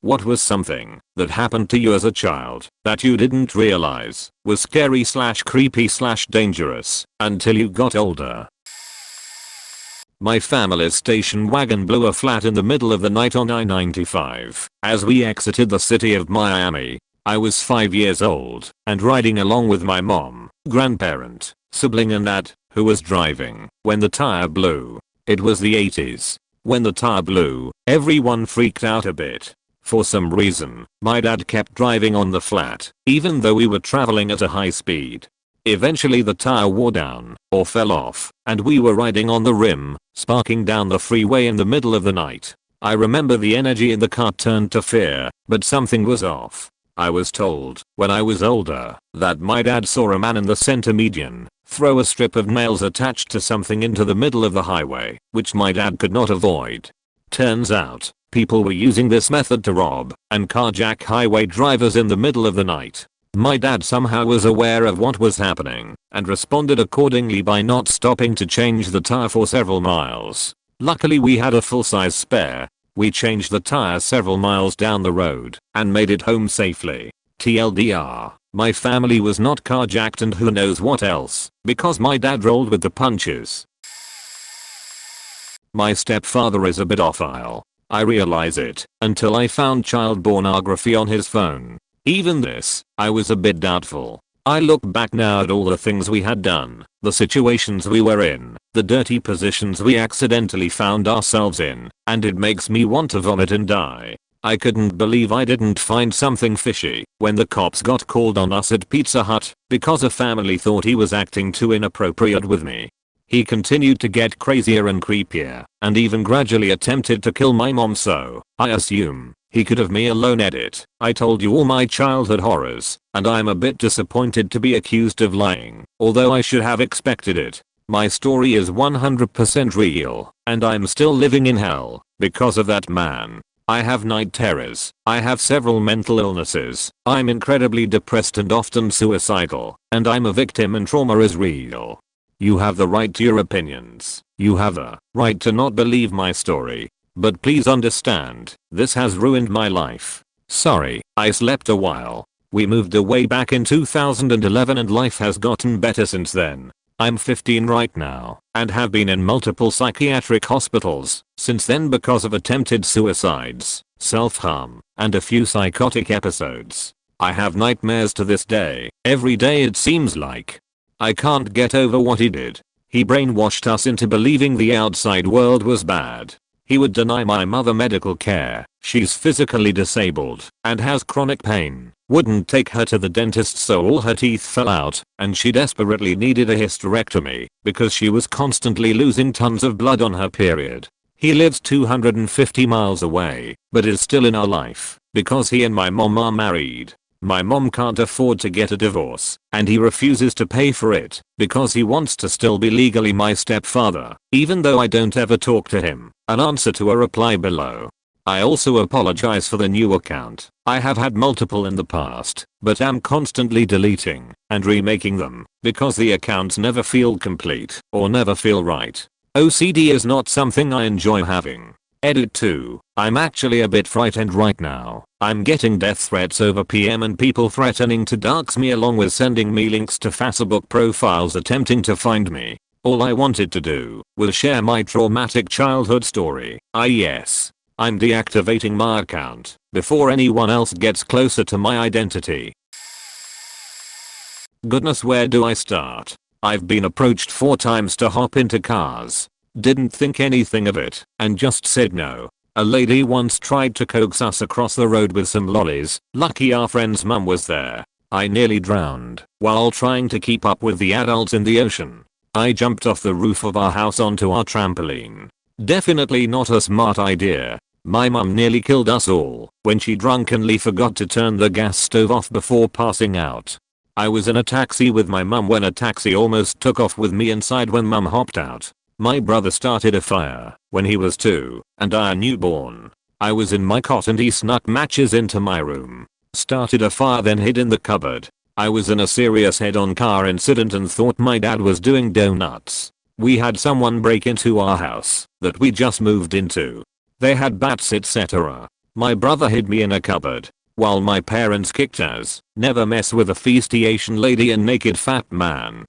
What was something that happened to you as a child that you didn't realize was scary slash creepy slash dangerous until you got older? My family's station wagon blew a flat in the middle of the night on I-95 as we exited the city of Miami. I was 5 years old and riding along with my mom, grandparent, sibling and dad, who was driving when the tire blew. It was the 80s. When the tire blew, everyone freaked out a bit. For some reason, my dad kept driving on the flat, even though we were traveling at a high speed. Eventually the tire wore down, or fell off, and we were riding on the rim, sparking down the freeway in the middle of the night. I remember the energy in the car turned to fear, but something was off. I was told, when I was older, that my dad saw a man in the center median throw a strip of nails attached to something into the middle of the highway, which my dad could not avoid. Turns out, people were using this method to rob and carjack highway drivers in the middle of the night. My dad somehow was aware of what was happening and responded accordingly by not stopping to change the tire for several miles. Luckily we had a full-size spare. We changed the tire several miles down the road and made it home safely. TLDR, my family was not carjacked and who knows what else, because my dad rolled with the punches. My stepfather is a pedophile. I realize it until I found child pornography on his phone. Even this, I was a bit doubtful. I look back now at all the things we had done, the situations we were in, the dirty positions we accidentally found ourselves in, and it makes me want to vomit and die. I couldn't believe I didn't find something fishy when the cops got called on us at Pizza Hut because a family thought he was acting too inappropriate with me. He continued to get crazier and creepier, and even gradually attempted to kill my mom, so I assume he could have me alone. Edit. I told you all my childhood horrors, and I'm a bit disappointed to be accused of lying, although I should have expected it. My story is 100% real, and I'm still living in hell because of that man. I have night terrors, I have several mental illnesses, I'm incredibly depressed and often suicidal, and I'm a victim and trauma is real. You have the right to your opinions, you have the right to not believe my story. But please understand, this has ruined my life. Sorry, I slept a while. We moved away back in 2011 and life has gotten better since then. I'm 15 right now and have been in multiple psychiatric hospitals since then because of attempted suicides, self-harm, and a few psychotic episodes. I have nightmares to this day, every day it seems like. I can't get over what he did. He brainwashed us into believing the outside world was bad. He would deny my mother medical care, she's physically disabled and has chronic pain, wouldn't take her to the dentist so all her teeth fell out, and she desperately needed a hysterectomy because she was constantly losing tons of blood on her period. He lives 250 miles away, but is still in our life because he and my mom are married. My mom can't afford to get a divorce, and he refuses to pay for it because he wants to still be legally my stepfather, even though I don't ever talk to him. An answer to a reply below. I also apologize for the new account. I have had multiple in the past, but am constantly deleting and remaking them because the accounts never feel complete or never feel right. OCD is not something I enjoy having. Edit 2. I'm actually a bit frightened right now. I'm getting death threats over PM and people threatening to dox me along with sending me links to Facebook profiles attempting to find me. All I wanted to do was share my traumatic childhood story. Yes. I'm deactivating my account before anyone else gets closer to my identity. Goodness, where do I start? I've been approached 4 times to hop into cars. Didn't think anything of it and just said no. A lady once tried to coax us across the road with some lollies. Lucky our friend's mum was there. I nearly drowned while trying to keep up with the adults in the ocean. I jumped off the roof of our house onto our trampoline. Definitely not a smart idea. My mum nearly killed us all when she drunkenly forgot to turn the gas stove off before passing out. I was in a taxi with my mum when a taxi almost took off with me inside when mum hopped out. My brother started a fire when he was 2 and I a newborn. I was in my cot and he snuck matches into my room. Started a fire then hid in the cupboard. I was in a serious head-on car incident and thought my dad was doing donuts. We had someone break into our house that we just moved into. They had bats etc. My brother hid me in a cupboard. While my parents kicked ass. Never mess with a feisty Asian lady and naked fat man.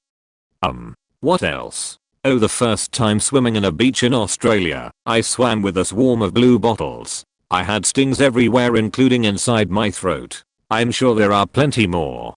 What else? Oh, the first time swimming in a beach in Australia, I swam with a swarm of blue bottles. I had stings everywhere including inside my throat. I'm sure there are plenty more.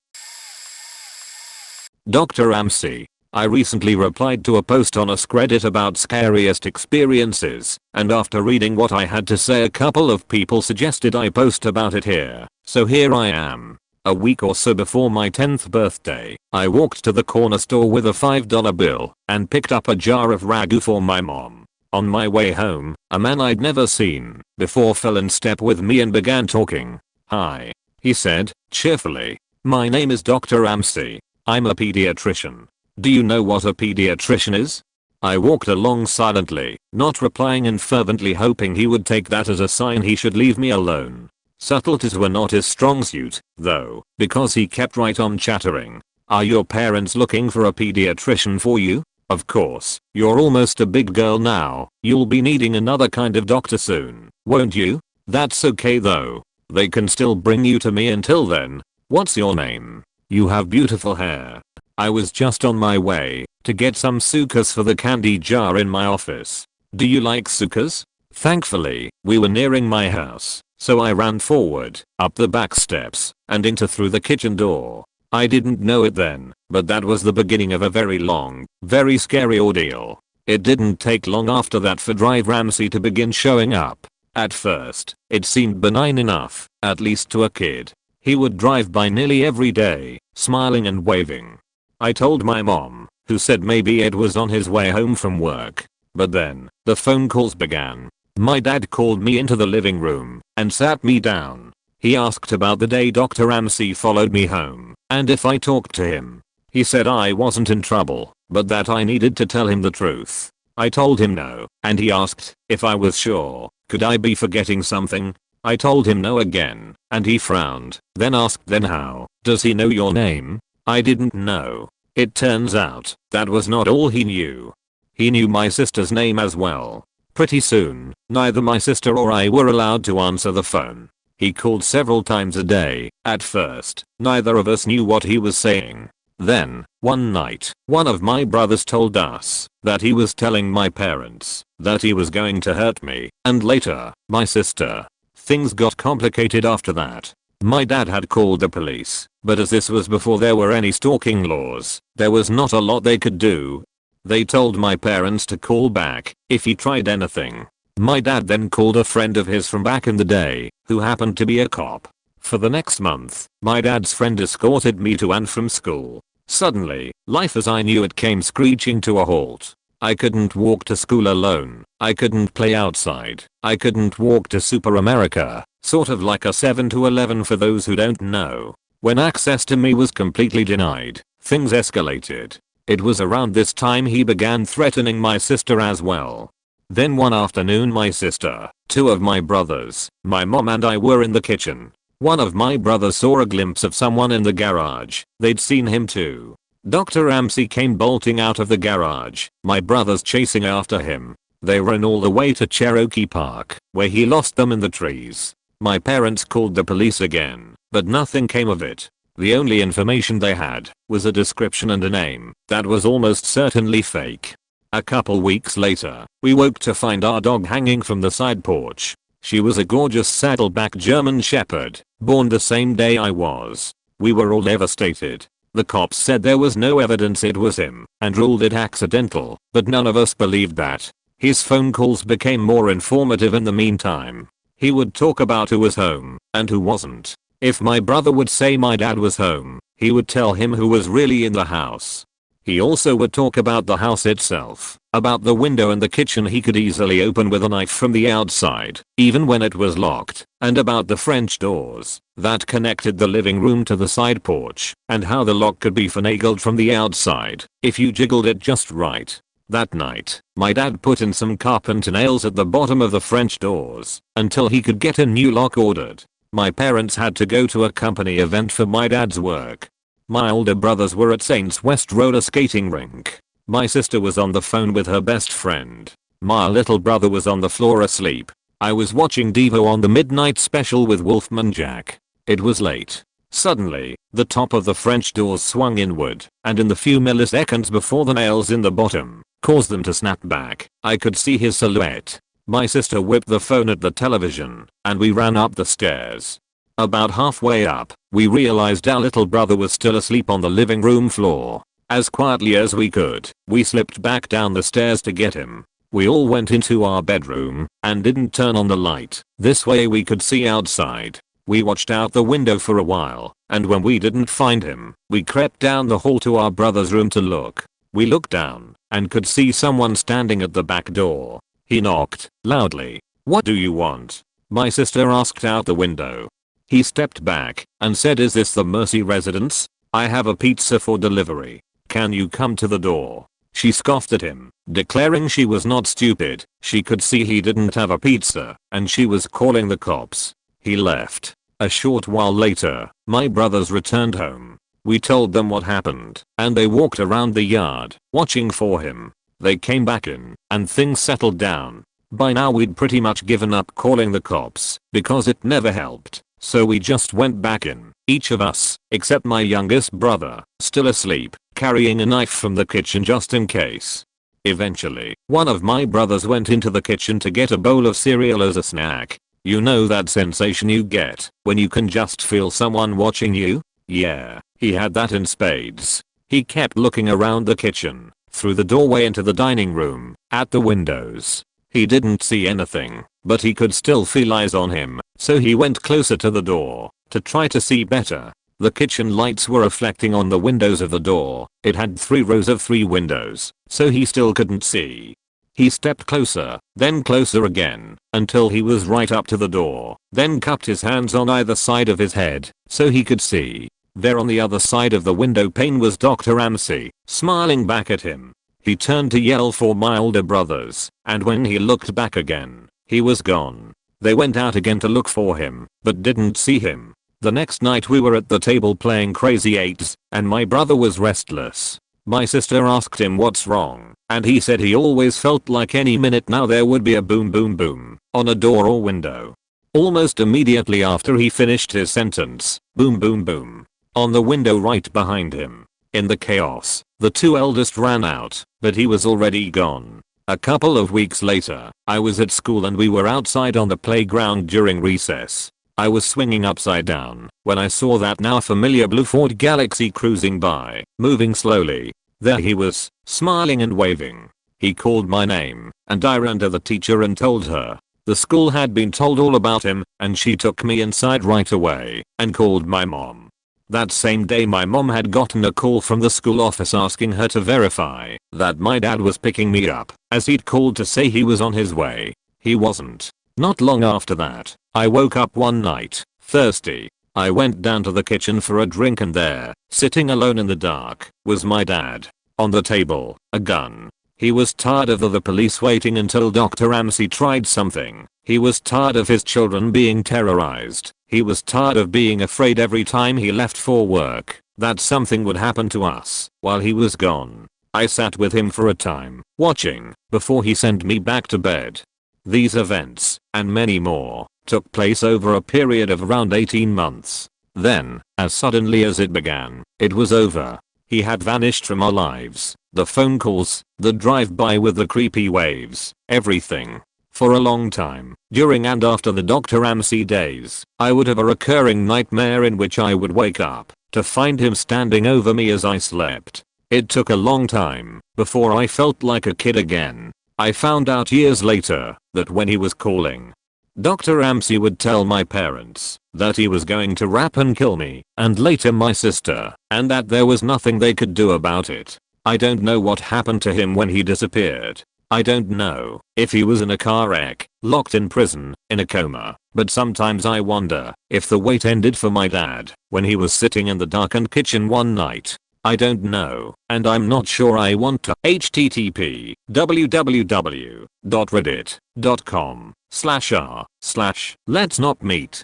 Dr. Amsi. I recently replied to a post on a Reddit about scariest experiences, and after reading what I had to say a couple of people suggested I post about it here, so here I am. A week or so before my 10th birthday, I walked to the corner store with a $5 bill and picked up a jar of ragu for my mom. On my way home, a man I'd never seen before fell in step with me and began talking. "Hi," he said, cheerfully. "My name is Dr. Amsi. I'm a pediatrician. Do you know what a pediatrician is?" I walked along silently, not replying and fervently hoping he would take that as a sign he should leave me alone. Subtleties were not his strong suit, though, because he kept right on chattering. "Are your parents looking for a pediatrician for you? Of course, you're almost a big girl now, you'll be needing another kind of doctor soon, won't you? That's okay though. They can still bring you to me until then. What's your name? You have beautiful hair." I was just on my way to get some sukas for the candy jar in my office. "Do you like sukas?" Thankfully, we were nearing my house, so I ran forward, up the back steps, and into through the kitchen door. I didn't know it then, but that was the beginning of a very long, very scary ordeal. It didn't take long after that for Drive Ramsey to begin showing up. At first, it seemed benign enough, at least to a kid. He would drive by nearly every day, smiling and waving. I told my mom, who said maybe it was on his way home from work. But then, the phone calls began. My dad called me into the living room and sat me down. He asked about the day Dr. Ramsey followed me home and if I talked to him. He said I wasn't in trouble, but that I needed to tell him the truth. I told him no, and he asked if I was sure. Could I be forgetting something? I told him no again, and he frowned, then asked, "Then how does he know your name?" I didn't know. It turns out that was not all he knew. He knew my sister's name as well. Pretty soon, neither my sister or I were allowed to answer the phone. He called several times a day. At first, neither of us knew what he was saying. Then, one night, one of my brothers told us that he was telling my parents that he was going to hurt me, and later, my sister. Things got complicated after that. My dad had called the police, but as this was before there were any stalking laws, there was not a lot they could do. They told my parents to call back if he tried anything. My dad then called a friend of his from back in the day, who happened to be a cop. For the next month, my dad's friend escorted me to and from school. Suddenly, life as I knew it came screeching to a halt. I couldn't walk to school alone. I couldn't play outside. I couldn't walk to Super America, sort of like a 7-Eleven for those who don't know. When access to me was completely denied, things escalated. It was around this time he began threatening my sister as well. Then one afternoon my sister, two of my brothers, my mom and I were in the kitchen. One of my brothers saw a glimpse of someone in the garage. They'd seen him too. Dr. Ramsey came bolting out of the garage, my brothers chasing after him. They ran all the way to Cherokee Park, where he lost them in the trees. My parents called the police again, but nothing came of it. The only information they had was a description and a name that was almost certainly fake. A couple weeks later, we woke to find our dog hanging from the side porch. She was a gorgeous saddleback German Shepherd, born the same day I was. We were all devastated. The cops said there was no evidence it was him and ruled it accidental, but none of us believed that. His phone calls became more informative in the meantime. He would talk about who was home and who wasn't. If my brother would say my dad was home, he would tell him who was really in the house. He also would talk about the house itself, about the window in the kitchen he could easily open with a knife from the outside, even when it was locked, and about the French doors that connected the living room to the side porch, and how the lock could be finagled from the outside if you jiggled it just right. That night, my dad put in some carpenter nails at the bottom of the French doors until he could get a new lock ordered. My parents had to go to a company event for my dad's work. My older brothers were at Saints West roller skating rink. My sister was on the phone with her best friend. My little brother was on the floor asleep. I was watching Devo on the midnight special with Wolfman Jack. It was late. Suddenly, the top of the French doors swung inward, and in the few milliseconds before the nails in the bottom caused them to snap back, I could see his silhouette. My sister whipped the phone at the television, and we ran up the stairs. About halfway up, we realized our little brother was still asleep on the living room floor. As quietly as we could, we slipped back down the stairs to get him. We all went into our bedroom and didn't turn on the light. This way we could see outside. We watched out the window for a while, and when we didn't find him, we crept down the hall to our brother's room to look. We looked down and could see someone standing at the back door. He knocked loudly. "What do you want?" my sister asked out the window. He stepped back and said, "Is this the Mercy residence? I have a pizza for delivery. Can you come to the door?" She scoffed at him, declaring she was not stupid. She could see he didn't have a pizza, and she was calling the cops. He left. A short while later, my brothers returned home. We told them what happened, and they walked around the yard, watching for him. They came back in, and things settled down. By now we'd pretty much given up calling the cops, because it never helped. So we just went back in, each of us, except my youngest brother, still asleep, carrying a knife from the kitchen just in case. Eventually, one of my brothers went into the kitchen to get a bowl of cereal as a snack. You know that sensation you get when you can just feel someone watching you? Yeah, he had that in spades. He kept looking around the kitchen, through the doorway into the dining room, at the windows. He didn't see anything, but he could still feel eyes on him, so he went closer to the door to try to see better. The kitchen lights were reflecting on the windows of the door. It had 3 rows of 3 windows, so he still couldn't see. He stepped closer, then closer again, until he was right up to the door, then cupped his hands on either side of his head, so he could see. There on the other side of the window pane was Dr. Ramsey, smiling back at him. He turned to yell for my older brothers, and when he looked back again, he was gone. They went out again to look for him, but didn't see him. The next night we were at the table playing Crazy Eights, and my brother was restless. My sister asked him what's wrong, and he said he always felt like any minute now there would be a boom boom boom on a door or window. Almost immediately after he finished his sentence, boom boom boom on the window right behind him. In the chaos, the 2 eldest ran out, but he was already gone. A couple of weeks later, I was at school and we were outside on the playground during recess. I was swinging upside down when I saw that now familiar blue Ford Galaxy cruising by, moving slowly. There he was, smiling and waving. He called my name, and I ran to the teacher and told her. The school had been told all about him, and she took me inside right away and called my mom. That same day my mom had gotten a call from the school office asking her to verify that my dad was picking me up, as he'd called to say he was on his way. He wasn't. Not long after that, I woke up one night, thirsty. I went down to the kitchen for a drink and there, sitting alone in the dark, was my dad. On the table, a gun. He was tired of the police waiting until Dr. Ramsey tried something. He was tired of his children being terrorized. He was tired of being afraid every time he left for work that something would happen to us while he was gone. I sat with him for a time, watching, before he sent me back to bed. These events, and many more, took place over a period of around 18 months. Then, as suddenly as it began, it was over. He had vanished from our lives. The phone calls, the drive-by with the creepy waves, everything. For a long time, during and after the Dr. Ramsey days, I would have a recurring nightmare in which I would wake up to find him standing over me as I slept. It took a long time before I felt like a kid again. I found out years later that when he was calling, Dr. Ramsey would tell my parents that he was going to rap and kill me, and later my sister, and that there was nothing they could do about it. I don't know what happened to him when he disappeared. I don't know if he was in a car wreck, locked in prison, in a coma, but sometimes I wonder if the wait ended for my dad when he was sitting in the darkened kitchen one night. I don't know, and I'm not sure I want to. http www.reddit.com/r/let's-not-meet/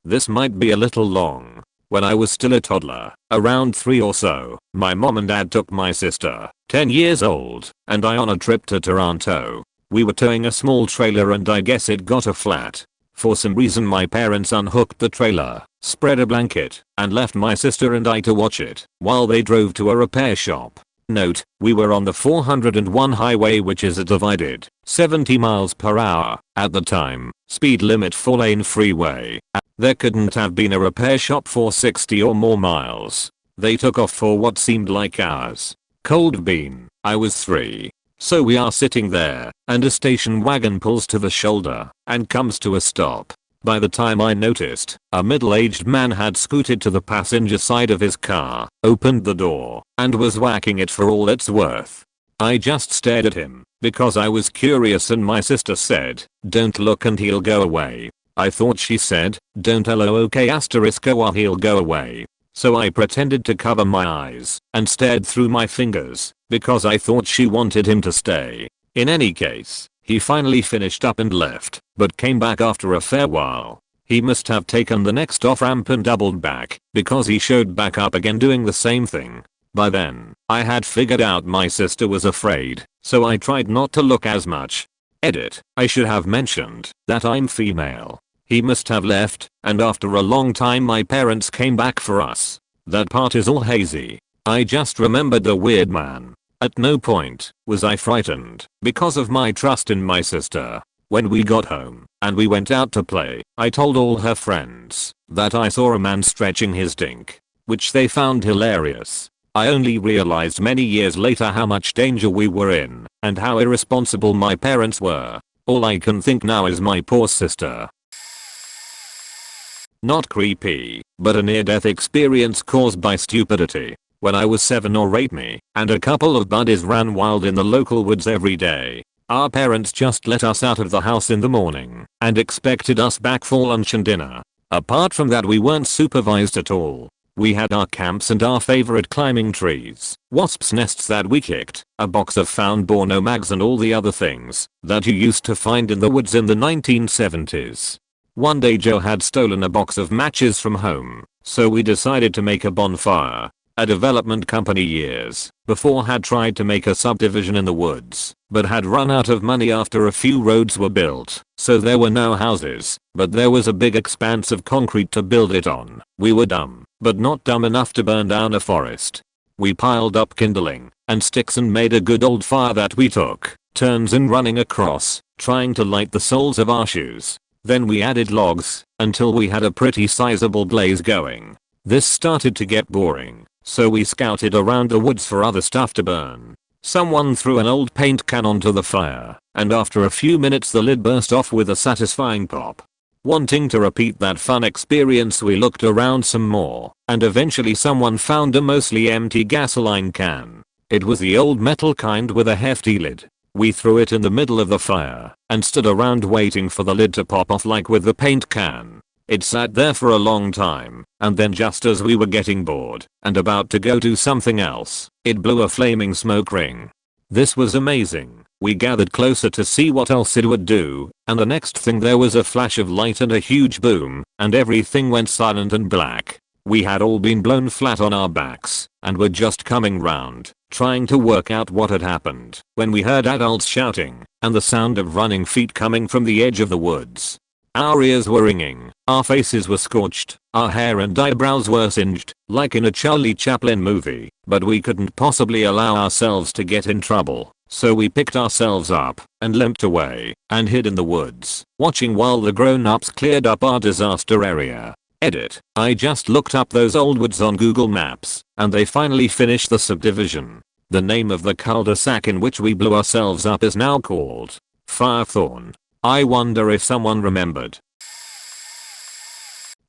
This might be a little long. When I was still a toddler, around 3 or so, my mom and dad took my sister, 10 years old, and I on a trip to Toronto. We were towing a small trailer and I guess it got a flat. For some reason my parents unhooked the trailer, spread a blanket, and left my sister and I to watch it while they drove to a repair shop. Note, we were on the 401 highway, which is a divided 70 miles per hour at the time, speed limit 4-lane freeway. There couldn't have been a repair shop for 60 or more miles. They took off for what seemed like hours. Cold bean, I was 3. So we are sitting there, and a station wagon pulls to the shoulder and comes to a stop. By the time I noticed, a middle-aged man had scooted to the passenger side of his car, opened the door, and was whacking it for all it's worth. I just stared at him, because I was curious, and my sister said, "Don't look and he'll go away." I thought she said, "Don't look or he'll go away." So I pretended to cover my eyes and stared through my fingers, because I thought she wanted him to stay. In any case, he finally finished up and left, but came back after a fair while. He must have taken the next off-ramp and doubled back, because he showed back up again doing the same thing. By then, I had figured out my sister was afraid, so I tried not to look as much. Edit, I should have mentioned that I'm female. He must have left, and after a long time my parents came back for us. That part is all hazy. I just remembered the weird man. At no point was I frightened because of my trust in my sister. When we got home and we went out to play, I told all her friends that I saw a man stretching his dink, which they found hilarious. I only realized many years later how much danger we were in and how irresponsible my parents were. All I can think now is my poor sister. Not creepy, but a near-death experience caused by stupidity. When I was 7 or 8, me and a couple of buddies ran wild in the local woods every day. Our parents just let us out of the house in the morning and expected us back for lunch and dinner. Apart from that, we weren't supervised at all. We had our camps and our favorite climbing trees, wasps' nests that we kicked, a box of found Borno mags, and all the other things that you used to find in the woods in the 1970s. One day Joe had stolen a box of matches from home, so we decided to make a bonfire. A development company years before had tried to make a subdivision in the woods, but had run out of money after a few roads were built, so there were no houses, but there was a big expanse of concrete to build it on. We were dumb, but not dumb enough to burn down a forest. We piled up kindling and sticks and made a good old fire that we took turns in running across, trying to light the soles of our shoes. Then we added logs until we had a pretty sizable blaze going. This started to get boring, so we scouted around the woods for other stuff to burn. Someone threw an old paint can onto the fire, and after a few minutes the lid burst off with a satisfying pop. Wanting to repeat that fun experience, we looked around some more, and eventually someone found a mostly empty gasoline can. It was the old metal kind with a hefty lid. We threw it in the middle of the fire and stood around waiting for the lid to pop off like with the paint can. It sat there for a long time, and then just as we were getting bored and about to go do something else, it blew a flaming smoke ring. This was amazing. We gathered closer to see what else it would do, and the next thing there was a flash of light and a huge boom, and everything went silent and black. We had all been blown flat on our backs and were just coming round, trying to work out what had happened, when we heard adults shouting and the sound of running feet coming from the edge of the woods. Our ears were ringing, our faces were scorched, our hair and eyebrows were singed, like in a Charlie Chaplin movie, but we couldn't possibly allow ourselves to get in trouble, so we picked ourselves up and limped away and hid in the woods, watching while the grown-ups cleared up our disaster area. Edit, I just looked up those old woods on Google Maps, and they finally finished the subdivision. The name of the cul-de-sac in which we blew ourselves up is now called Firethorn. I wonder if someone remembered.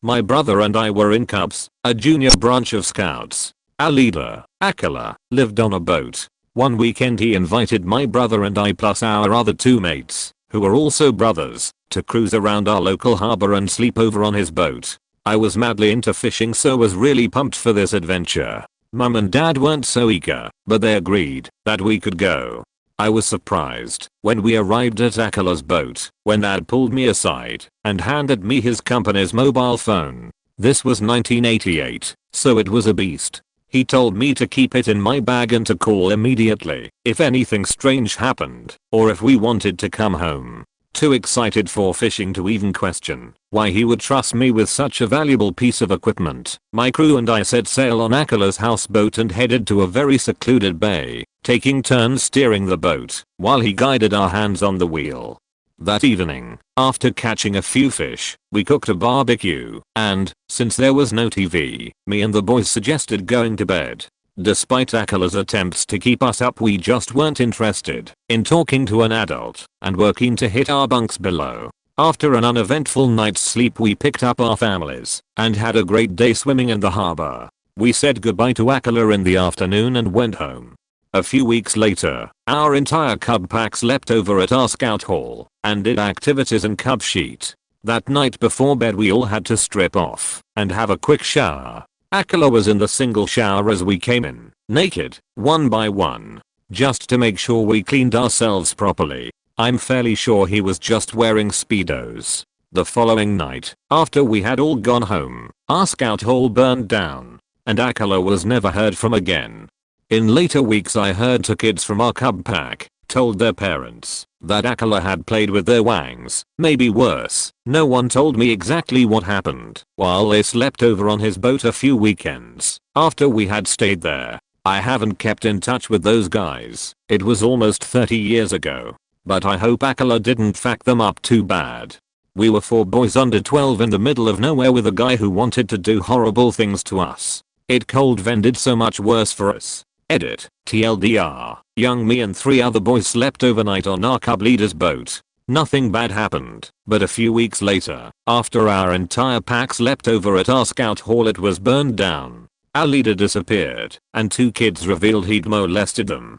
My brother and I were in Cubs, a junior branch of Scouts. Our leader, Akala, lived on a boat. One weekend he invited my brother and I plus our other 2 mates, who were also brothers, to cruise around our local harbor and sleep over on his boat. I was madly into fishing, so was really pumped for this adventure. Mum and dad weren't so eager, but they agreed that we could go. I was surprised when we arrived at Akala's boat when dad pulled me aside and handed me his company's mobile phone. This was 1988, so it was a beast. He told me to keep it in my bag and to call immediately if anything strange happened or if we wanted to come home. Too excited for fishing to even question why he would trust me with such a valuable piece of equipment. My crew and I set sail on Akala's houseboat and headed to a very secluded bay, taking turns steering the boat while he guided our hands on the wheel. That evening, after catching a few fish, we cooked a barbecue, and, since there was no TV, me and the boys suggested going to bed. Despite Akala's attempts to keep us up, we just weren't interested in talking to an adult and were keen to hit our bunks below. After an uneventful night's sleep, we picked up our families and had a great day swimming in the harbor. We said goodbye to Akala in the afternoon and went home. A few weeks later, our entire cub pack slept over at our scout hall and did activities in cub sheet. That night before bed, we all had to strip off and have a quick shower. Akala was in the single shower as we came in, naked, one by one, just to make sure we cleaned ourselves properly. I'm fairly sure he was just wearing Speedos. The following night, after we had all gone home, our scout hall burned down, and Akala was never heard from again. In later weeks, I heard two kids from our cub pack told their parents that Akala had played with their wangs, maybe worse. No one told me exactly what happened while they slept over on his boat a few weekends after we had stayed there. I haven't kept in touch with those guys. It was almost 30 years ago. But I hope Akala didn't fuck them up too bad. We were 4 boys under 12 in the middle of nowhere with a guy who wanted to do horrible things to us. It cold vended so much worse for us. Edit. TLDR. Young me and 3 other boys slept overnight on our cub leader's boat. Nothing bad happened, but a few weeks later, after our entire pack slept over at our scout hall, it was burned down. Our leader disappeared, and 2 kids revealed he'd molested them.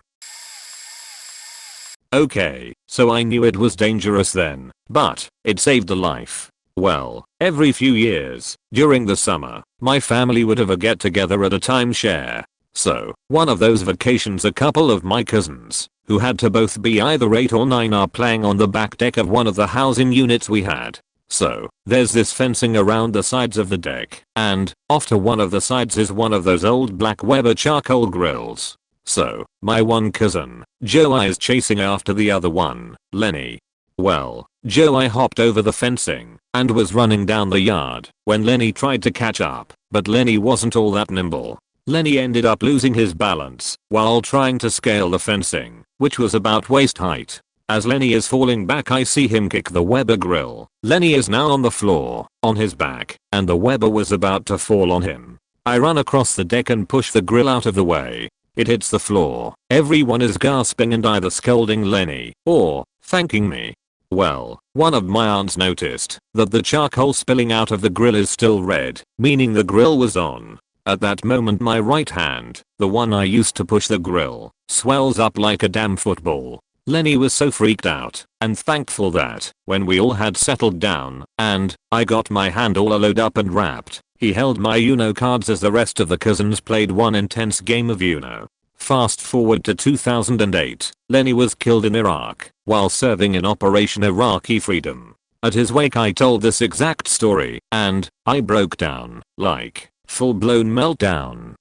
Okay, so I knew it was dangerous then, but it saved a life. Well, every few years, during the summer, my family would have a get together at a timeshare. So, one of those vacations, a couple of my cousins, who had to both be either 8 or 9, are playing on the back deck of one of the housing units we had. So, there's this fencing around the sides of the deck, and off to one of the sides is one of those old black Weber charcoal grills. So, my one cousin, Joe, is chasing after the other one, Lenny. Well, Joe hopped over the fencing and was running down the yard when Lenny tried to catch up, but Lenny wasn't all that nimble. Lenny ended up losing his balance while trying to scale the fencing, which was about waist height. As Lenny is falling back, I see him kick the Weber grill. Lenny is now on the floor, on his back, and the Weber was about to fall on him. I run across the deck and push the grill out of the way. It hits the floor. Everyone is gasping and either scolding Lenny or thanking me. Well, one of my aunts noticed that the charcoal spilling out of the grill is still red, meaning the grill was on. At that moment, my right hand, the one I used to push the grill, swells up like a damn football. Lenny was so freaked out and thankful that when we all had settled down and I got my hand all allowed up and wrapped, he held my Uno cards as the rest of the cousins played one intense game of Uno. Fast forward to 2008, Lenny was killed in Iraq while serving in Operation Iraqi Freedom. At his wake, I told this exact story and I broke down, like full-blown meltdown.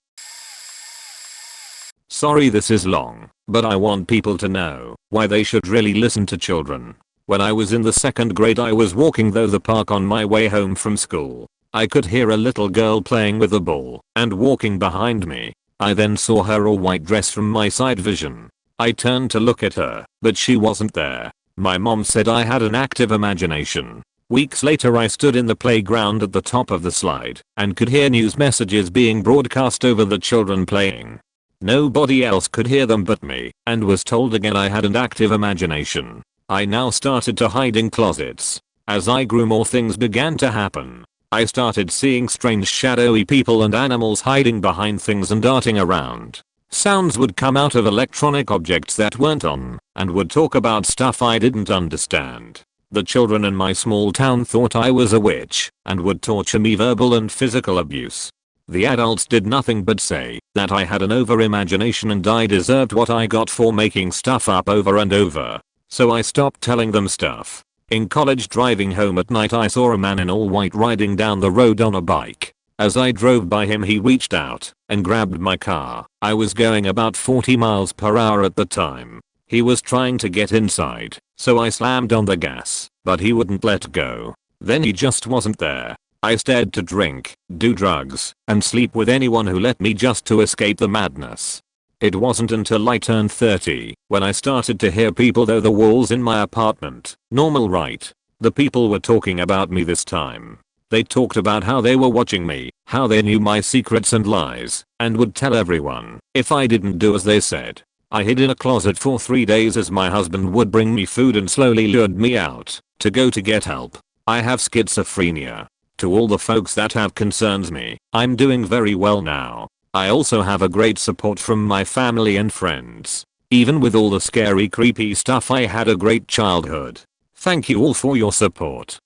Sorry this is long, but I want people to know why they should really listen to children. When I was in the 2nd grade, I was walking through the park on my way home from school. I could hear a little girl playing with a ball and walking behind me. I then saw her all-white dress from my side vision. I turned to look at her, but she wasn't there. My mom said I had an active imagination. Weeks later, I stood in the playground at the top of the slide and could hear news messages being broadcast over the children playing. Nobody else could hear them but me, and was told again I had an active imagination. I now started to hide in closets. As I grew, more things began to happen. I started seeing strange shadowy people and animals hiding behind things and darting around. Sounds would come out of electronic objects that weren't on, and would talk about stuff I didn't understand. The children in my small town thought I was a witch and would torture me, verbal and physical abuse. The adults did nothing but say that I had an over-imagination and I deserved what I got for making stuff up over and over. So I stopped telling them stuff. In college, driving home at night, I saw a man in all white riding down the road on a bike. As I drove by him he reached out and grabbed my car. I was going about 40 miles per hour at the time. He was trying to get inside, so I slammed on the gas, but he wouldn't let go. Then he just wasn't there. I started to drink, do drugs, and sleep with anyone who let me just to escape the madness. It wasn't until I turned 30 when I started to hear people through the walls in my apartment. Normal, right? The people were talking about me this time. They talked about how they were watching me, how they knew my secrets and lies, and would tell everyone if I didn't do as they said. I hid in a closet for 3 days as my husband would bring me food and slowly lured me out to go to get help. I have schizophrenia. To all the folks that have concerns me, I'm doing very well now. I also have a great support from my family and friends. Even with all the scary creepy stuff, I had a great childhood. Thank you all for your support.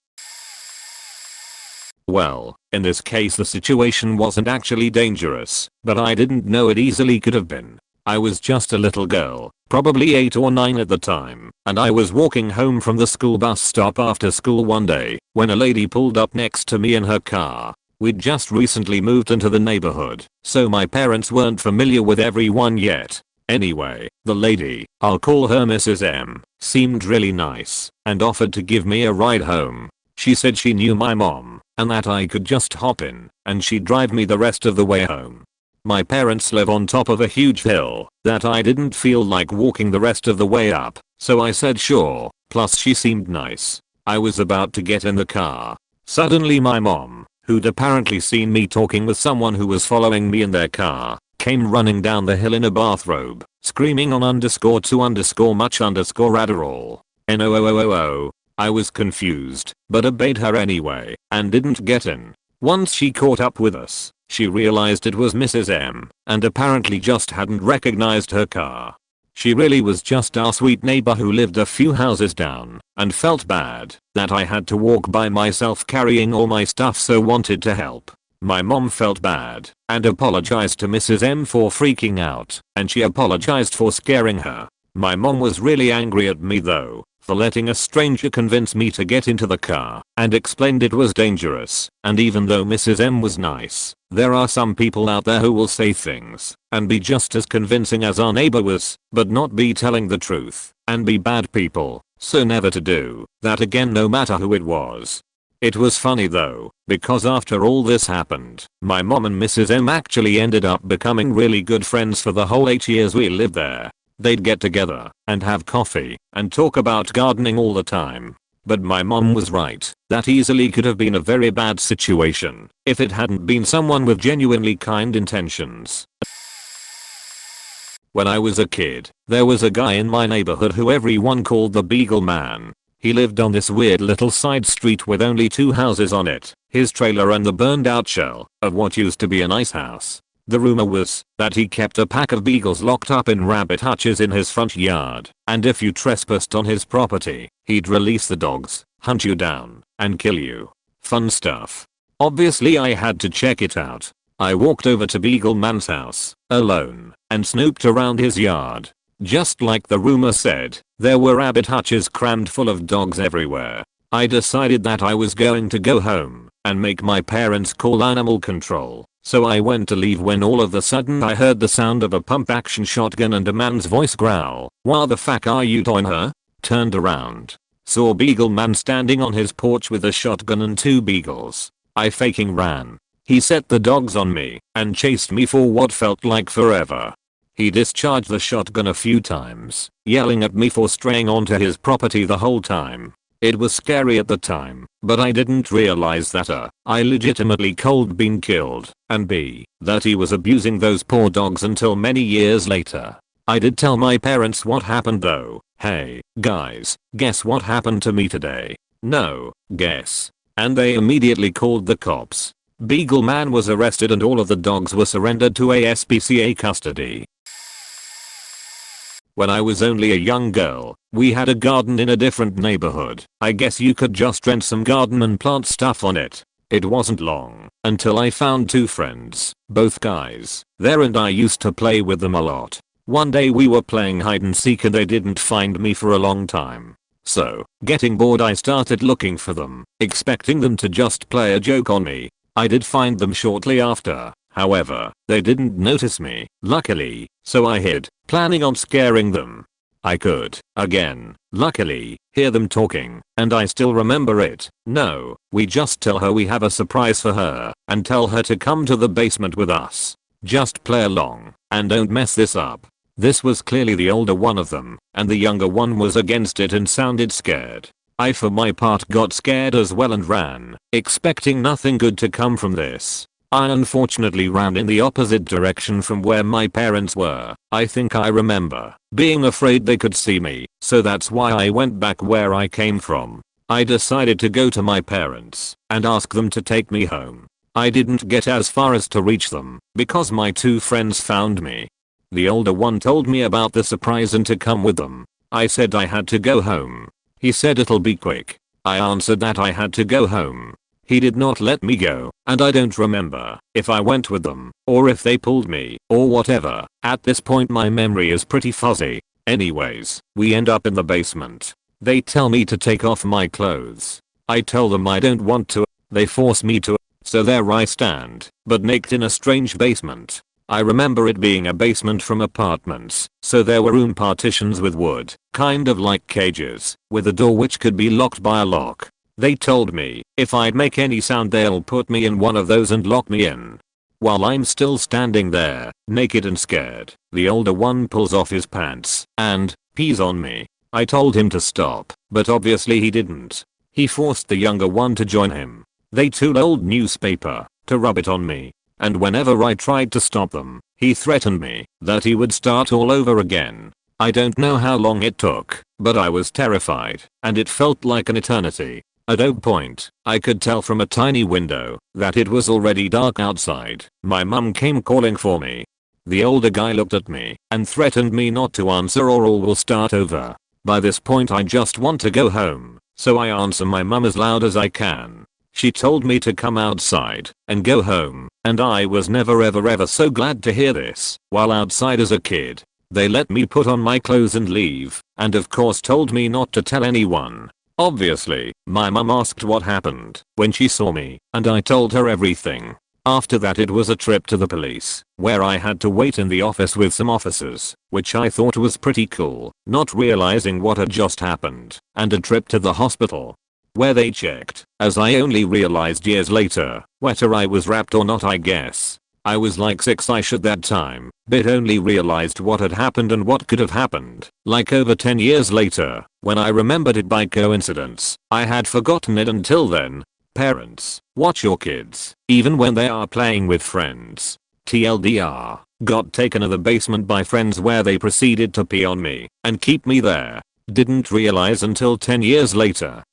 Well, in this case the situation wasn't actually dangerous, but I didn't know it easily could have been. I was just a little girl, probably 8 or 9 at the time, and I was walking home from the school bus stop after school one day when a lady pulled up next to me in her car. We'd just recently moved into the neighborhood, so my parents weren't familiar with everyone yet. Anyway, the lady, I'll call her Mrs. M, seemed really nice and offered to give me a ride home. She said she knew my mom and that I could just hop in and she'd drive me the rest of the way home. My parents live on top of a huge hill that I didn't feel like walking the rest of the way up, so I said sure, plus she seemed nice. I was about to get in the car. Suddenly my mom, who'd apparently seen me talking with someone who was following me in their car, came running down the hill in a bathrobe, screaming on _2_ much Adderall. NOOOOO. I was confused, but obeyed her anyway, and didn't get in. Once she caught up with us, she realized it was Mrs. M, and apparently just hadn't recognized her car. She really was just our sweet neighbor who lived a few houses down, and felt bad that I had to walk by myself carrying all my stuff, so wanted to help. My mom felt bad and apologized to Mrs. M for freaking out, and she apologized for scaring her. My mom was really angry at me though for letting a stranger convince me to get into the car, and explained it was dangerous. And even though Mrs. M was nice, there are some people out there who will say things and be just as convincing as our neighbor was, but not be telling the truth, and be bad people, so never to do that again no matter who it was. It was funny though, because after all this happened, my mom and Mrs. M actually ended up becoming really good friends for the whole 8 years we lived there. They'd get together and have coffee and talk about gardening all the time. But my mom was right, that easily could have been a very bad situation if it hadn't been someone with genuinely kind intentions. When I was a kid, there was a guy in my neighborhood who everyone called the Beagle Man. He lived on this weird little side street with only 2 houses on it, his trailer and the burned out shell of what used to be a nice house. The rumor was that he kept a pack of beagles locked up in rabbit hutches in his front yard, and if you trespassed on his property, he'd release the dogs, hunt you down, and kill you. Fun stuff. Obviously I had to check it out. I walked over to Beagle Man's house, alone, and snooped around his yard. Just like the rumor said, there were rabbit hutches crammed full of dogs everywhere. I decided that I was going to go home and make my parents call animal control. So I went to leave when all of a sudden I heard the sound of a pump action shotgun and a man's voice growl, "Why the fuck are you doing her?" Turned around. Saw Beagle Man standing on his porch with a shotgun and 2 beagles. I faking ran. He set the dogs on me and chased me for what felt like forever. He discharged the shotgun a few times, yelling at me for straying onto his property the whole time. It was scary at the time, but I didn't realize that I legitimately cold been killed, and b, that he was abusing those poor dogs until many years later. I did tell my parents what happened though. "Hey, guys, guess what happened to me today?" "No, guess." And they immediately called the cops. Beagle Man was arrested and all of the dogs were surrendered to ASPCA custody. When I was only a young girl, we had a garden in a different neighborhood. I guess you could just rent some garden and plant stuff on it. It wasn't long until I found 2 friends, both guys, there, and I used to play with them a lot. One day we were playing hide and seek and they didn't find me for a long time. So, getting bored, I started looking for them, expecting them to just play a joke on me. I did find them shortly after. However, they didn't notice me, luckily, so I hid, planning on scaring them. I could, again, luckily, hear them talking, and I still remember it. No, we just tell her we have a surprise for her, and tell her to come to the basement with us. Just play along, and don't mess this up. This was clearly the older one of them, and the younger one was against it and sounded scared. I for my part got scared as well and ran, expecting nothing good to come from this. I unfortunately ran in the opposite direction from where my parents were. I think I remember being afraid they could see me, so that's why I went back where I came from. I decided to go to my parents and ask them to take me home. I didn't get as far as to reach them because my two friends found me. The older one told me about the surprise and to come with them. I said I had to go home. He said it'll be quick. I answered that I had to go home. He did not let me go, and I don't remember if I went with them, or if they pulled me, or whatever. At this point my memory is pretty fuzzy. Anyways, we end up in the basement. They tell me to take off my clothes. I tell them I don't want to. They force me to, so there I stand, but naked in a strange basement. I remember it being a basement from apartments, so there were room partitions with wood, kind of like cages, with a door which could be locked by a lock. They told me if I'd make any sound they'll put me in one of those and lock me in. While I'm still standing there, naked and scared, the older one pulls off his pants and pees on me. I told him to stop, but obviously he didn't. He forced the younger one to join him. They took old newspaper to rub it on me, and whenever I tried to stop them, he threatened me that he would start all over again. I don't know how long it took, but I was terrified, and it felt like an eternity. At a point, I could tell from a tiny window that it was already dark outside. My mum came calling for me. The older guy looked at me and threatened me not to answer or all will start over. By this point I just want to go home, so I answer my mum as loud as I can. She told me to come outside and go home, and I was never ever so glad to hear this. While outside as a kid, they let me put on my clothes and leave, and of course told me not to tell anyone. Obviously, my mum asked what happened when she saw me, and I told her everything. After that it was a trip to the police, where I had to wait in the office with some officers, which I thought was pretty cool, not realizing what had just happened, and a trip to the hospital, where they checked, as I only realized years later, whether I was wrapped or not I guess. I was like 6ish at that time, but only realized what had happened and what could have happened, like over 10 years later, when I remembered it by coincidence. I had forgotten it until then. Parents, watch your kids, even when they are playing with friends. TLDR, got taken to the basement by friends where they proceeded to pee on me and keep me there. Didn't realize until 10 years later.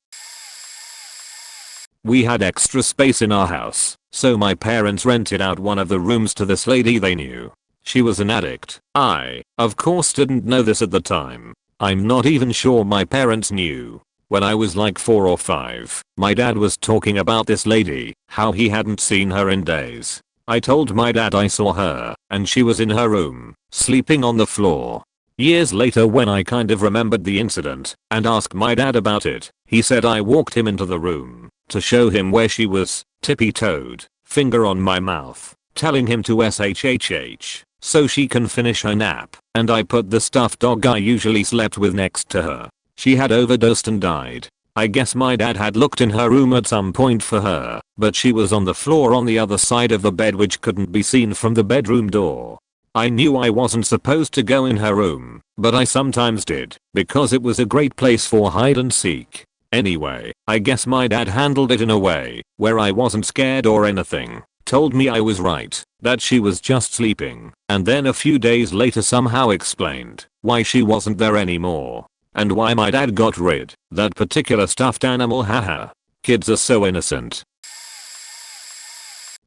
We had extra space in our house, so my parents rented out one of the rooms to this lady they knew. She was an addict. I, of course, didn't know this at the time. I'm not even sure my parents knew. When I was like 4 or 5, my dad was talking about this lady, how he hadn't seen her in days. I told my dad I saw her, and she was in her room, sleeping on the floor. Years later when I kind of remembered the incident and asked my dad about it, he said I walked him into the room to show him where she was, tippy-toed, finger on my mouth, telling him to shhh so she can finish her nap, and I put the stuffed dog I usually slept with next to her. She had overdosed and died. I guess my dad had looked in her room at some point for her, but she was on the floor on the other side of the bed which couldn't be seen from the bedroom door. I knew I wasn't supposed to go in her room, but I sometimes did, because it was a great place for hide and seek. Anyway, I guess my dad handled it in a way where I wasn't scared or anything, told me I was right, that she was just sleeping, and then a few days later somehow explained why she wasn't there anymore, and why my dad got rid that particular stuffed animal. Haha. Kids are so innocent.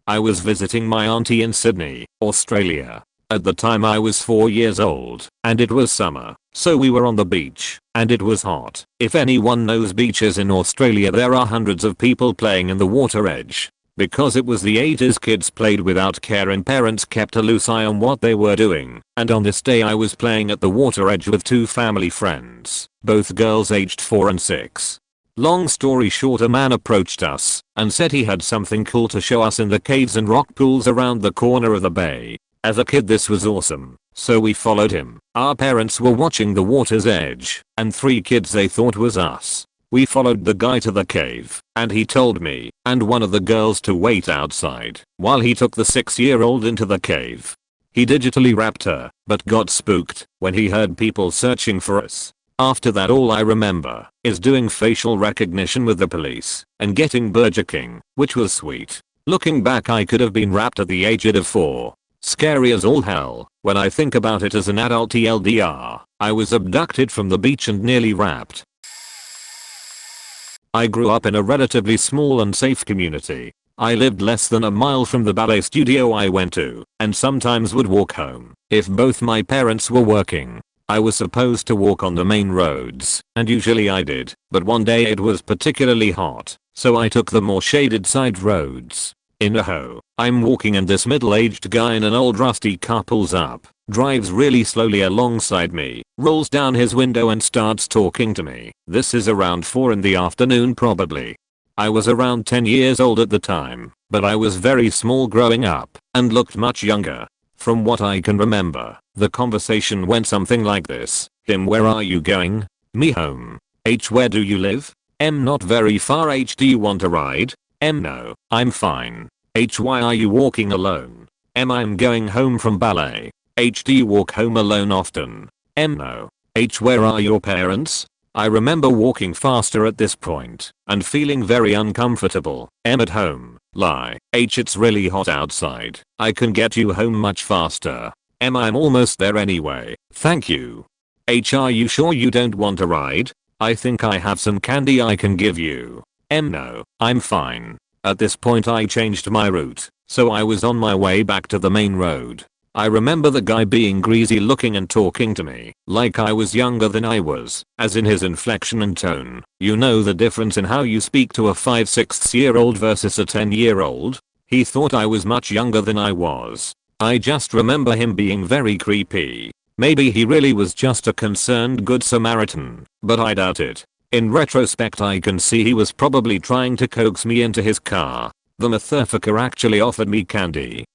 I was visiting my auntie in Sydney, Australia. At the time I was 4 years old, and it was summer, so we were on the beach, and it was hot. If anyone knows beaches in Australia, there are hundreds of people playing in the water edge. Because it was the 80s, kids played without care and parents kept a loose eye on what they were doing, and on this day I was playing at the water edge with 2 family friends, both girls aged 4 and 6. Long story short, a man approached us and said he had something cool to show us in the caves and rock pools around the corner of the bay. As a kid this was awesome, so we followed him. Our parents were watching the water's edge, and 3 kids they thought was us. We followed the guy to the cave, and he told me and one of the girls to wait outside while he took the 6-year-old into the cave. He digitally wrapped her, but got spooked when he heard people searching for us. After that all I remember is doing facial recognition with the police and getting Burger King, which was sweet. Looking back I could have been wrapped at the age of 4. Scary as all hell. When I think about it as an adult TLDR, I was abducted from the beach and nearly wrapped. I grew up in a relatively small and safe community. I lived less than a mile from the ballet studio I went to, and sometimes would walk home if both my parents were working. I was supposed to walk on the main roads, and usually I did, but one day it was particularly hot, so I took the more shaded side roads. In a ho, I'm walking and this middle-aged guy in an old rusty car pulls up, drives really slowly alongside me, rolls down his window and starts talking to me. This is around 4 in the afternoon probably. I was around 10 years old at the time, but I was very small growing up and looked much younger. From what I can remember, the conversation went something like this. Him, where are you going? Me, home. H, where do you live? M, not very far. H, do you want a ride? M, no, I'm fine. H, why are you walking alone? M, I'm going home from ballet. H, do you walk home alone often? M, no. H, where are your parents? I remember walking faster at this point and feeling very uncomfortable. M, at home. Lie. H, it's really hot outside. I can get you home much faster. M, I'm almost there anyway. Thank you. H, are you sure you don't want a ride? I think I have some candy I can give you. M, no, I'm fine. At this point I changed my route, so I was on my way back to the main road. I remember the guy being greasy looking and talking to me like I was younger than I was, as in his inflection and tone. You know the difference in how you speak to a 5-6-year-old versus a 10-year-old? He thought I was much younger than I was. I just remember him being very creepy. Maybe he really was just a concerned good Samaritan, but I doubt it. In retrospect I can see he was probably trying to coax me into his car. The motherfucker actually offered me candy.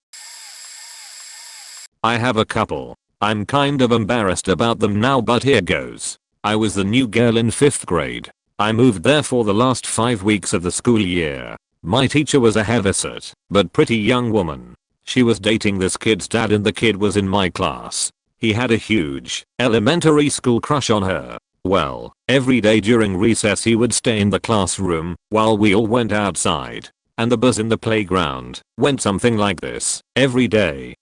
I have a couple. I'm kind of embarrassed about them now, but here goes. I was the new girl in 5th grade. I moved there for the last 5 weeks of the school year. My teacher was a heavyset, but pretty young woman. She was dating this kid's dad and the kid was in my class. He had a huge elementary school crush on her. Well, every day during recess he would stay in the classroom while we all went outside. And the buzz in the playground went something like this every day.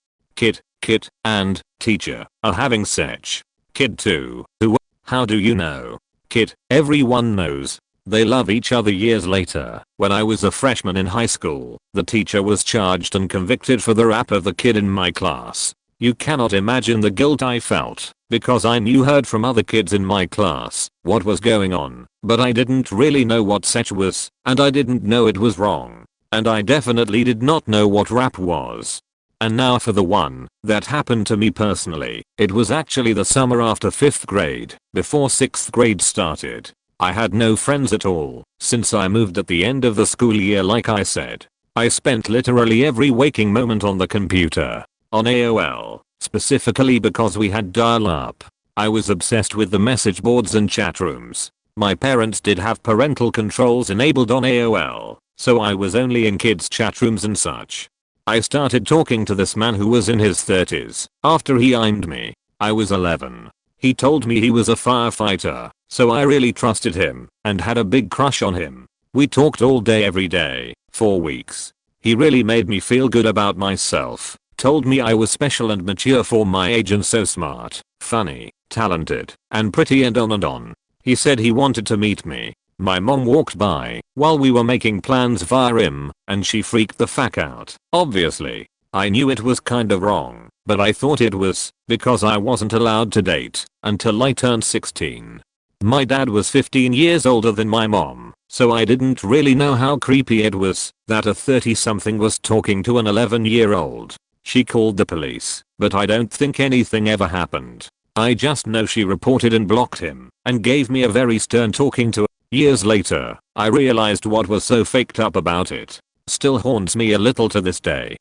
Kid, and teacher are having sex. Kid 2, who? How do you know? Kid, everyone knows. They love each other. Years later, when I was a freshman in high school, the teacher was charged and convicted for the rap of the kid in my class. You cannot imagine the guilt I felt, because I heard from other kids in my class what was going on, but I didn't really know what sex was, and I didn't know it was wrong. And I definitely did not know what rap was. And now for the one that happened to me personally. It was actually the summer after 5th grade, before 6th grade started. I had no friends at all, since I moved at the end of the school year like I said. I spent literally every waking moment on the computer. On AOL, specifically because we had dial-up. I was obsessed with the message boards and chat rooms. My parents did have parental controls enabled on AOL, so I was only in kids' chat rooms and such. I started talking to this man who was in his 30s after he IM'd me. I was 11. He told me he was a firefighter, so I really trusted him and had a big crush on him. We talked all day every day, 4 weeks. He really made me feel good about myself, told me I was special and mature for my age and so smart, funny, talented, and pretty and on and on. He said he wanted to meet me. My mom walked by while we were making plans via him, and she freaked the fuck out. Obviously, I knew it was kinda wrong, but I thought it was because I wasn't allowed to date until I turned 16. My dad was 15 years older than my mom, so I didn't really know how creepy it was that a 30-something was talking to an 11-year-old. She called the police, but I don't think anything ever happened. I just know she reported and blocked him and gave me a very stern talking to. Years later, I realized what was so faked up about it. Still haunts me a little to this day.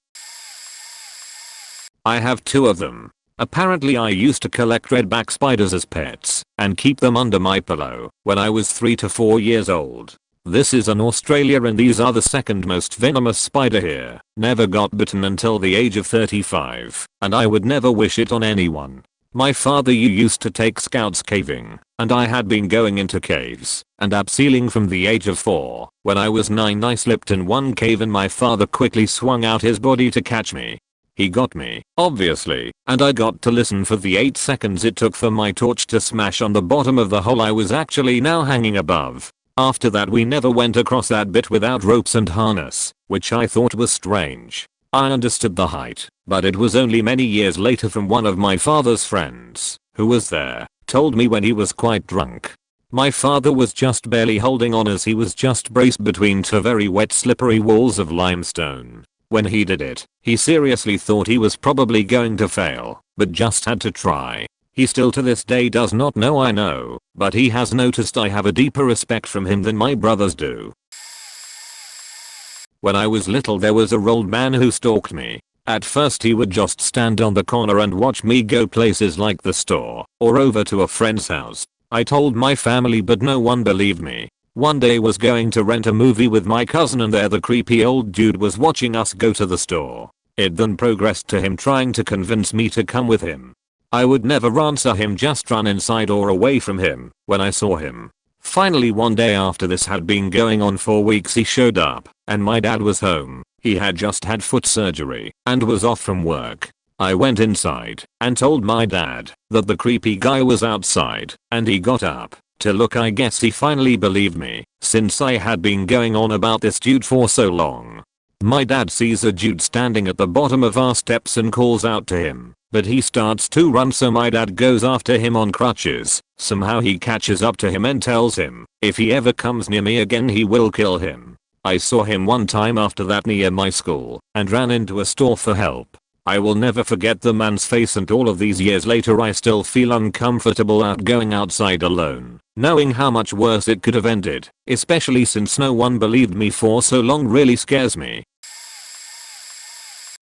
I have two of them. Apparently I used to collect redback spiders as pets and keep them under my pillow when I was 3 to 4 years old. This is in Australia and these are the second most venomous spider here. Never got bitten until the age of 35 and I would never wish it on anyone. My father used to take scouts caving and I had been going into caves and abseiling from the age of 4. When I was 9 I slipped in one cave and my father quickly swung out his body to catch me. He got me, obviously, and I got to listen for the 8 seconds it took for my torch to smash on the bottom of the hole I was actually now hanging above. After that we never went across that bit without ropes and harness, which I thought was strange. I understood the height, but it was only many years later from one of my father's friends, who was there, told me when he was quite drunk. My father was just barely holding on as he was just braced between two very wet slippery walls of limestone. When he did it, he seriously thought he was probably going to fail, but just had to try. He still to this day does not know I know, but he has noticed I have a deeper respect from him than my brothers do. When I was little there was a old man who stalked me. At first he would just stand on the corner and watch me go places like the store, or over to a friend's house. I told my family but no one believed me. One day was going to rent a movie with my cousin and there the creepy old dude was watching us go to the store. It then progressed to him trying to convince me to come with him. I would never answer him, just run inside or away from him when I saw him. Finally one day after this had been going on for weeks he showed up and my dad was home. He had just had foot surgery and was off from work. I went inside and told my dad that the creepy guy was outside and he got up to look. I guess he finally believed me since I had been going on about this dude for so long. My dad sees a dude standing at the bottom of our steps and calls out to him, but he starts to run so my dad goes after him on crutches. Somehow he catches up to him and tells him if he ever comes near me again he will kill him. I saw him one time after that near my school and ran into a store for help. I will never forget the man's face and all of these years later I still feel uncomfortable out going outside alone, knowing how much worse it could have ended, especially since no one believed me for so long really scares me.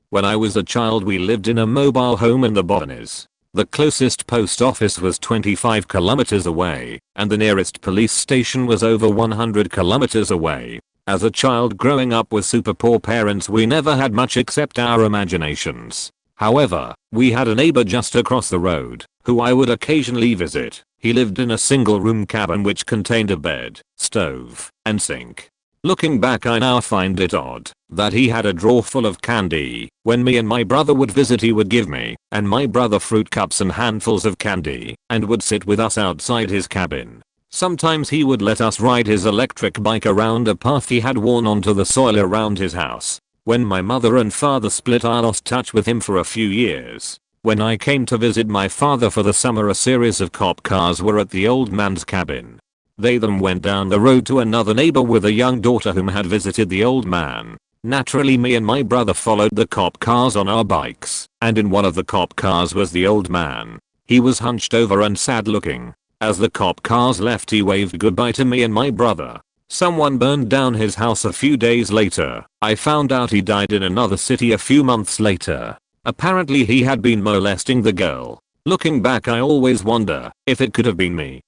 When I was a child we lived in a mobile home in the Botanys. The closest post office was 25 kilometers away, and the nearest police station was over 100 kilometers away. As a child growing up with super poor parents we never had much except our imaginations. However, we had a neighbor just across the road, who I would occasionally visit. He lived in a single room cabin which contained a bed, stove, and sink. Looking back I now find it odd that he had a drawer full of candy. When me and my brother would visit he would give me and my brother fruit cups and handfuls of candy and would sit with us outside his cabin. Sometimes he would let us ride his electric bike around a path he had worn onto the soil around his house. When my mother and father split I lost touch with him for a few years. When I came to visit my father for the summer a series of cop cars were at the old man's cabin. They then went down the road to another neighbor with a young daughter whom had visited the old man. Naturally me and my brother followed the cop cars on our bikes, and in one of the cop cars was the old man. He was hunched over and sad looking. As the cop cars left he waved goodbye to me and my brother. Someone burned down his house a few days later. I found out he died in another city a few months later. Apparently he had been molesting the girl. Looking back I always wonder if it could have been me.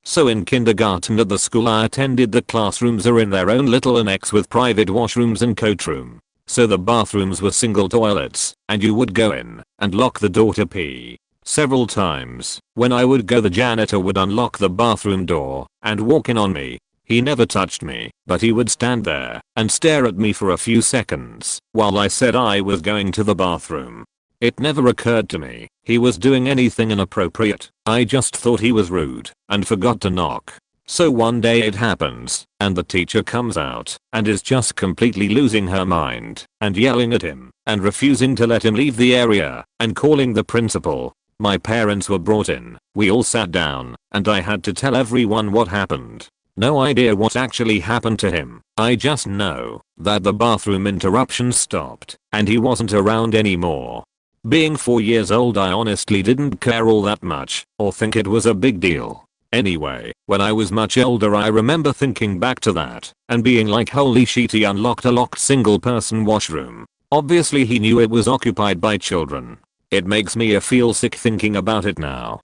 So in kindergarten at the school I attended the classrooms are in their own little annex with private washrooms and coat room. So the bathrooms were single toilets and you would go in and lock the door to pee. Several times, when I would go the janitor would unlock the bathroom door and walk in on me. He never touched me, but he would stand there and stare at me for a few seconds while I said I was going to the bathroom. It never occurred to me he was doing anything inappropriate. I just thought he was rude and forgot to knock. So one day it happens and the teacher comes out and is just completely losing her mind and yelling at him and refusing to let him leave the area and calling the principal. My parents were brought in, we all sat down, and I had to tell everyone what happened. No idea what actually happened to him. I just know that the bathroom interruptions stopped, and he wasn't around anymore. Being 4 years old I honestly didn't care all that much, or think it was a big deal. Anyway, when I was much older I remember thinking back to that and being like holy shit, he unlocked a locked single person washroom. Obviously he knew it was occupied by children. It makes me feel sick thinking about it now.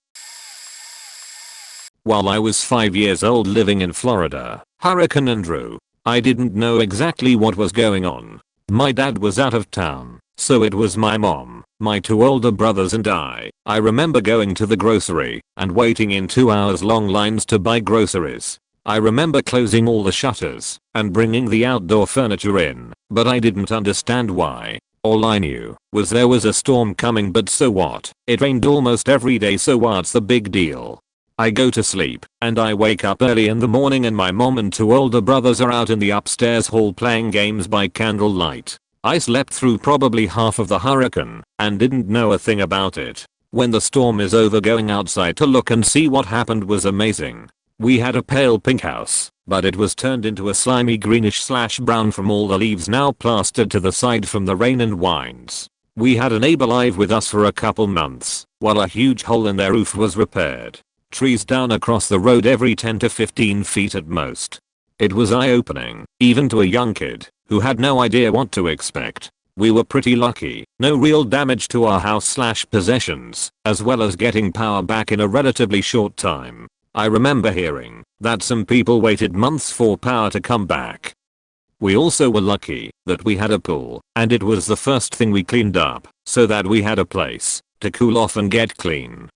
While I was 5 years old living in Florida, Hurricane Andrew. I didn't know exactly what was going on. My dad was out of town, so it was my mom, my 2 older brothers and I. I remember going to the grocery and waiting in 2 hours long lines to buy groceries. I remember closing all the shutters and bringing the outdoor furniture in, but I didn't understand why. All I knew was there was a storm coming, but so what? It rained almost every day, so what's the big deal? I go to sleep and I wake up early in the morning and my mom and 2 older brothers are out in the upstairs hall playing games by candlelight. I slept through probably half of the hurricane and didn't know a thing about it. When the storm is over, going outside to look and see what happened was amazing. We had a pale pink house, but it was turned into a slimy greenish/brown from all the leaves now plastered to the side from the rain and winds. We had a neighbor live with us for a couple months while a huge hole in their roof was repaired. Trees down across the road every 10 to 15 feet at most. It was eye-opening, even to a young kid who had no idea what to expect. We were pretty lucky, no real damage to our house/possessions, as well as getting power back in a relatively short time. I remember hearing that some people waited months for power to come back. We also were lucky that we had a pool, and it was the first thing we cleaned up, so that we had a place to cool off and get clean.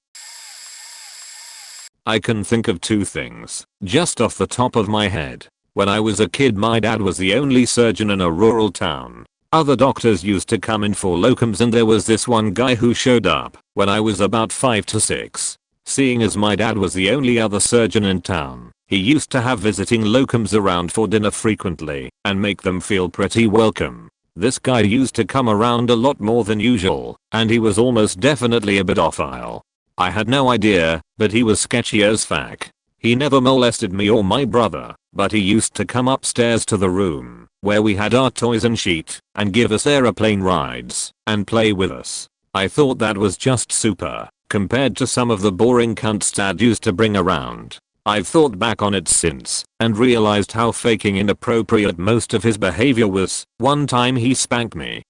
I can think of 2 things just off the top of my head. When I was a kid, my dad was the only surgeon in a rural town. Other doctors used to come in for locums, and there was this one guy who showed up when I was about 5 to 6. Seeing as my dad was the only other surgeon in town, he used to have visiting locums around for dinner frequently and make them feel pretty welcome. This guy used to come around a lot more than usual, and he was almost definitely a pedophile. I had no idea, but he was sketchy as fuck. He never molested me or my brother, but he used to come upstairs to the room where we had our toys and shit and give us airplane rides and play with us. I thought that was just super compared to some of the boring cunts dad used to bring around. I've thought back on it since and realized how fucking inappropriate most of his behavior was. One time he spanked me.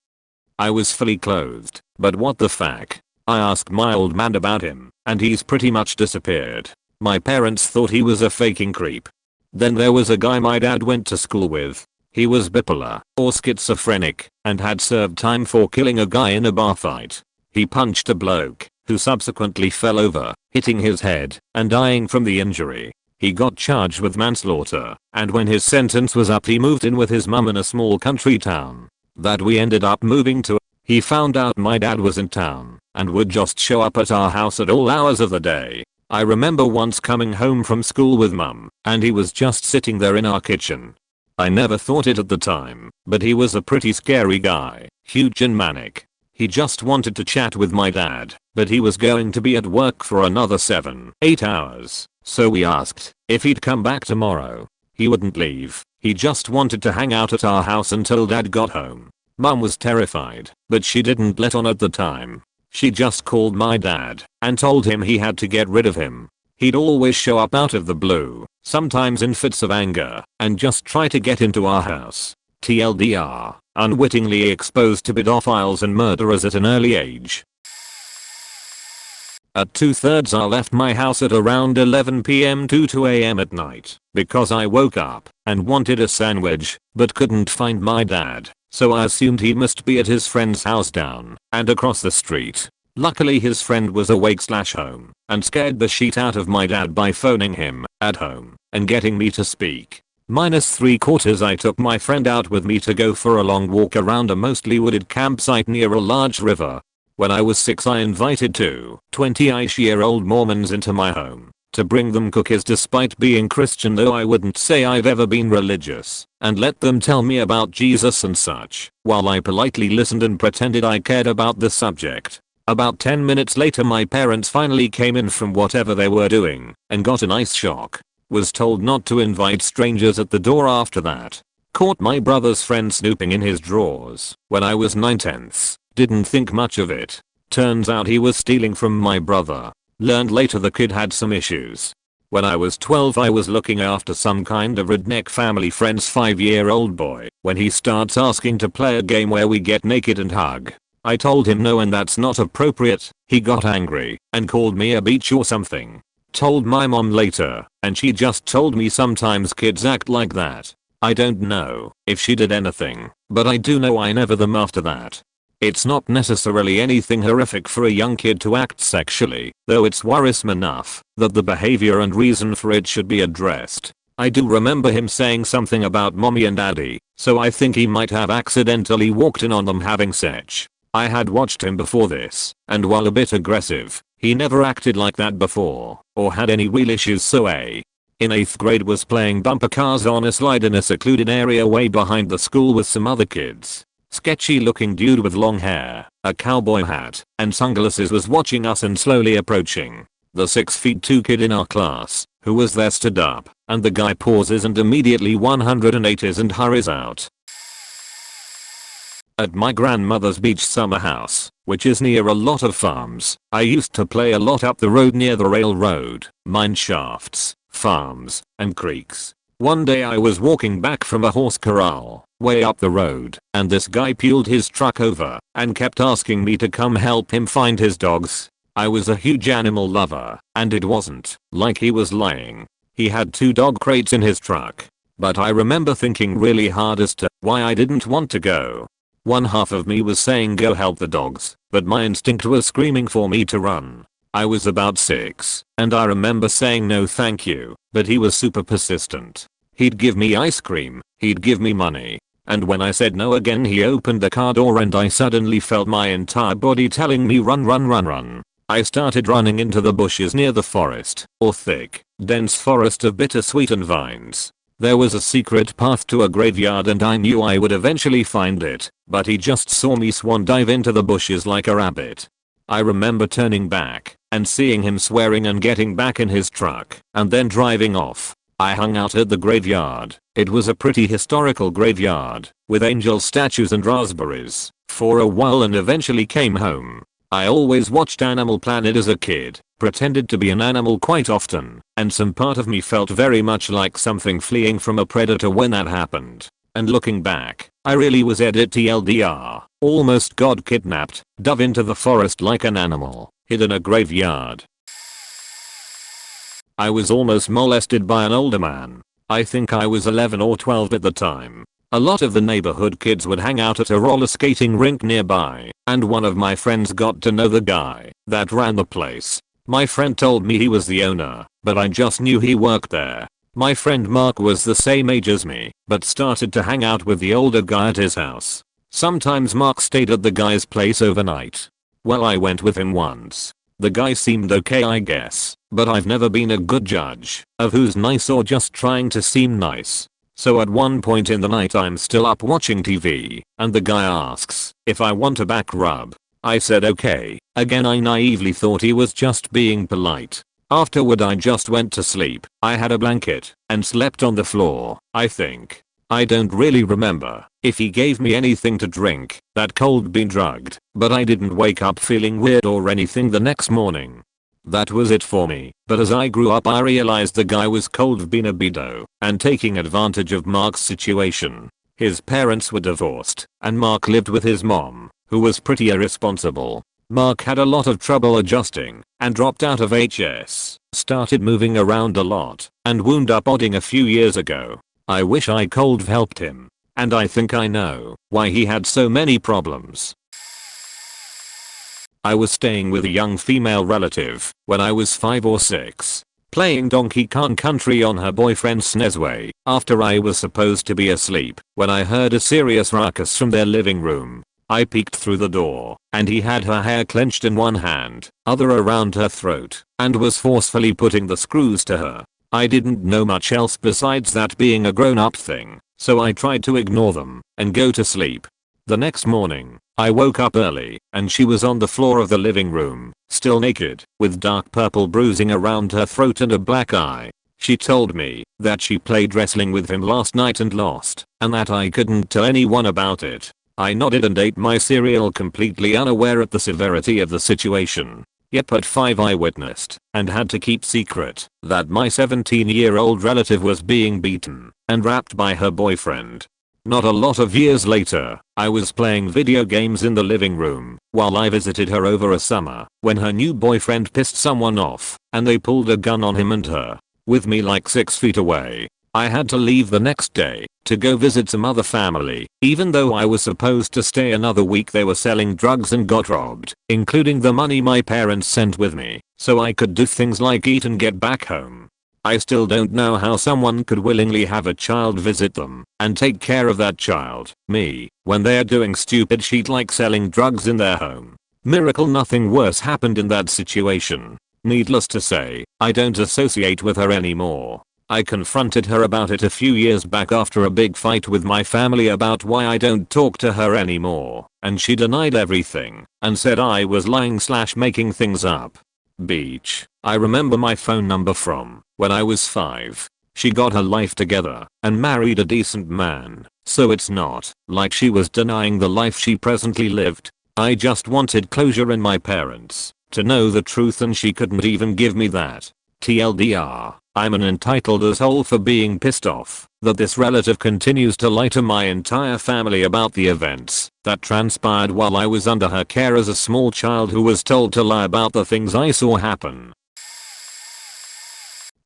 I was fully clothed, but what the fuck? I asked my old man about him, and he's pretty much disappeared. My parents thought he was a faking creep. Then there was a guy my dad went to school with. He was bipolar or schizophrenic and had served time for killing a guy in a bar fight. He punched a bloke who subsequently fell over, hitting his head and dying from the injury. He got charged with manslaughter, and when his sentence was up he moved in with his mum in a small country town that we ended up moving to. He found out my dad was in town and would just show up at our house at all hours of the day. I remember once coming home from school with mum, and he was just sitting there in our kitchen. I never thought it at the time, but he was a pretty scary guy, huge and manic. He just wanted to chat with my dad, but he was going to be at work for another 7-8 hours, so we asked if he'd come back tomorrow. He wouldn't leave. He just wanted to hang out at our house until dad got home. Mum was terrified, but she didn't let on at the time. She just called my dad and told him he had to get rid of him. He'd always show up out of the blue, sometimes in fits of anger, and just try to get into our house. TLDR, unwittingly exposed to pedophiles and murderers at an early age. At 2/3 I left my house at around 11 PM to 2 AM at night because I woke up and wanted a sandwich but couldn't find my dad, so I assumed he must be at his friend's house down and across the street. Luckily his friend was awake/home and scared the shit out of my dad by phoning him at home and getting me to speak. -3/4 I took my friend out with me to go for a long walk around a mostly wooded campsite near a large river. When I was 6 I invited 2 20-ish-year-old Mormons into my home to bring them cookies despite being Christian, though I wouldn't say I've ever been religious, and let them tell me about Jesus and such, while I politely listened and pretended I cared about the subject. About 10 minutes later my parents finally came in from whatever they were doing and got a nice shock. Was told not to invite strangers at the door after that. Caught my brother's friend snooping in his drawers when I was 9/10. Didn't think much of it. Turns out he was stealing from my brother. Learned later the kid had some issues. When I was 12 I was looking after some kind of redneck family friend's 5-year-old boy when he starts asking to play a game where we get naked and hug. I told him no and that's not appropriate. He got angry and called me a bitch or something. Told my mom later and she just told me sometimes kids act like that. I don't know if she did anything, but I do know I never them after that. It's not necessarily anything horrific for a young kid to act sexually, though it's worrisome enough that the behavior and reason for it should be addressed. I do remember him saying something about mommy and daddy, so I think he might have accidentally walked in on them having sex. I had watched him before this, and while a bit aggressive, he never acted like that before, or had any real issues so in 8th grade was playing bumper cars on a slide in a secluded area way behind the school with some other kids. Sketchy looking dude with long hair, a cowboy hat, and sunglasses was watching us and slowly approaching. The 6'2" kid in our class, who was there, stood up, and the guy pauses and immediately 180s and hurries out. At my grandmother's beach summer house, which is near a lot of farms, I used to play a lot up the road near the railroad, mine shafts, farms, and creeks. One day I was walking back from a horse corral, way up the road, and this guy pulled his truck over and kept asking me to come help him find his dogs. I was a huge animal lover, and it wasn't like he was lying. He had 2 dog crates in his truck. But I remember thinking really hard as to why I didn't want to go. One half of me was saying go help the dogs, but my instinct was screaming for me to run. I was about 6, and I remember saying no thank you, but he was super persistent. He'd give me ice cream, he'd give me money, and when I said no again he opened the car door and I suddenly felt my entire body telling me run run run run. I started running into the bushes near the forest, or thick, dense forest of bittersweet and vines. There was a secret path to a graveyard and I knew I would eventually find it, but he just saw me swan dive into the bushes like a rabbit. I remember turning back and seeing him swearing and getting back in his truck and then driving off. I hung out at the graveyard. It was a pretty historical graveyard with angel statues and raspberries for a while and eventually came home. I always watched Animal Planet as a kid, pretended to be an animal quite often, and some part of me felt very much like something fleeing from a predator when that happened. And looking back, I really was edit TLDR, almost got kidnapped, dove into the forest like an animal, hid in a graveyard. I was almost molested by an older man. I think I was 11 or 12 at the time. A lot of the neighborhood kids would hang out at a roller skating rink nearby, and one of my friends got to know the guy that ran the place. My friend told me he was the owner, but I just knew he worked there. My friend Mark was the same age as me, but started to hang out with the older guy at his house. Sometimes Mark stayed at the guy's place overnight. Well, I went with him once. The guy seemed okay I guess, but I've never been a good judge of who's nice or just trying to seem nice. So at one point in the night I'm still up watching TV, and the guy asks if I want a back rub. I said okay. Again I naively thought he was just being polite. Afterward I just went to sleep. I had a blanket and slept on the floor, I think. I don't really remember if he gave me anything to drink that cold being drugged, but I didn't wake up feeling weird or anything the next morning. That was it for me, but as I grew up I realized the guy was cold being a pedo and taking advantage of Mark's situation. His parents were divorced, and Mark lived with his mom, who was pretty irresponsible. Mark had a lot of trouble adjusting and dropped out of HS, started moving around a lot, and wound up odding a few years ago. I wish I could have helped him, and I think I know why he had so many problems. I was staying with a young female relative when I was 5 or 6, playing Donkey Kong Country on her boyfriend's SNES after I was supposed to be asleep when I heard a serious ruckus from their living room. I peeked through the door, and he had her hair clenched in one hand, other around her throat, and was forcefully putting the screws to her. I didn't know much else besides that being a grown-up thing, so I tried to ignore them and go to sleep. The next morning, I woke up early, and she was on the floor of the living room, still naked, with dark purple bruising around her throat and a black eye. She told me that she played wrestling with him last night and lost, and that I couldn't tell anyone about it. I nodded and ate my cereal completely unaware at the severity of the situation. Yep, at 5 I witnessed and had to keep secret that my 17-year-old relative was being beaten and raped by her boyfriend. Not a lot of years later, I was playing video games in the living room while I visited her over a summer when her new boyfriend pissed someone off and they pulled a gun on him and her, with me like 6 feet away. I had to leave the next day to go visit some other family, even though I was supposed to stay another week. They were selling drugs and got robbed, including the money my parents sent with me, so I could do things like eat and get back home. I still don't know how someone could willingly have a child visit them and take care of that child, me, when they're doing stupid shit like selling drugs in their home. Miracle nothing worse happened in that situation. Needless to say, I don't associate with her anymore. I confronted her about it a few years back after a big fight with my family about why I don't talk to her anymore, and she denied everything and said I was lying/making things up. Beach. I remember my phone number from when I was 5. She got her life together and married a decent man, so it's not like she was denying the life she presently lived. I just wanted closure in my parents to know the truth, and she couldn't even give me that. TLDR, I'm an entitled asshole for being pissed off that this relative continues to lie to my entire family about the events that transpired while I was under her care as a small child who was told to lie about the things I saw happen.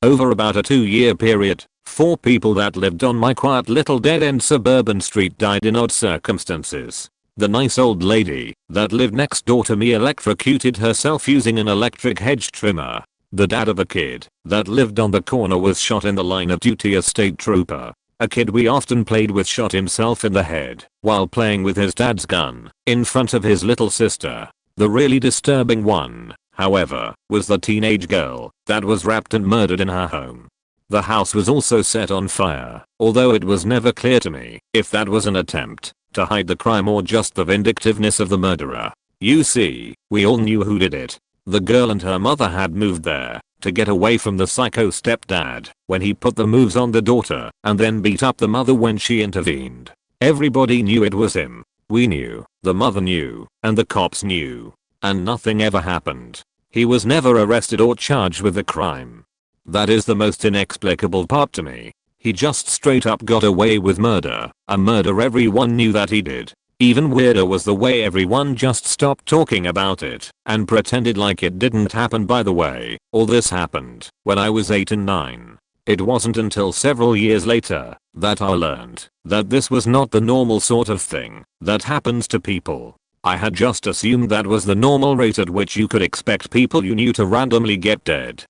Over about a 2-year period, 4 people that lived on my quiet little dead-end suburban street died in odd circumstances. The nice old lady that lived next door to me electrocuted herself using an electric hedge trimmer. The dad of a kid that lived on the corner was shot in the line of duty as state trooper. A kid we often played with shot himself in the head while playing with his dad's gun in front of his little sister. The really disturbing one, however, was the teenage girl that was raped and murdered in her home. The house was also set on fire, although it was never clear to me if that was an attempt to hide the crime or just the vindictiveness of the murderer. You see, we all knew who did it. The girl and her mother had moved there to get away from the psycho stepdad when he put the moves on the daughter and then beat up the mother when she intervened. Everybody knew it was him. We knew, the mother knew, and the cops knew. And nothing ever happened. He was never arrested or charged with the crime. That is the most inexplicable part to me. He just straight up got away with murder, a murder everyone knew that he did. Even weirder was the way everyone just stopped talking about it and pretended like it didn't happen. By the way, all this happened when I was 8 and 9. It wasn't until several years later that I learned that this was not the normal sort of thing that happens to people. I had just assumed that was the normal rate at which you could expect people you knew to randomly get dead.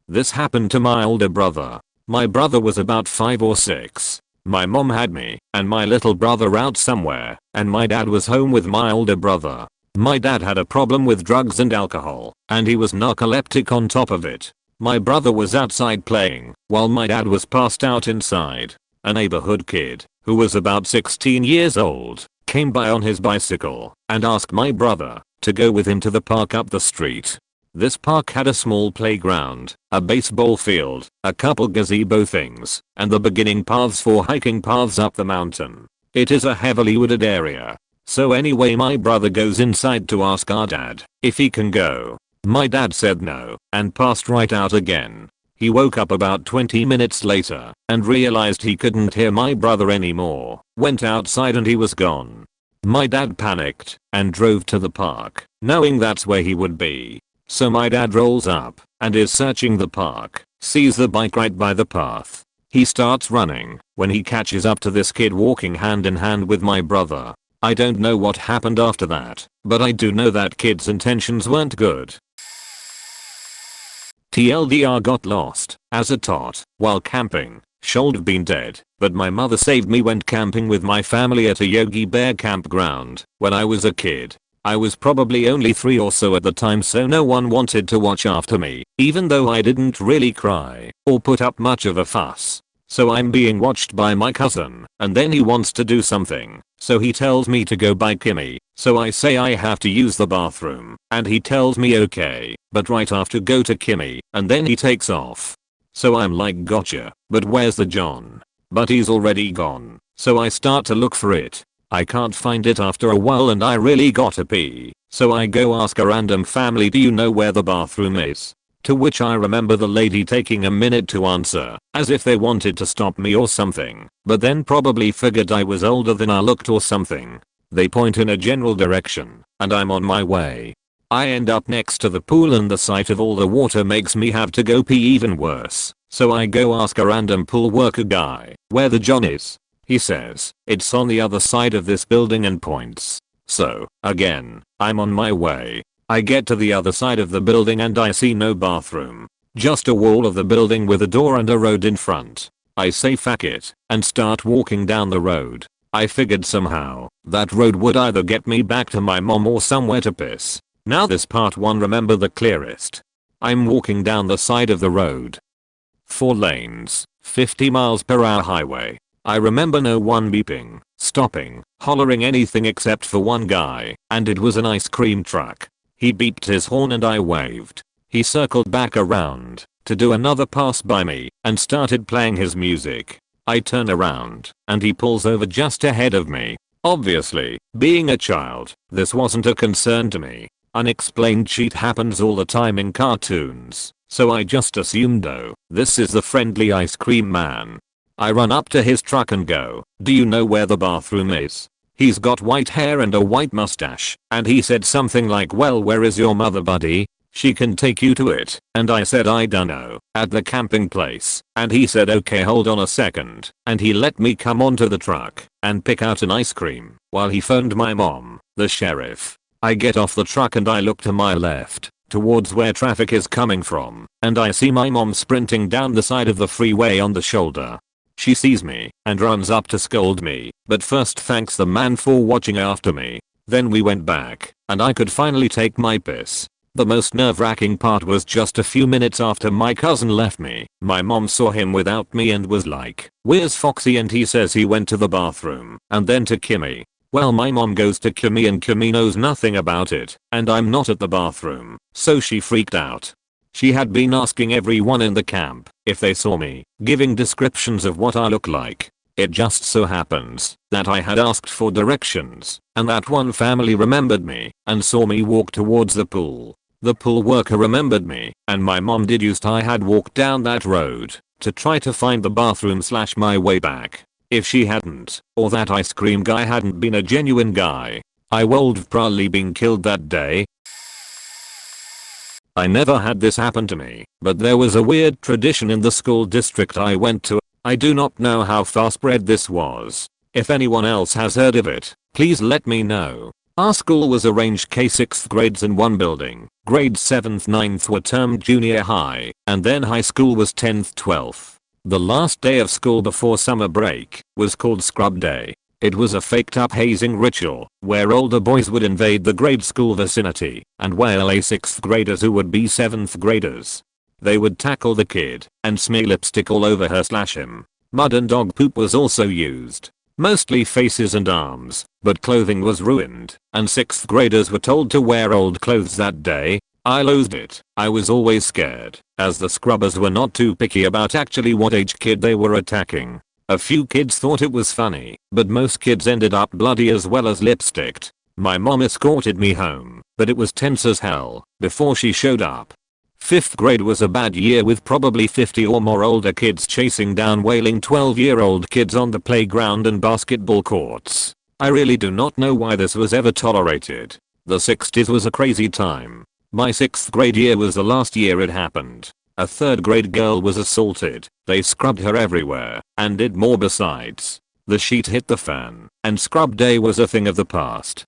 This happened to my older brother. My brother was about 5 or 6. My mom had me and my little brother out somewhere, and my dad was home with my older brother. My dad had a problem with drugs and alcohol, and he was narcoleptic on top of it. My brother was outside playing while my dad was passed out inside. A neighborhood kid, who was about 16 years old, came by on his bicycle and asked my brother to go with him to the park up the street. This park had a small playground, a baseball field, a couple gazebo things, and the beginning paths for hiking paths up the mountain. It is a heavily wooded area. So anyway, my brother goes inside to ask our dad if he can go. My dad said no and passed right out again. He woke up about 20 minutes later and realized he couldn't hear my brother anymore, went outside and he was gone. My dad panicked and drove to the park, knowing that's where he would be. So my dad rolls up and is searching the park, sees the bike right by the path. He starts running when he catches up to this kid walking hand in hand with my brother. I don't know what happened after that, but I do know that kid's intentions weren't good. TLDR, got lost as a tot while camping. Should have been dead, but my mother saved me. Went camping with my family at a Yogi Bear campground when I was a kid. I was probably only 3 or so at the time, so no one wanted to watch after me, even though I didn't really cry or put up much of a fuss. So I'm being watched by my cousin, and then he wants to do something, so he tells me to go by Kimmy. So I say I have to use the bathroom, and he tells me okay, but right after go to Kimmy, and then he takes off. So I'm like, gotcha, but where's the John? But he's already gone, so I start to look for it. I can't find it after a while and I really gotta pee, So I go ask a random family, do you know where the bathroom is? To which I remember the lady taking a minute to answer, as if they wanted to stop me or something, but then probably figured I was older than I looked or something. They point in a general direction, and I'm on my way. I end up next to the pool and the sight of all the water makes me have to go pee even worse, so I go ask a random pool worker guy where the John is. He says, it's on the other side of this building and points. So, again, I'm on my way. I get to the other side of the building and I see no bathroom. Just a wall of the building with a door and a road in front. I say fuck it, and start walking down the road. I figured somehow, that road would either get me back to my mom or somewhere to piss. Now this part 1 remember the clearest. I'm walking down the side of the road. 4 lanes, 50 miles per hour highway. I remember no one beeping, stopping, hollering anything except for one guy, and it was an ice cream truck. He beeped his horn and I waved. He circled back around to do another pass by me and started playing his music. I turn around and he pulls over just ahead of me. Obviously, being a child, this wasn't a concern to me. Unexplained shit happens all the time in cartoons, so I just assumed oh, this is the friendly ice cream man. I run up to his truck and go, do you know where the bathroom is? He's got white hair and a white mustache, and he said something like, well, where is your mother, buddy? She can take you to it. And I said, I dunno, at the camping place. And he said, okay, hold on a second. And he let me come onto the truck and pick out an ice cream while he phoned my mom, the sheriff. I get off the truck and I look to my left, towards where traffic is coming from, and I see my mom sprinting down the side of the freeway on the shoulder. She sees me and runs up to scold me, but first thanks the man for watching after me. Then we went back, and I could finally take my piss. The most nerve-wracking part was just a few minutes after my cousin left me, my mom saw him without me and was like, where's Foxy? And he says he went to the bathroom and then to Kimmy. Well, my mom goes to Kimmy and Kimmy knows nothing about it, and I'm not at the bathroom, so she freaked out. She had been asking everyone in the camp if they saw me, giving descriptions of what I look like. It just so happens that I had asked for directions, and that one family remembered me and saw me walk towards the pool. The pool worker remembered me, and my mom deduced I had walked down that road to try to find the bathroom / my way back. If she hadn't, or that ice cream guy hadn't been a genuine guy, I would've probably been killed that day. I never had this happen to me, but there was a weird tradition in the school district I went to. I do not know how far spread this was. If anyone else has heard of it, please let me know. Our school was arranged K-6th grades in one building, grades 7th 9th were termed junior high, and then high school was 10th 12th. The last day of school before summer break was called scrub day. It was a faked up hazing ritual where older boys would invade the grade school vicinity and wail a 6th graders who would be 7th graders. They would tackle the kid and smear lipstick all over her / him. Mud and dog poop was also used. Mostly faces and arms, but clothing was ruined, and 6th graders were told to wear old clothes that day. I loathed it. I was always scared, as the scrubbers were not too picky about actually what age kid they were attacking. A few kids thought it was funny, but most kids ended up bloody as well as lipsticked. My mom escorted me home, but it was tense as hell before she showed up. 5th grade was a bad year with probably 50 or more older kids chasing down wailing 12-year-old kids on the playground and basketball courts. I really do not know why this was ever tolerated. The 60s was a crazy time. My 6th grade year was the last year it happened. A 3rd grade girl was assaulted, they scrubbed her everywhere, and did more besides. The sheet hit the fan, and scrub day was a thing of the past.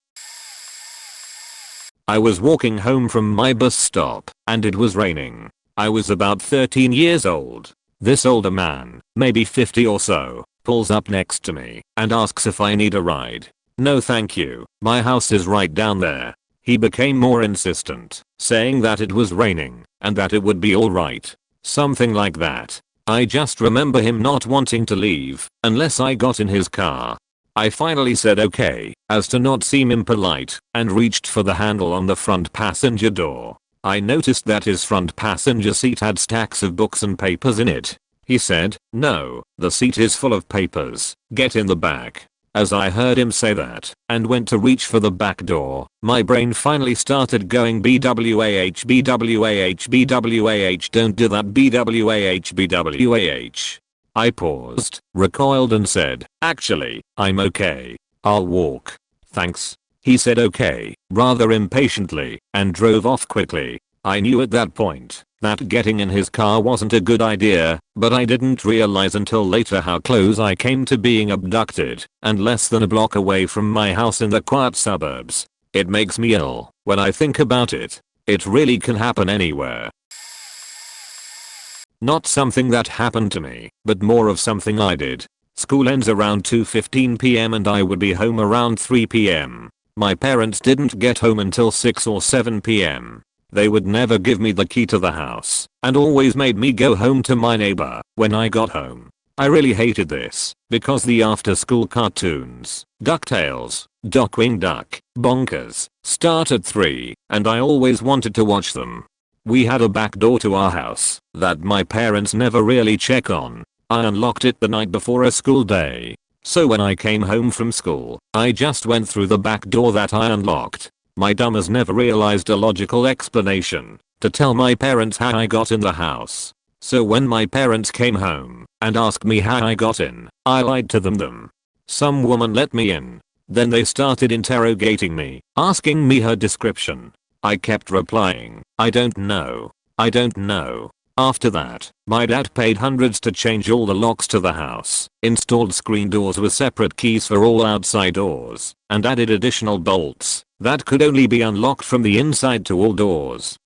I was walking home from my bus stop, and it was raining. I was about 13 years old. This older man, maybe 50 or so, pulls up next to me, and asks if I need a ride. No thank you, my house is right down there. He became more insistent, saying that it was raining, and that it would be alright. Something like that. I just remember him not wanting to leave, unless I got in his car. I finally said okay, as to not seem impolite, and reached for the handle on the front passenger door. I noticed that his front passenger seat had stacks of books and papers in it. He said, no, the seat is full of papers, get in the back. As I heard him say that and went to reach for the back door, my brain finally started going BWAH BWAH BWAH, don't do that, BWAH BWAH. I paused, recoiled and said, actually, I'm okay. I'll walk. Thanks. He said okay, rather impatiently, and drove off quickly. I knew at that point that getting in his car wasn't a good idea, but I didn't realize until later how close I came to being abducted, and less than a block away from my house in the quiet suburbs. It makes me ill when I think about it. It really can happen anywhere. Not something that happened to me, but more of something I did. School ends around 2:15 p.m. and I would be home around 3 p.m. My parents didn't get home until 6 or 7 p.m. They would never give me the key to the house and always made me go home to my neighbor when I got home. I really hated this because the after school cartoons, DuckTales, Darkwing Duck, Bonkers, start at 3 and I always wanted to watch them. We had a back door to our house that my parents never really check on. I unlocked it the night before a school day. So when I came home from school, I just went through the back door that I unlocked. My dumbass never realized a logical explanation to tell my parents how I got in the house. So when my parents came home and asked me how I got in, I lied to them. Some woman let me in. Then they started interrogating me, asking me her description. I kept replying, I don't know. I don't know. After that, my dad paid hundreds to change all the locks to the house, installed screen doors with separate keys for all outside doors, and added additional bolts that could only be unlocked from the inside to all doors.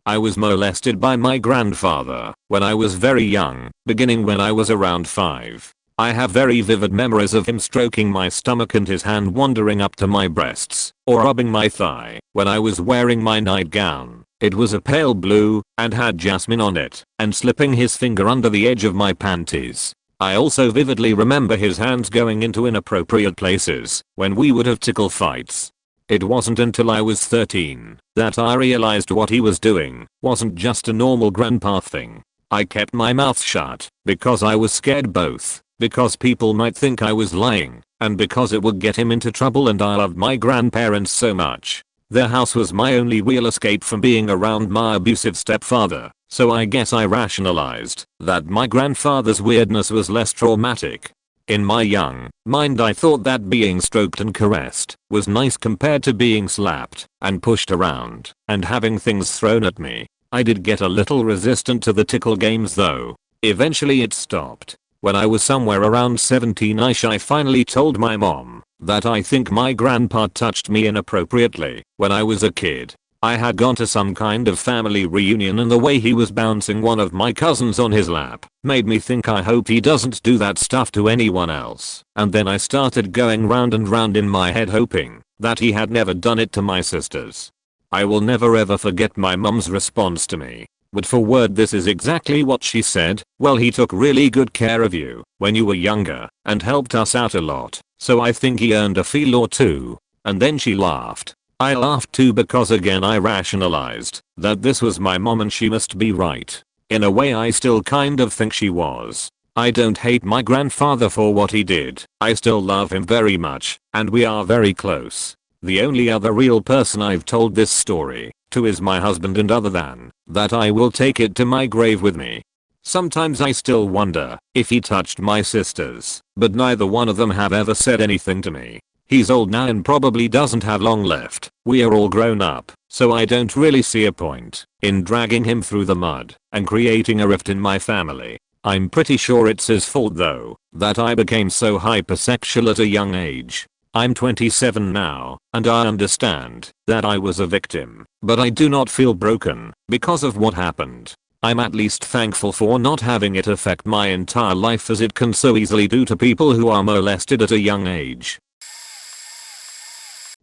I was molested by my grandfather when I was very young, beginning when I was around 5. I have very vivid memories of him stroking my stomach and his hand wandering up to my breasts, or rubbing my thigh when I was wearing my nightgown. It was a pale blue and had jasmine on it, and slipping his finger under the edge of my panties. I also vividly remember his hands going into inappropriate places when we would have tickle fights. It wasn't until I was 13 that I realized what he was doing wasn't just a normal grandpa thing. I kept my mouth shut because I was scared, both because people might think I was lying and because it would get him into trouble, and I loved my grandparents so much. Their house was my only real escape from being around my abusive stepfather, so I guess I rationalized that my grandfather's weirdness was less traumatic. In my young mind I thought that being stroked and caressed was nice compared to being slapped and pushed around and having things thrown at me. I did get a little resistant to the tickle games though. Eventually it stopped. When I was somewhere around 17ish, I finally told my mom that I think my grandpa touched me inappropriately when I was a kid. I had gone to some kind of family reunion and the way he was bouncing one of my cousins on his lap made me think, I hope he doesn't do that stuff to anyone else. And then I started going round and round in my head hoping that he had never done it to my sisters. I will never ever forget my mom's response to me. Word for word, this is exactly what she said. Well, he took really good care of you when you were younger and helped us out a lot, so I think he earned a feel or two. And then she laughed. I laughed too because again I rationalized that this was my mom and she must be right. In a way I still kind of think she was. I don't hate my grandfather for what he did. I still love him very much and we are very close. The only other real person I've told this story to is my husband, and other than that I will take it to my grave with me. Sometimes I still wonder if he touched my sisters, but neither one of them have ever said anything to me. He's old now and probably doesn't have long left. We are all grown up, so I don't really see a point in dragging him through the mud and creating a rift in my family. I'm pretty sure it's his fault though that I became so hypersexual at a young age. I'm 27 now, and I understand that I was a victim, but I do not feel broken because of what happened. I'm at least thankful for not having it affect my entire life as it can so easily do to people who are molested at a young age.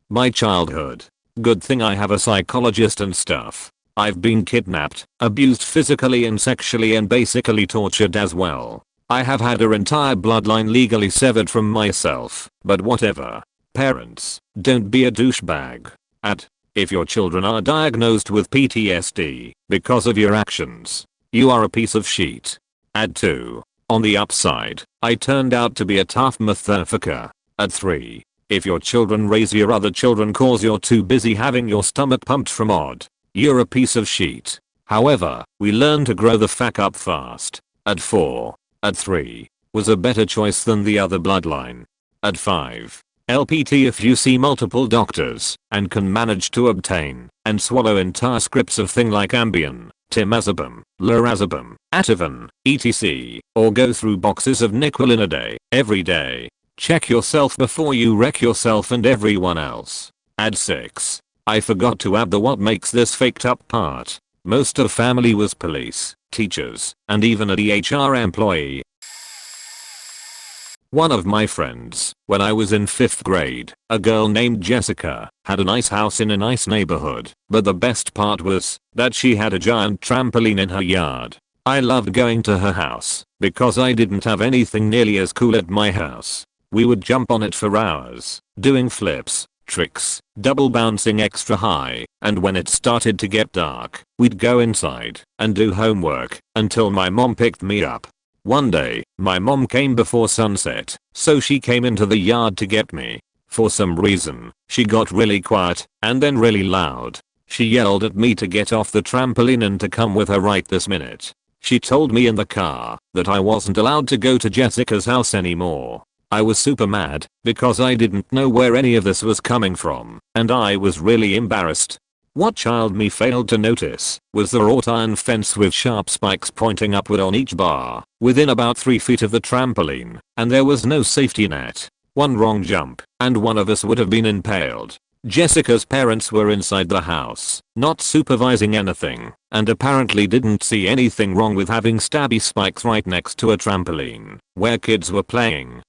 My childhood. Good thing I have a psychologist and stuff. I've been kidnapped, abused physically and sexually, and basically tortured as well. I have had our entire bloodline legally severed from myself, but whatever. Parents, don't be a douchebag. If your children are diagnosed with PTSD because of your actions, you are a piece of shit. 2. On the upside, I turned out to be a tough motherfucker. At 3. If your children raise your other children cause you're too busy having your stomach pumped from odd, you're a piece of shit. However, we learn to grow the fuck up fast. At 4. At 3. Was a better choice than the other bloodline. At 5. LPT if you see multiple doctors and can manage to obtain and swallow entire scripts of thing like Ambien, Temazepam, Lorazepam, Ativan, etc. or go through boxes of Niquil a day, every day. Check yourself before you wreck yourself and everyone else. At 6. I forgot to add the what makes this faked up part. Most of family was police, teachers, and even a DHR employee. One of my friends, when I was in 5th grade, a girl named Jessica, had a nice house in a nice neighborhood, but the best part was that she had a giant trampoline in her yard. I loved going to her house because I didn't have anything nearly as cool at my house. We would jump on it for hours, doing flips, tricks, double bouncing extra high, and when it started to get dark, we'd go inside and do homework until my mom picked me up. One day, my mom came before sunset, so she came into the yard to get me. For some reason, she got really quiet and then really loud. She yelled at me to get off the trampoline and to come with her right this minute. She told me in the car that I wasn't allowed to go to Jessica's house anymore. I was super mad because I didn't know where any of this was coming from, and I was really embarrassed. What child me failed to notice was the wrought iron fence with sharp spikes pointing upward on each bar, within about 3 feet of the trampoline, and there was no safety net. One wrong jump, and one of us would have been impaled. Jessica's parents were inside the house, not supervising anything, and apparently didn't see anything wrong with having stabby spikes right next to a trampoline, where kids were playing.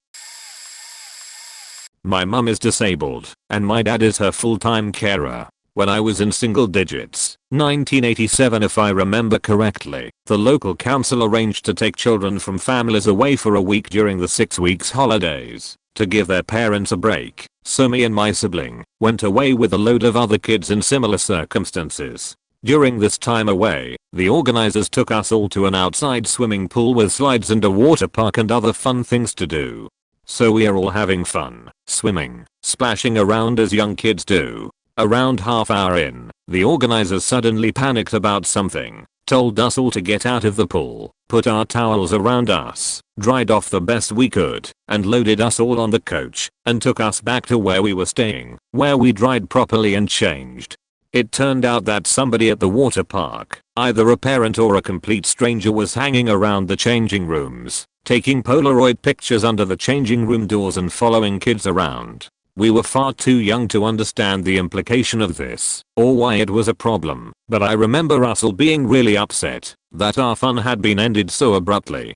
My mum is disabled, and my dad is her full-time carer. When I was in single digits, 1987 if I remember correctly, the local council arranged to take children from families away for a week during the 6 weeks holidays to give their parents a break, so me and my sibling went away with a load of other kids in similar circumstances. During this time away, the organizers took us all to an outside swimming pool with slides and a water park and other fun things to do. So we are all having fun, swimming, splashing around as young kids do. Around half hour in, the organizers suddenly panicked about something, told us all to get out of the pool, put our towels around us, dried off the best we could, and loaded us all on the coach, and took us back to where we were staying, where we dried properly and changed. It turned out that somebody at the water park, either a parent or a complete stranger, was hanging around the changing rooms, taking Polaroid pictures under the changing room doors and following kids around. We were far too young to understand the implication of this, or why it was a problem, but I remember us all being really upset that our fun had been ended so abruptly.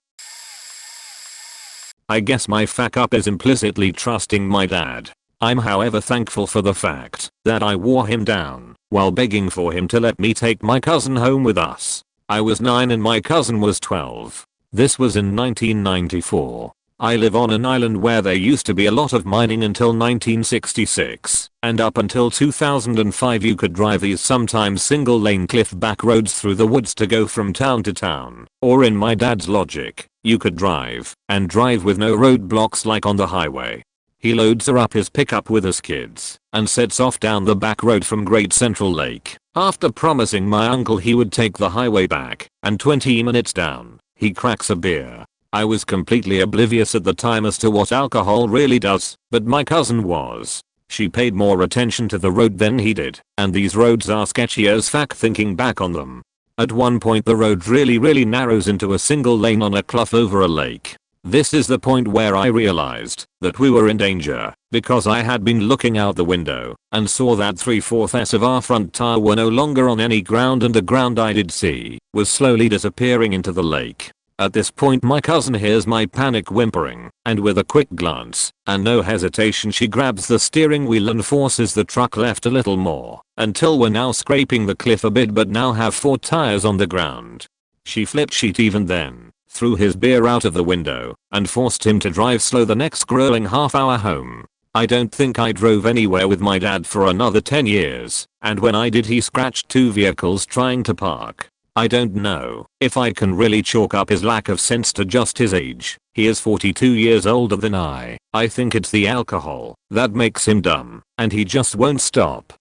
I guess my fuck up is implicitly trusting my dad. I'm however thankful for the fact that I wore him down while begging for him to let me take my cousin home with us. I was 9 and my cousin was 12. This was in 1994. I live on an island where there used to be a lot of mining until 1966, and up until 2005 you could drive these sometimes single lane cliff back roads through the woods to go from town to town, or in my dad's logic, you could drive with no roadblocks like on the highway. He loads her up his pickup with us kids and sets off down the back road from Great Central Lake, after promising my uncle he would take the highway back, and 20 minutes down, he cracks a beer. I was completely oblivious at the time as to what alcohol really does, but my cousin was. She paid more attention to the road than he did, and these roads are sketchy as fuck thinking back on them. At one point the road really narrows into a single lane on a cliff over a lake. This is the point where I realized that we were in danger, because I had been looking out the window and saw that 3/4 of our front tire were no longer on any ground, and the ground I did see was slowly disappearing into the lake. At this point my cousin hears my panic whimpering, and with a quick glance and no hesitation she grabs the steering wheel and forces the truck left a little more, until we're now scraping the cliff a bit but now have 4 tires on the ground. She flipped shit even then, threw his beer out of the window, and forced him to drive slow the next grueling half hour home. I don't think I drove anywhere with my dad for another 10 years, and when I did he scratched 2 vehicles trying to park. I don't know if I can really chalk up his lack of sense to just his age. He is 42 years older than I. I think it's the alcohol that makes him dumb, and he just won't stop.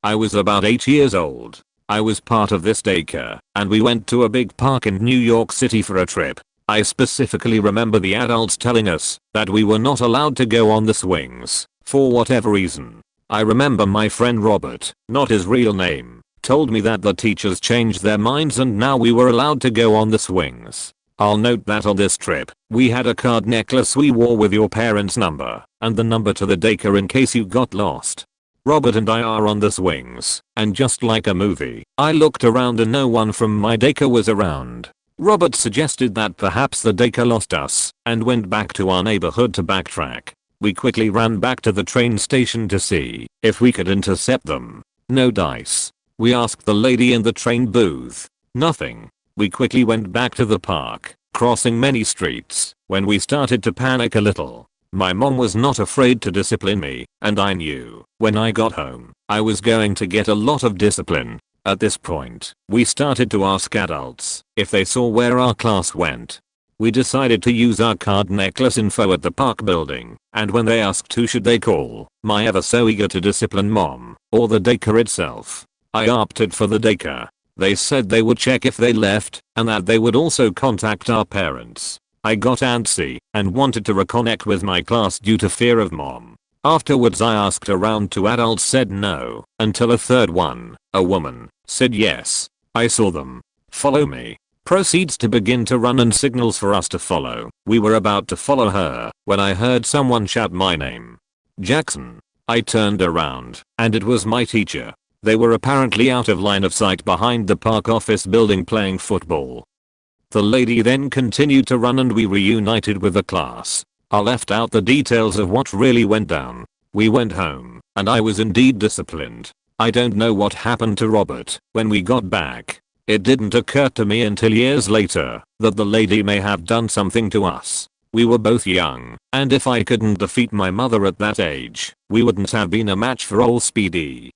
I was about 8 years old. I was part of this daycare, and we went to a big park in New York City for a trip. I specifically remember the adults telling us that we were not allowed to go on the swings, for whatever reason. I remember my friend Robert, not his real name, told me that the teachers changed their minds and now we were allowed to go on the swings. I'll note that on this trip, we had a card necklace we wore with your parents' number, and the number to the daycare in case you got lost. Robert and I are on the swings, and just like a movie, I looked around and no one from my daycare was around. Robert suggested that perhaps the daycare lost us, and went back to our neighborhood to backtrack. We quickly ran back to the train station to see if we could intercept them. No dice. We asked the lady in the train booth. Nothing. We quickly went back to the park, crossing many streets, when we started to panic a little. My mom was not afraid to discipline me, and I knew when I got home, I was going to get a lot of discipline. At this point, we started to ask adults if they saw where our class went. We decided to use our card necklace info at the park building, and when they asked who should they call, my ever so eager to discipline mom, or the daycare itself, I opted for the daycare. They said they would check if they left, and that they would also contact our parents. I got antsy, and wanted to reconnect with my class due to fear of mom. Afterwards I asked around, 2 adults said no, until a third one, a woman, said yes. I saw them. Follow me. Proceeds to begin to run and signals for us to follow. We were about to follow her, when I heard someone shout my name. Jackson. I turned around, and it was my teacher. They were apparently out of line of sight behind the park office building playing football. The lady then continued to run and we reunited with the class. I left out the details of what really went down. We went home, and I was indeed disciplined. I don't know what happened to Robert when we got back. It didn't occur to me until years later that the lady may have done something to us. We were both young, and if I couldn't defeat my mother at that age, we wouldn't have been a match for old Speedy.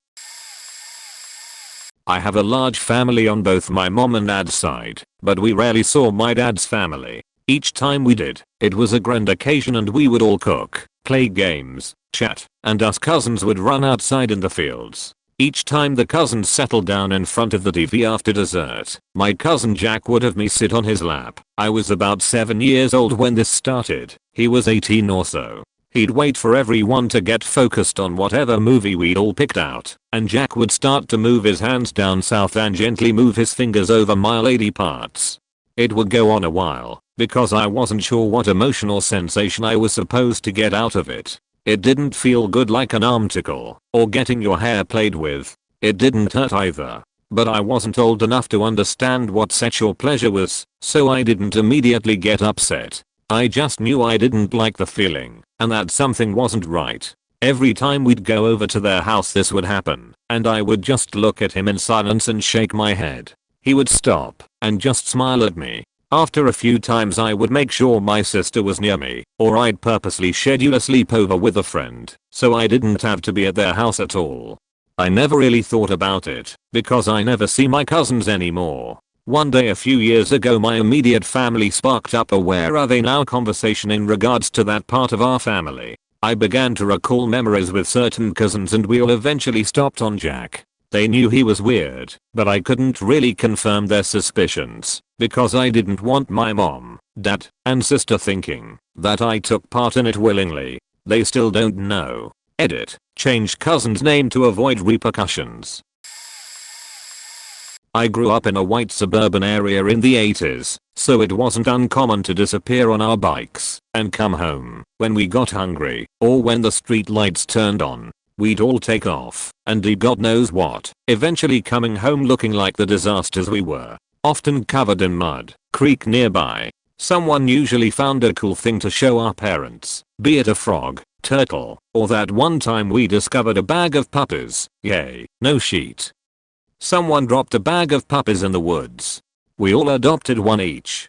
I have a large family on both my mom and dad's side, but we rarely saw my dad's family. Each time we did, it was a grand occasion and we would all cook, play games, chat, and us cousins would run outside in the fields. Each time the cousins settled down in front of the TV after dessert, my cousin Jack would have me sit on his lap. I was about 7 years old when this started. He was 18 or so. He'd wait for everyone to get focused on whatever movie we'd all picked out, and Jack would start to move his hands down south and gently move his fingers over my lady parts. It would go on a while, because I wasn't sure what emotional sensation I was supposed to get out of it. It didn't feel good like an arm tickle, or getting your hair played with. It didn't hurt either. But I wasn't old enough to understand what sexual pleasure was, so I didn't immediately get upset. I just knew I didn't like the feeling, and that something wasn't right. Every time we'd go over to their house this would happen, and I would just look at him in silence and shake my head. He would stop, and just smile at me. After a few times I would make sure my sister was near me, or I'd purposely schedule a sleepover with a friend, so I didn't have to be at their house at all. I never really thought about it, because I never see my cousins anymore. One day a few years ago my immediate family sparked up a "where are they now" conversation in regards to that part of our family. I began to recall memories with certain cousins and we all eventually stopped on Jack. They knew he was weird, but I couldn't really confirm their suspicions, because I didn't want my mom, dad, and sister thinking that I took part in it willingly. They still don't know. Edit. Change cousin's name to avoid repercussions. I grew up in a white suburban area in the 80s, so it wasn't uncommon to disappear on our bikes and come home when we got hungry or when the street lights turned on. We'd all take off and do God knows what, eventually coming home looking like the disasters we were, often covered in mud. Creek nearby. Someone usually found a cool thing to show our parents, be it a frog, turtle, or that one time we discovered a bag of puppies. Yay, no sheet. Someone dropped a bag of puppies in the woods. We all adopted one each.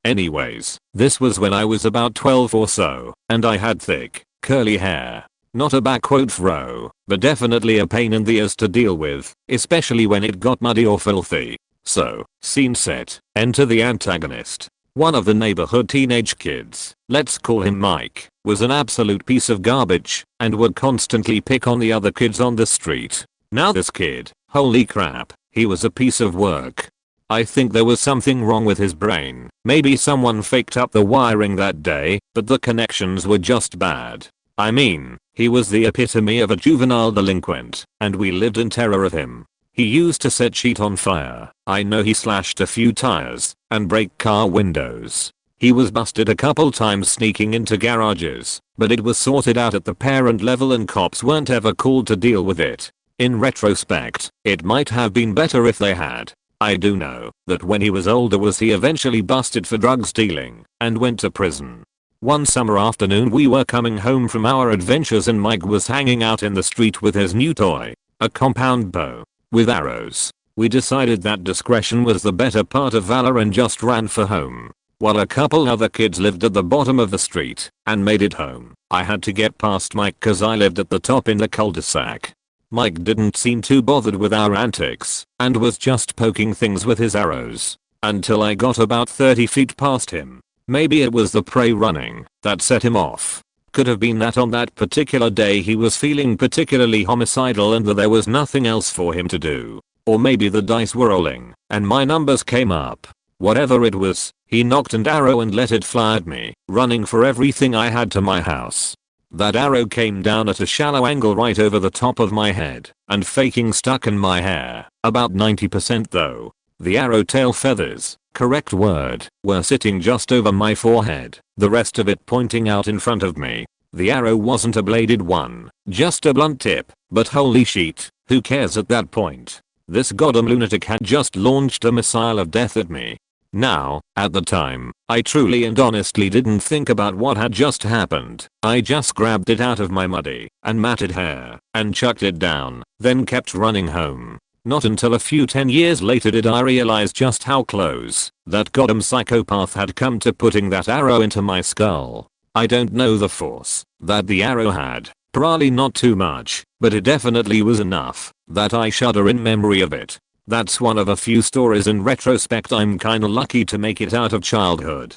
Anyways, this was when I was about 12 or so, and I had thick, curly hair. Not a back quote throw, but definitely a pain in the ass to deal with, especially when it got muddy or filthy. So, scene set, enter the antagonist. One of the neighborhood teenage kids, let's call him Mike, was an absolute piece of garbage and would constantly pick on the other kids on the street. Now this kid, holy crap, he was a piece of work. I think there was something wrong with his brain. Maybe someone faked up the wiring that day, but the connections were just bad. I mean, he was the epitome of a juvenile delinquent, and we lived in terror of him. He used to set shit on fire. I know he slashed a few tires and break car windows. He was busted a couple times sneaking into garages, but it was sorted out at the parent level and cops weren't ever called to deal with it. In retrospect, it might have been better if they had. I do know that when he was older was he eventually busted for drug stealing and went to prison. One summer afternoon we were coming home from our adventures and Mike was hanging out in the street with his new toy, a compound bow with arrows. We decided that discretion was the better part of valor and just ran for home. While a couple other kids lived at the bottom of the street and made it home, I had to get past Mike cause I lived at the top in the cul-de-sac. Mike didn't seem too bothered with our antics and was just poking things with his arrows until I got about 30 feet past him. Maybe it was the prey running that set him off. Could have been that on that particular day he was feeling particularly homicidal and that there was nothing else for him to do. Or maybe the dice were rolling and my numbers came up. Whatever it was, he knocked an arrow and let it fly at me, running for everything I had to my house. That arrow came down at a shallow angle right over the top of my head and faking stuck in my hair, about 90% though. The arrow tail feathers, correct word, were sitting just over my forehead, the rest of it pointing out in front of me. The arrow wasn't a bladed one, just a blunt tip, but holy shit, who cares at that point? This goddamn lunatic had just launched a missile of death at me. Now, at the time, I truly and honestly didn't think about what had just happened. I just grabbed it out of my muddy and matted hair and chucked it down, then kept running home. Not until a few 10 years later did I realize just how close that goddamn psychopath had come to putting that arrow into my skull. I don't know the force that the arrow had, probably not too much, but it definitely was enough that I shudder in memory of it. That's one of a few stories in retrospect I'm kinda lucky to make it out of childhood.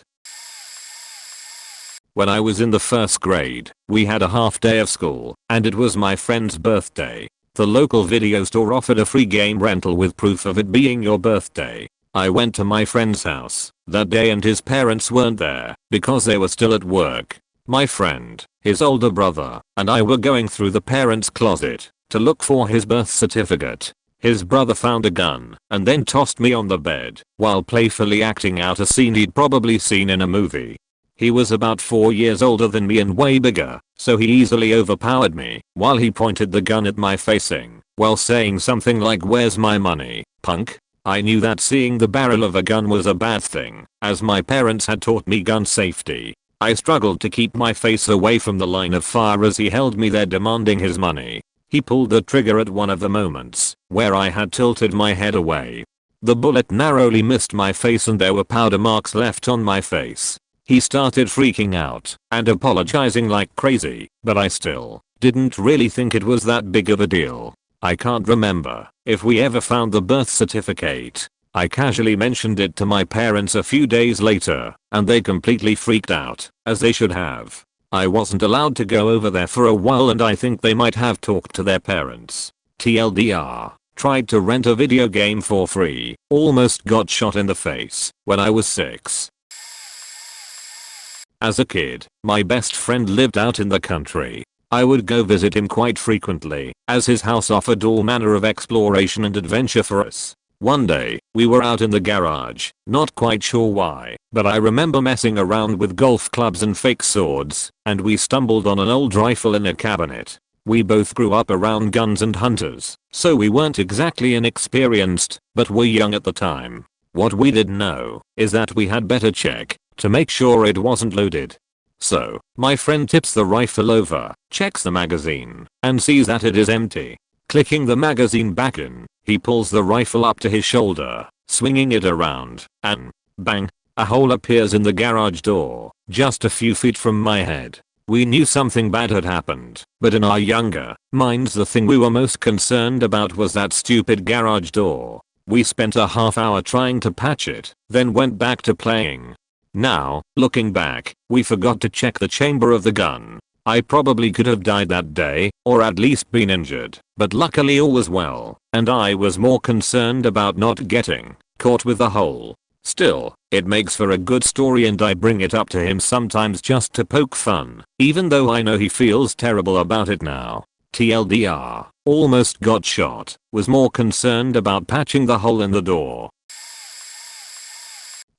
When I was in the first grade, we had a half day of school, and it was my friend's birthday. The local video store offered a free game rental with proof of it being your birthday. I went to my friend's house that day and his parents weren't there because they were still at work. My friend, his older brother, and I were going through the parents' closet to look for his birth certificate. His brother found a gun and then tossed me on the bed while playfully acting out a scene he'd probably seen in a movie. He was about 4 years older than me and way bigger, so he easily overpowered me while he pointed the gun at my facing while saying something like "Where's my money, punk?" I knew that seeing the barrel of a gun was a bad thing, as my parents had taught me gun safety. I struggled to keep my face away from the line of fire as he held me there demanding his money. He pulled the trigger at one of the moments where I had tilted my head away. The bullet narrowly missed my face and there were powder marks left on my face. He started freaking out and apologizing like crazy, but I still didn't really think it was that big of a deal. I can't remember if we ever found the birth certificate. I casually mentioned it to my parents a few days later, and they completely freaked out, as they should have. I wasn't allowed to go over there for a while and I think they might have talked to their parents. TLDR, tried to rent a video game for free, almost got shot in the face when I was 6. As a kid, my best friend lived out in the country. I would go visit him quite frequently, as his house offered all manner of exploration and adventure for us. One day, we were out in the garage, not quite sure why, but I remember messing around with golf clubs and fake swords, and we stumbled on an old rifle in a cabinet. We both grew up around guns and hunters, so we weren't exactly inexperienced, but were young at the time. What we didn't know is that we had better check to make sure it wasn't loaded. So, my friend tips the rifle over, checks the magazine, and sees that it is empty. Clicking the magazine back in, he pulls the rifle up to his shoulder, swinging it around, and bang, a hole appears in the garage door, just a few feet from my head. We knew something bad had happened, but in our younger minds the thing we were most concerned about was that stupid garage door. We spent a half hour trying to patch it, then went back to playing. Now, looking back, we forgot to check the chamber of the gun. I probably could have died that day, or at least been injured, but luckily all was well, and I was more concerned about not getting caught with the hole. Still, it makes for a good story and I bring it up to him sometimes just to poke fun, even though I know he feels terrible about it now. TLDR, almost got shot, was more concerned about patching the hole in the door.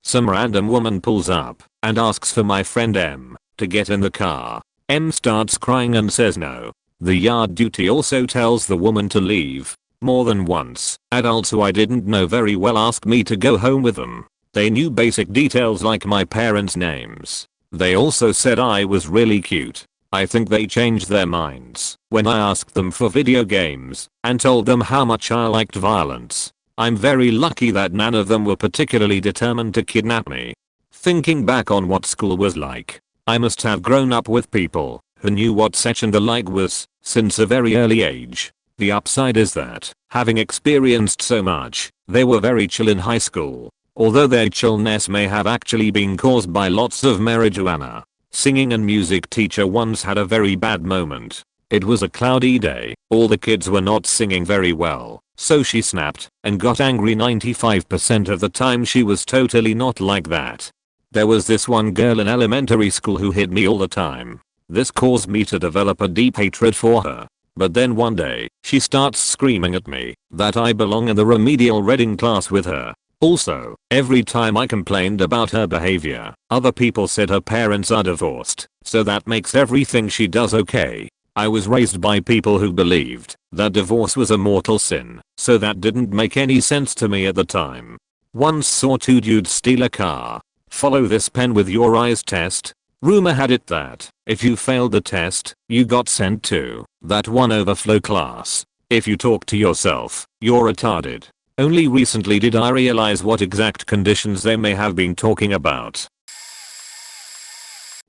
Some random woman pulls up and asks for my friend M to get in the car. M starts crying and says no. The yard duty also tells the woman to leave. More than once, adults who I didn't know very well asked me to go home with them. They knew basic details like my parents' names. They also said I was really cute. I think they changed their minds when I asked them for video games and told them how much I liked violence. I'm very lucky that none of them were particularly determined to kidnap me. Thinking back on what school was like, I must have grown up with people who knew what such and the like was since a very early age. The upside is that, having experienced so much, they were very chill in high school. Although their chillness may have actually been caused by lots of marijuana. Singing and music teacher once had a very bad moment. It was a cloudy day, all the kids were not singing very well, so she snapped and got angry 95% of the time. She was totally not like that. There was this one girl in elementary school who hit me all the time. This caused me to develop a deep hatred for her. But then one day, she starts screaming at me that I belong in the remedial reading class with her. Also, every time I complained about her behavior, other people said her parents are divorced, so that makes everything she does okay. I was raised by people who believed that divorce was a mortal sin, so that didn't make any sense to me at the time. Once saw two dudes steal a car. Follow this pen with your eyes test. Rumor had it that, if you failed the test, you got sent to that one overflow class. If you talk to yourself, you're retarded. Only recently did I realize what exact conditions they may have been talking about.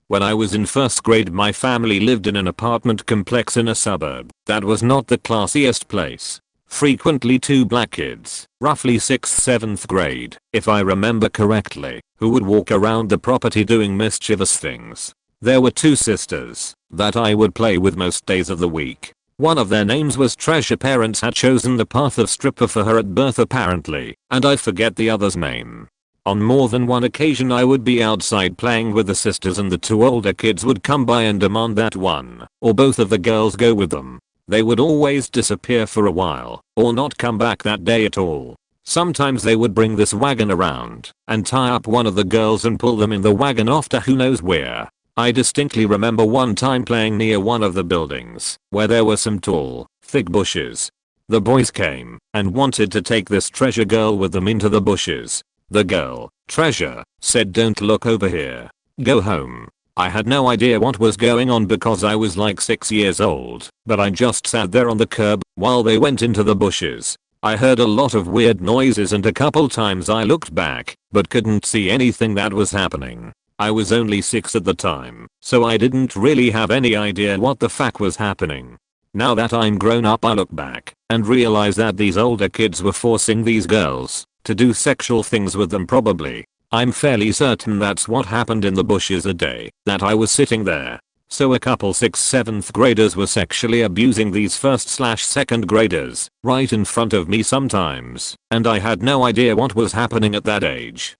When I was in first grade, my family lived in an apartment complex in a suburb that was not the classiest place. Frequently two black kids, roughly 6th 7th grade, if I remember correctly, who would walk around the property doing mischievous things. There were two sisters that I would play with most days of the week. One of their names was Treasure. Parents had chosen the path of stripper for her at birth apparently, and I forget the other's name. On more than one occasion I would be outside playing with the sisters and the two older kids would come by and demand that one or both of the girls go with them. They would always disappear for a while, or not come back that day at all. Sometimes they would bring this wagon around and tie up one of the girls and pull them in the wagon off to who knows where. I distinctly remember one time playing near one of the buildings where there were some tall, thick bushes. The boys came and wanted to take this Treasure girl with them into the bushes. The girl, Treasure, said, "Don't look over here. Go home." I had no idea what was going on because I was like 6 years old, but I just sat there on the curb while they went into the bushes. I heard a lot of weird noises and a couple times I looked back, but couldn't see anything that was happening. I was only 6 at the time, so I didn't really have any idea what the fuck was happening. Now that I'm grown up, I look back and realize that these older kids were forcing these girls to do sexual things with them probably. I'm fairly certain that's what happened in the bushes a day that I was sitting there. So a couple 6th 7th graders were sexually abusing these 1st/2nd graders right in front of me sometimes, and I had no idea what was happening at that age.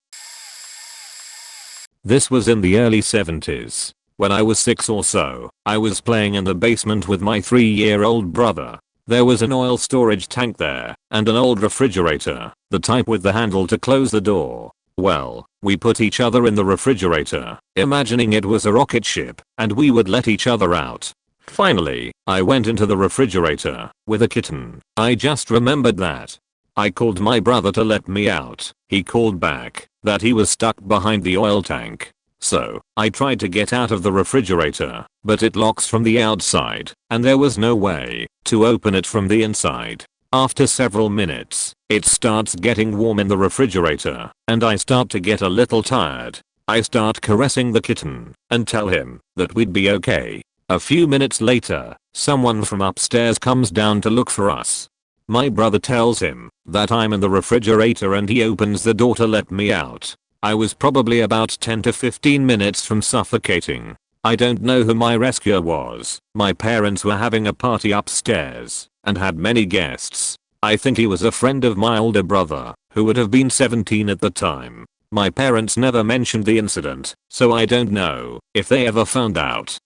This was in the early 70s. When I was 6 or so, I was playing in the basement with my 3-year-old brother. There was an oil storage tank there, and an old refrigerator, the type with the handle to close the door. Well, we put each other in the refrigerator, imagining it was a rocket ship, and we would let each other out. Finally, I went into the refrigerator with a kitten. I just remembered that. I called my brother to let me out. He called back that he was stuck behind the oil tank. So, I tried to get out of the refrigerator, but it locks from the outside, and there was no way to open it from the inside. After several minutes, it starts getting warm in the refrigerator, and I start to get a little tired. I start caressing the kitten and tell him that we'd be okay. A few minutes later, someone from upstairs comes down to look for us. My brother tells him that I'm in the refrigerator and he opens the door to let me out. I was probably about 10 to 15 minutes from suffocating. I don't know who my rescuer was. My parents were having a party upstairs and had many guests. I think he was a friend of my older brother, who would have been 17 at the time. My parents never mentioned the incident, so I don't know if they ever found out.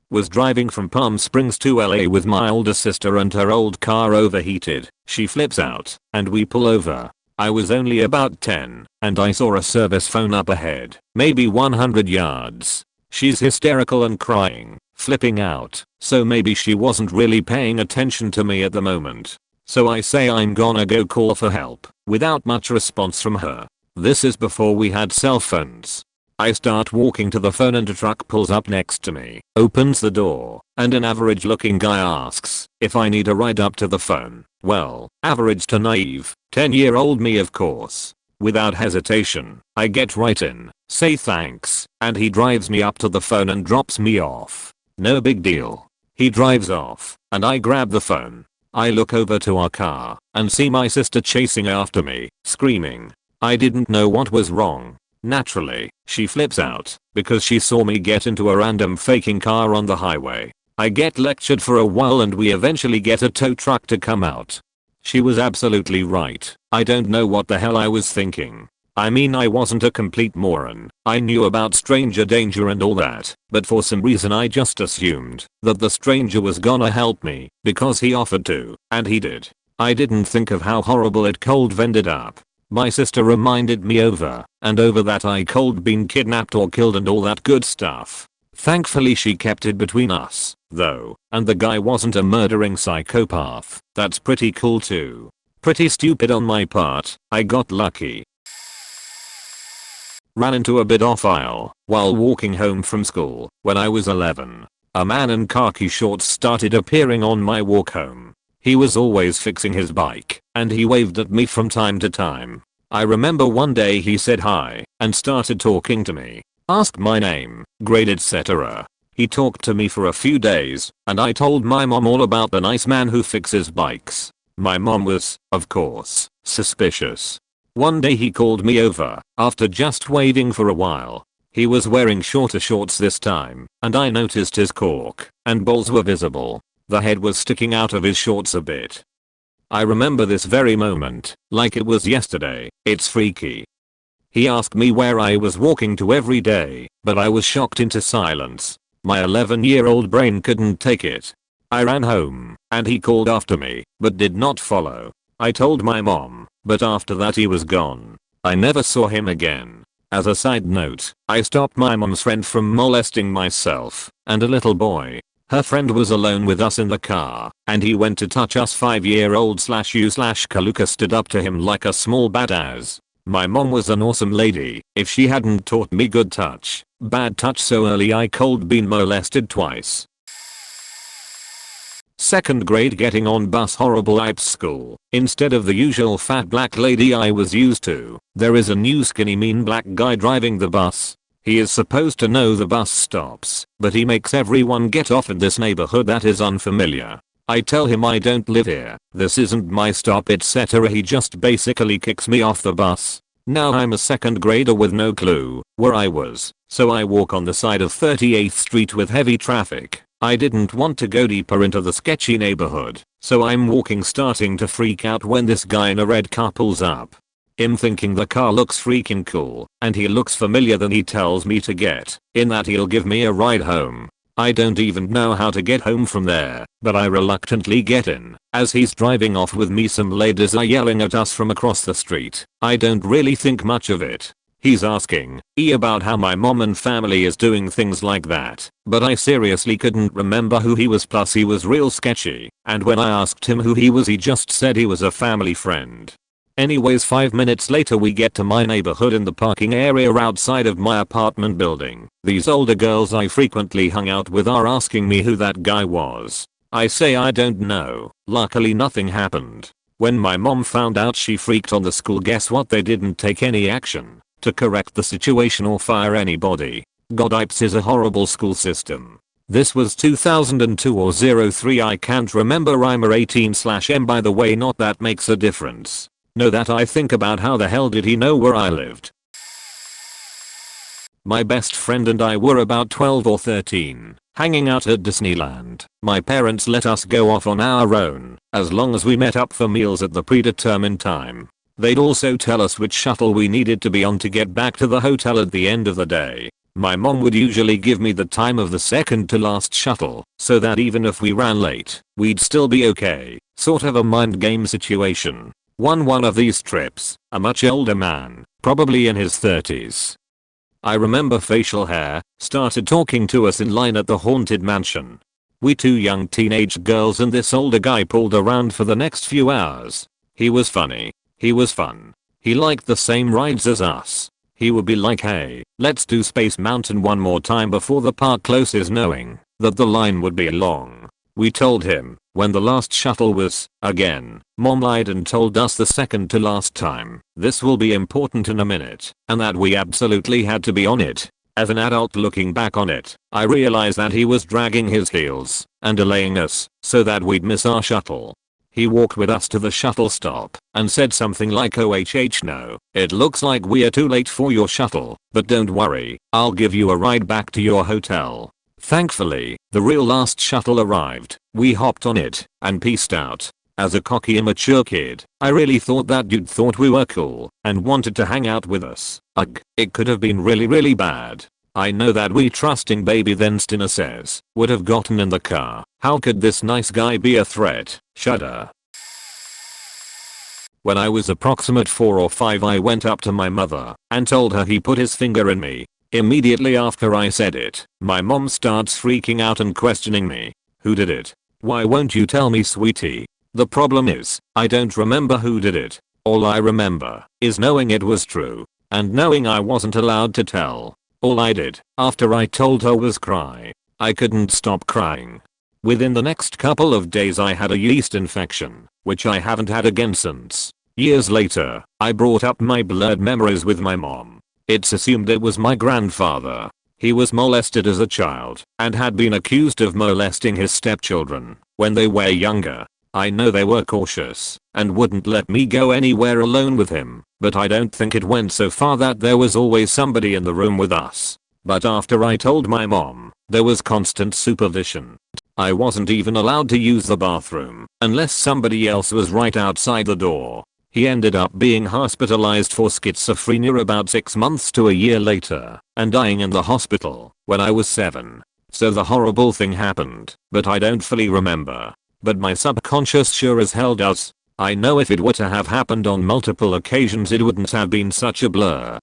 Was driving from Palm Springs to LA with my older sister and her old car overheated. She flips out and we pull over. I was only about 10 and I saw a service phone up ahead, maybe 100 yards. She's hysterical and crying, flipping out, so maybe she wasn't really paying attention to me at the moment. So I say I'm gonna go call for help, without much response from her. This is before we had cell phones. I start walking to the phone and a truck pulls up next to me, opens the door, and an average looking guy asks if I need a ride up to the phone. Well, average to naive, 10-year-old me of course. Without hesitation, I get right in, say thanks, and he drives me up to the phone and drops me off. No big deal. He drives off, and I grab the phone. I look over to our car, and see my sister chasing after me, screaming. I didn't know what was wrong. Naturally, she flips out, because she saw me get into a random faking car on the highway. I get lectured for a while and we eventually get a tow truck to come out. She was absolutely right. I don't know what the hell I was thinking. I mean, I wasn't a complete moron. I knew about stranger danger and all that, but for some reason I just assumed that the stranger was gonna help me because he offered to, and he did. I didn't think of how horrible it cold ended up. My sister reminded me over and over that I cold been kidnapped or killed and all that good stuff. Thankfully she kept it between us, though, and the guy wasn't a murdering psychopath. That's pretty cool too. Pretty stupid on my part. I got lucky. Ran into a bit off aisle while walking home from school when I was 11. A man in khaki shorts started appearing on my walk home. He was always fixing his bike, and he waved at me from time to time. I remember one day he said hi and started talking to me. Asked my name, grade, etc. He talked to me for a few days, and I told my mom all about the nice man who fixes bikes. My mom was, of course, suspicious. One day he called me over after just waving for a while. He was wearing shorter shorts this time, and I noticed his cork and balls were visible. The head was sticking out of his shorts a bit. I remember this very moment, like it was yesterday. It's freaky. He asked me where I was walking to every day, but I was shocked into silence. My 11-year-old brain couldn't take it. I ran home, and he called after me, but did not follow. I told my mom, but after that he was gone. I never saw him again. As a side note, I stopped my mom's friend from molesting myself and a little boy. Her friend was alone with us in the car, and he went to touch us. 5-year-old/you/Kaluka stood up to him like a small badass. My mom was an awesome lady. If she hadn't taught me good touch, bad touch so early, I cold been molested twice. 2nd grade, getting on bus, horrible IPS school. Instead of the usual fat black lady I was used to, there is a new skinny mean black guy driving the bus. He is supposed to know the bus stops, but he makes everyone get off in this neighborhood that is unfamiliar. I tell him I don't live here, this isn't my stop, etc. He just basically kicks me off the bus. Now I'm a 2nd grader with no clue where I was, so I walk on the side of 38th Street with heavy traffic. I didn't want to go deeper into the sketchy neighborhood, so I'm walking, starting to freak out when this guy in a red car pulls up. Him thinking the car looks freaking cool and he looks familiar, then he tells me to get in, that he'll give me a ride home. I don't even know how to get home from there, but I reluctantly get in. As he's driving off with me, some ladies are yelling at us from across the street. I don't really think much of it. He's asking about how my mom and family is doing, things like that, but I seriously couldn't remember who he was, plus he was real sketchy, and when I asked him who he was, he just said he was a family friend. Anyways, 5 minutes later we get to my neighborhood in the parking area outside of my apartment building. These older girls I frequently hung out with are asking me who that guy was. I say I don't know. Luckily nothing happened. When my mom found out, she freaked on the school. Guess what? They didn't take any action. to correct the situation or fire anybody. God, IPS is a horrible school system. This was 2002 or 03, I can't remember. I'm a 18/M, by the way, not that makes a difference. No, that I think about how the hell did he know where I lived. My best friend and I were about 12 or 13, hanging out at Disneyland. My parents let us go off on our own, as long as we met up for meals at the predetermined time. They'd also tell us which shuttle we needed to be on to get back to the hotel at the end of the day. My mom would usually give me the time of the second to last shuttle, so that even if we ran late, we'd still be okay. Sort of a mind game situation. One of these trips, a much older man, probably in his 30s, I remember facial hair, started talking to us in line at the haunted mansion. We two young teenage girls and this older guy pulled around for the next few hours. He was funny. He was fun. He liked the same rides as us. He would be like, hey, let's do Space Mountain one more time before the park closes, knowing that the line would be long. We told him when the last shuttle was. Again, mom lied and told us the second to last time. This will be important in a minute, and that we absolutely had to be on it. As an adult looking back on it, I realized that he was dragging his heels and delaying us so that we'd miss our shuttle. He walked with us to the shuttle stop and said something like, "OHH, no, it looks like we're too late for your shuttle, but don't worry, I'll give you a ride back to your hotel." Thankfully, the real last shuttle arrived. We hopped on it and peaced out. As a cocky immature kid, I really thought that dude thought we were cool and wanted to hang out with us. Ugh, it could have been really bad. I know that we trusting baby, then Stina says, would have gotten in the car. How could this nice guy be a threat? Shudder. When I was approximate 4 or 5, I went up to my mother and told her he put his finger in me. Immediately after I said it, my mom starts freaking out and questioning me. Who did it? Why won't you tell me, sweetie? The problem is, I don't remember who did it. All I remember is knowing it was true and knowing I wasn't allowed to tell. All I did after I told her was cry. I couldn't stop crying. Within the next couple of days I had a yeast infection, which I haven't had again since. Years later, I brought up my blurred memories with my mom. It's assumed it was my grandfather. He was molested as a child and had been accused of molesting his stepchildren when they were younger. I know they were cautious and wouldn't let me go anywhere alone with him, but I don't think it went so far that there was always somebody in the room with us. But after I told my mom, there was constant supervision. I wasn't even allowed to use the bathroom unless somebody else was right outside the door. He ended up being hospitalized for schizophrenia about 6 months to a year later and dying in the hospital when I was 7. So the horrible thing happened, but I don't fully remember. But my subconscious sure as hell does. I know if it were to have happened on multiple occasions, it wouldn't have been such a blur.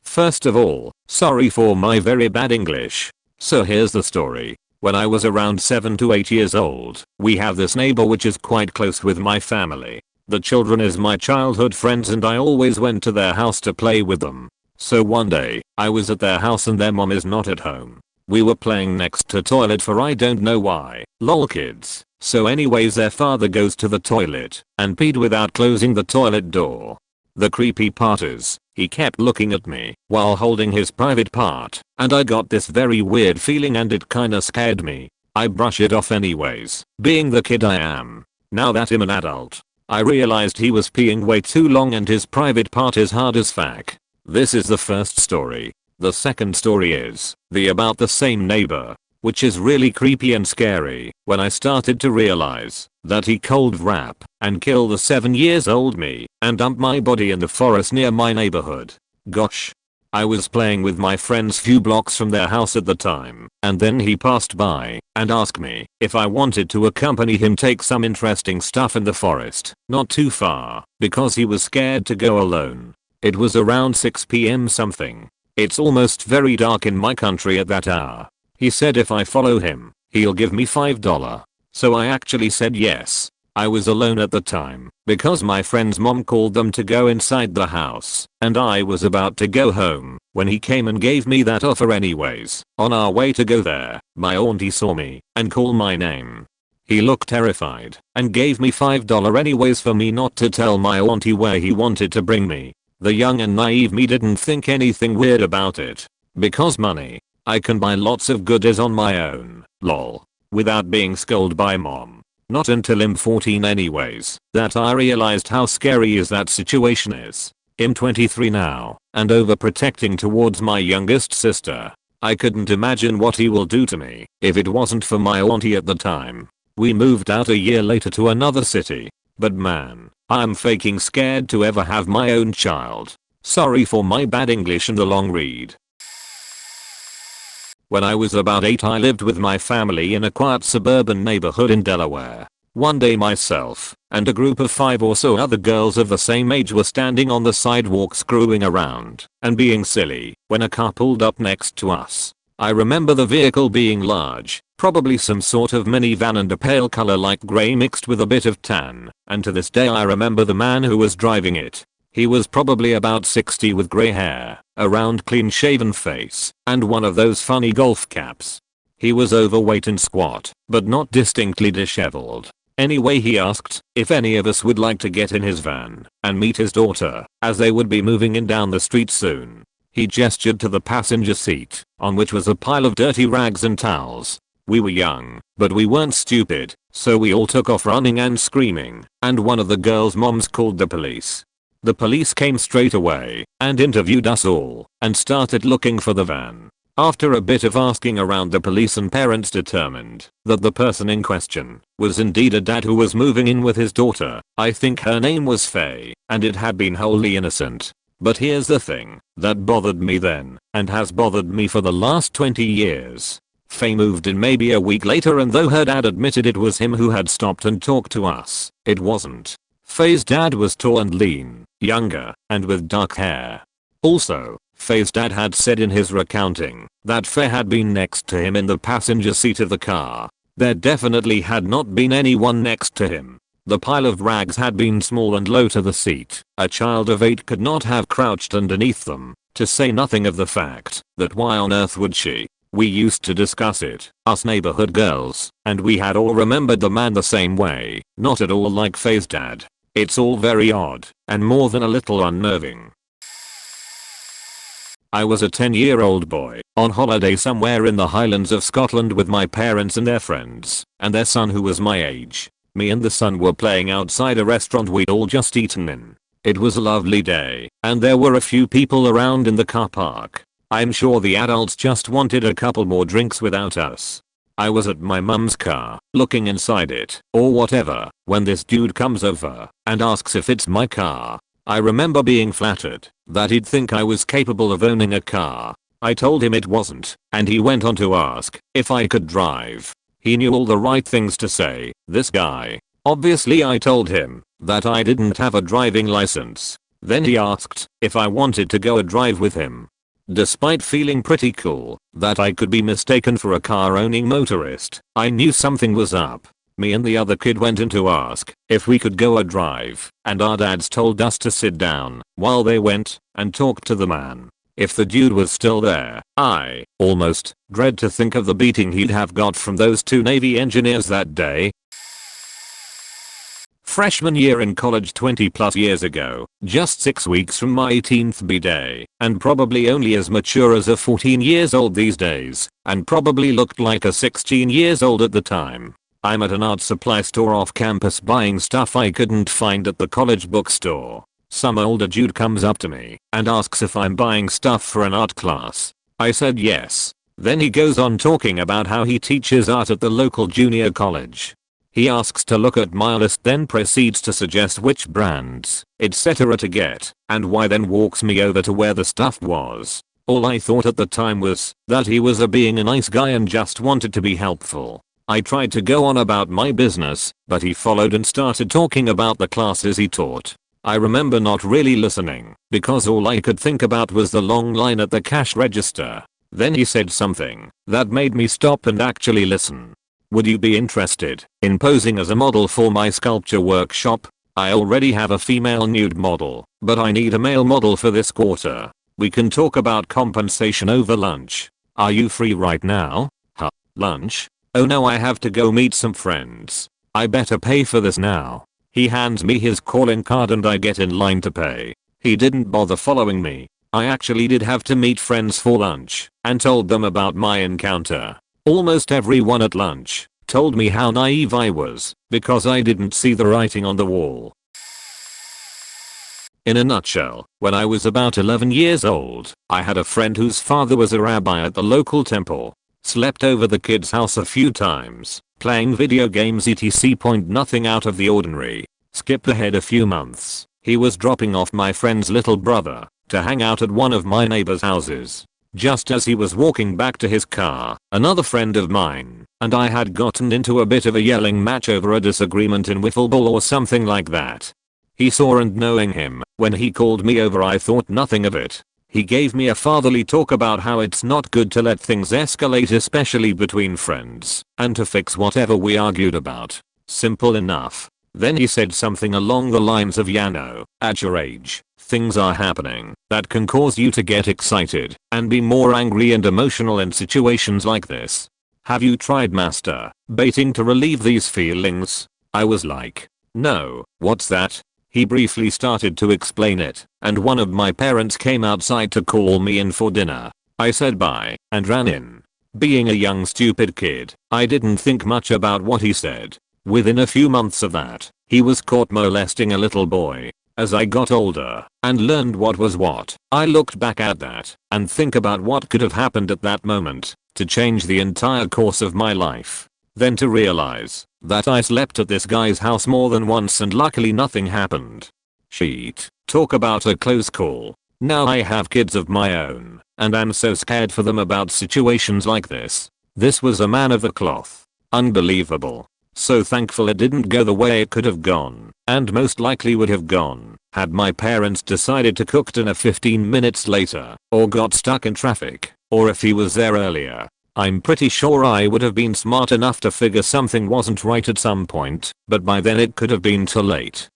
First of all, sorry for my very bad English. So here's the story. When I was around 7 to 8 years old, we have this neighbor which is quite close with my family. The children is my childhood friends and I always went to their house to play with them. So one day, I was at their house and their mom is not at home. We were playing next to toilet for I don't know why. Lol kids. So anyways, their father goes to the toilet and peed without closing the toilet door. The creepy part is, he kept looking at me while holding his private part, and I got this very weird feeling and it kinda scared me. I brush it off anyways, being the kid I am. Now that I'm an adult, I realized he was peeing way too long and his private part is hard as fuck. This is the first story. The second story is about the same neighbor, which is really creepy and scary when I started to realize that he cold wrap and kill the 7 years old me and dump my body in the forest near my neighborhood. Gosh. I was playing with my friends few blocks from their house at the time, and then he passed by and asked me if I wanted to accompany him take some interesting stuff in the forest, not too far, because he was scared to go alone. It was around 6 PM something. It's almost very dark in my country at that hour. He said if I follow him, he'll give me $5. So I actually said yes. I was alone at the time because my friend's mom called them to go inside the house and I was about to go home when he came and gave me that offer anyways. On our way to go there, my auntie saw me and called my name. He looked terrified and gave me $5 anyways for me not to tell my auntie where he wanted to bring me. The young and naive me didn't think anything weird about it. Because money. I can buy lots of goodies on my own, lol. Without being scolded by mom. Not until I'm 14 anyways, that I realized how scary is that situation is. I'm 23 now, and overprotecting towards my youngest sister. I couldn't imagine what he will do to me if it wasn't for my auntie at the time. We moved out a year later to another city. But man, I'm faking scared to ever have my own child. Sorry for my bad English and the long read. When I was about 8 I lived with my family in a quiet suburban neighborhood in Delaware. One day myself and a group of 5 or so other girls of the same age were standing on the sidewalk screwing around and being silly when a car pulled up next to us. I remember the vehicle being large, probably some sort of minivan and a pale color like grey mixed with a bit of tan, and to this day I remember the man who was driving it. He was probably about 60 with grey hair, a round clean shaven face, and one of those funny golf caps. He was overweight and squat, but not distinctly disheveled. Anyway, he asked if any of us would like to get in his van and meet his daughter, as they would be moving in down the street soon. He gestured to the passenger seat, on which was a pile of dirty rags and towels. We were young, but we weren't stupid, so we all took off running and screaming, and one of the girls' moms called the police. The police came straight away and interviewed us all and started looking for the van. After a bit of asking around, the police and parents determined that the person in question was indeed a dad who was moving in with his daughter. I think her name was Faye, and it had been wholly innocent. But here's the thing that bothered me then and has bothered me for the last 20 years. Faye moved in maybe a week later, and though her dad admitted it was him who had stopped and talked to us, it wasn't. Faye's dad was tall and lean, younger, and with dark hair. Also, Faye's dad had said in his recounting that Faye had been next to him in the passenger seat of the car. There definitely had not been anyone next to him. The pile of rags had been small and low to the seat. A child of 8 could not have crouched underneath them, to say nothing of the fact that why on earth would she? We used to discuss it, us neighborhood girls, and we had all remembered the man the same way, not at all like Faye's dad. It's all very odd, and more than a little unnerving. I was a 10-year-old boy, on holiday somewhere in the Highlands of Scotland with my parents and their friends, and their son who was my age. Me and the son were playing outside a restaurant we'd all just eaten in. It was a lovely day, and there were a few people around in the car park. I'm sure the adults just wanted a couple more drinks without us. I was at my mum's car, looking inside it, or whatever, when this dude comes over and asks if it's my car. I remember being flattered that he'd think I was capable of owning a car. I told him it wasn't, and he went on to ask if I could drive. He knew all the right things to say, this guy. Obviously I told him that I didn't have a driving license. Then he asked if I wanted to go a drive with him. Despite feeling pretty cool that I could be mistaken for a car-owning motorist, I knew something was up. Me and the other kid went in to ask if we could go a drive, and our dads told us to sit down while they went and talked to the man. If the dude was still there, I almost dread to think of the beating he'd have got from those 2 Navy engineers that day. Freshman year in college 20 plus years ago, just 6 weeks from my 18th b-day, and probably only as mature as a 14 years old these days, and probably looked like a 16 years old at the time. I'm at an art supply store off campus buying stuff I couldn't find at the college bookstore. Some older dude comes up to me and asks if I'm buying stuff for an art class. I said yes. Then he goes on talking about how he teaches art at the local junior college. He asks to look at my list, then proceeds to suggest which brands, etc. to get, and why, then walks me over to where the stuff was. All I thought at the time was that he was being a nice guy and just wanted to be helpful. I tried to go on about my business, but he followed and started talking about the classes he taught. I remember not really listening, because all I could think about was the long line at the cash register. Then he said something that made me stop and actually listen. Would you be interested in posing as a model for my sculpture workshop? I already have a female nude model, but I need a male model for this quarter. We can talk about compensation over lunch. Are you free right now? Huh? Lunch? Oh no, I have to go meet some friends. I better pay for this now. He hands me his calling card and I get in line to pay. He didn't bother following me. I actually did have to meet friends for lunch and told them about my encounter. Almost everyone at lunch told me how naive I was because I didn't see the writing on the wall. In a nutshell, when I was about 11 years old, I had a friend whose father was a rabbi at the local temple. Slept over the kid's house a few times, playing video games etc. Nothing out of the ordinary. Skip ahead a few months. He was dropping off my friend's little brother to hang out at one of my neighbor's houses. Just as he was walking back to his car, another friend of mine and I had gotten into a bit of a yelling match over a disagreement in wiffle ball or something like that. He saw, and knowing him, when he called me over I thought nothing of it. He gave me a fatherly talk about how it's not good to let things escalate, especially between friends, and to fix whatever we argued about. Simple enough. Then he said something along the lines of, Yano, at your age, things are happening that can cause you to get excited and be more angry and emotional in situations like this. Have you tried masturbating to relieve these feelings? I was like, no, what's that? He briefly started to explain it, and one of my parents came outside to call me in for dinner. I said bye and ran in. Being a young stupid kid, I didn't think much about what he said. Within a few months of that, he was caught molesting a little boy. As I got older and learned what was what, I looked back at that and think about what could have happened at that moment to change the entire course of my life. Then to realize that I slept at this guy's house more than once and luckily nothing happened. Shit, talk about a close call. Now I have kids of my own and I'm so scared for them about situations like this. This was a man of the cloth. Unbelievable. So thankful it didn't go the way it could have gone, and most likely would have gone, had my parents decided to cook dinner 15 minutes later, or got stuck in traffic, or if he was there earlier. I'm pretty sure I would have been smart enough to figure something wasn't right at some point, but by then it could have been too late.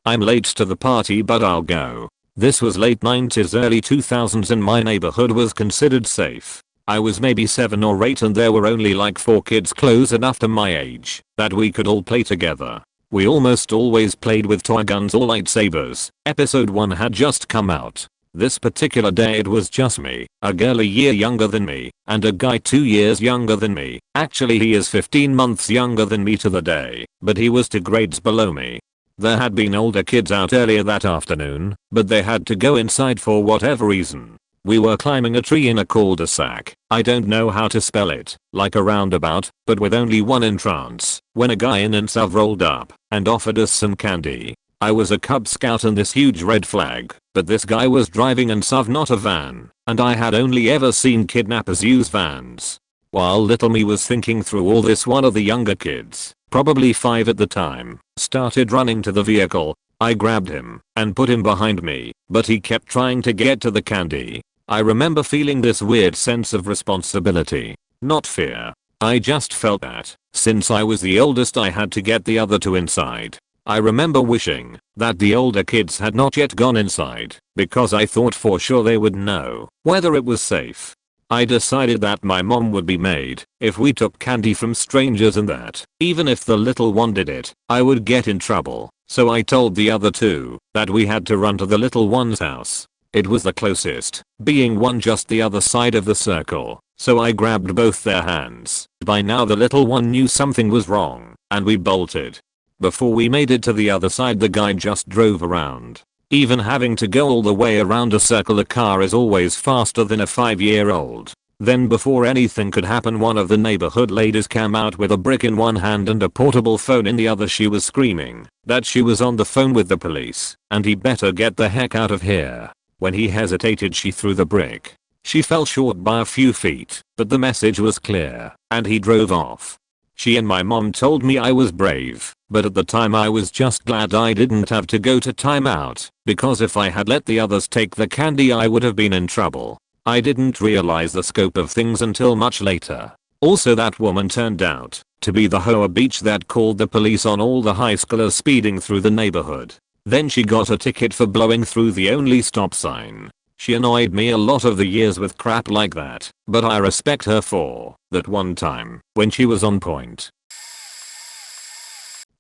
I'm late to the party but I'll go. This was late 90s early 2000s and my neighborhood was considered safe. I was maybe 7 or 8 and there were only like 4 kids close enough to my age that we could all play together. We almost always played with toy guns or lightsabers. Episode 1 had just come out. This particular day it was just me, a girl a year younger than me, and a guy 2 years younger than me. Actually he is 15 months younger than me to the day, but he was 2 grades below me. There had been older kids out earlier that afternoon, but they had to go inside for whatever reason. We were climbing a tree in a cul-de-sac. I don't know how to spell it, like a roundabout, but with only one entrance, when a guy in Insav rolled up and offered us some candy. I was a Cub Scout and this huge red flag, but this guy was driving Insav, not a van, and I had only ever seen kidnappers use vans. While little me was thinking through all this, one of the younger kids, probably 5 at the time, started running to the vehicle. I grabbed him and put him behind me, but he kept trying to get to the candy. I remember feeling this weird sense of responsibility, not fear. I just felt that, since I was the oldest, I had to get the other 2 inside. I remember wishing that the older kids had not yet gone inside, because I thought for sure they would know whether it was safe. I decided that my mom would be mad if we took candy from strangers and that, even if the little one did it, I would get in trouble. So I told the other 2 that we had to run to the little one's house. It was the closest, being one just the other side of the circle, so I grabbed both their hands. By now the little one knew something was wrong, and we bolted. Before we made it to the other side the guy just drove around. Even having to go all the way around a circle, a car is always faster than a 5-year-old. Then before anything could happen, one of the neighborhood ladies came out with a brick in one hand and a portable phone in the other. She was screaming that she was on the phone with the police and he better get the heck out of here. When he hesitated, she threw the brick. She fell short by a few feet, but the message was clear and he drove off. She and my mom told me I was brave, but at the time I was just glad I didn't have to go to timeout, because if I had let the others take the candy I would have been in trouble. I didn't realize the scope of things until much later. Also, that woman turned out to be the Hoa Beach that called the police on all the high schoolers speeding through the neighborhood. Then she got a ticket for blowing through the only stop sign. She annoyed me a lot of the years with crap like that, but I respect her for that one time when she was on point.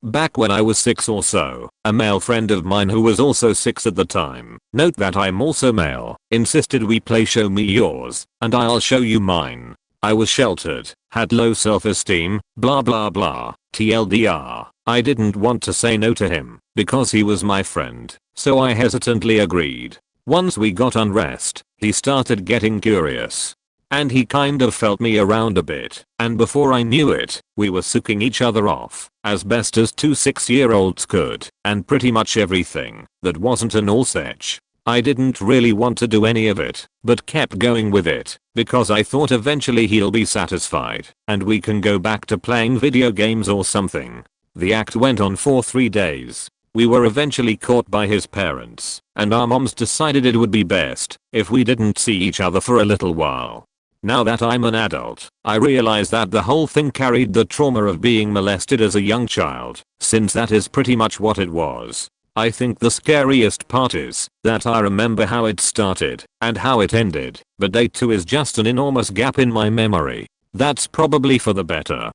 Back when I was 6 or so, a male friend of mine who was also 6 at the time, note that I'm also male, insisted we play show me yours, and I'll show you mine. I was sheltered, had low self-esteem, blah blah blah, TLDR. I didn't want to say no to him, because he was my friend, so I hesitantly agreed. Once we got unrest, he started getting curious. And he kind of felt me around a bit, and before I knew it, we were sucking each other off, as best as two 6-year-olds could, and pretty much everything that wasn't an all setch. I didn't really want to do any of it, but kept going with it, because I thought eventually he'll be satisfied, and we can go back to playing video games or something. The act went on for 3 days. We were eventually caught by his parents, and our moms decided it would be best if we didn't see each other for a little while. Now that I'm an adult, I realize that the whole thing carried the trauma of being molested as a young child, since that is pretty much what it was. I think the scariest part is that I remember how it started and how it ended, but day 2 is just an enormous gap in my memory. That's probably for the better.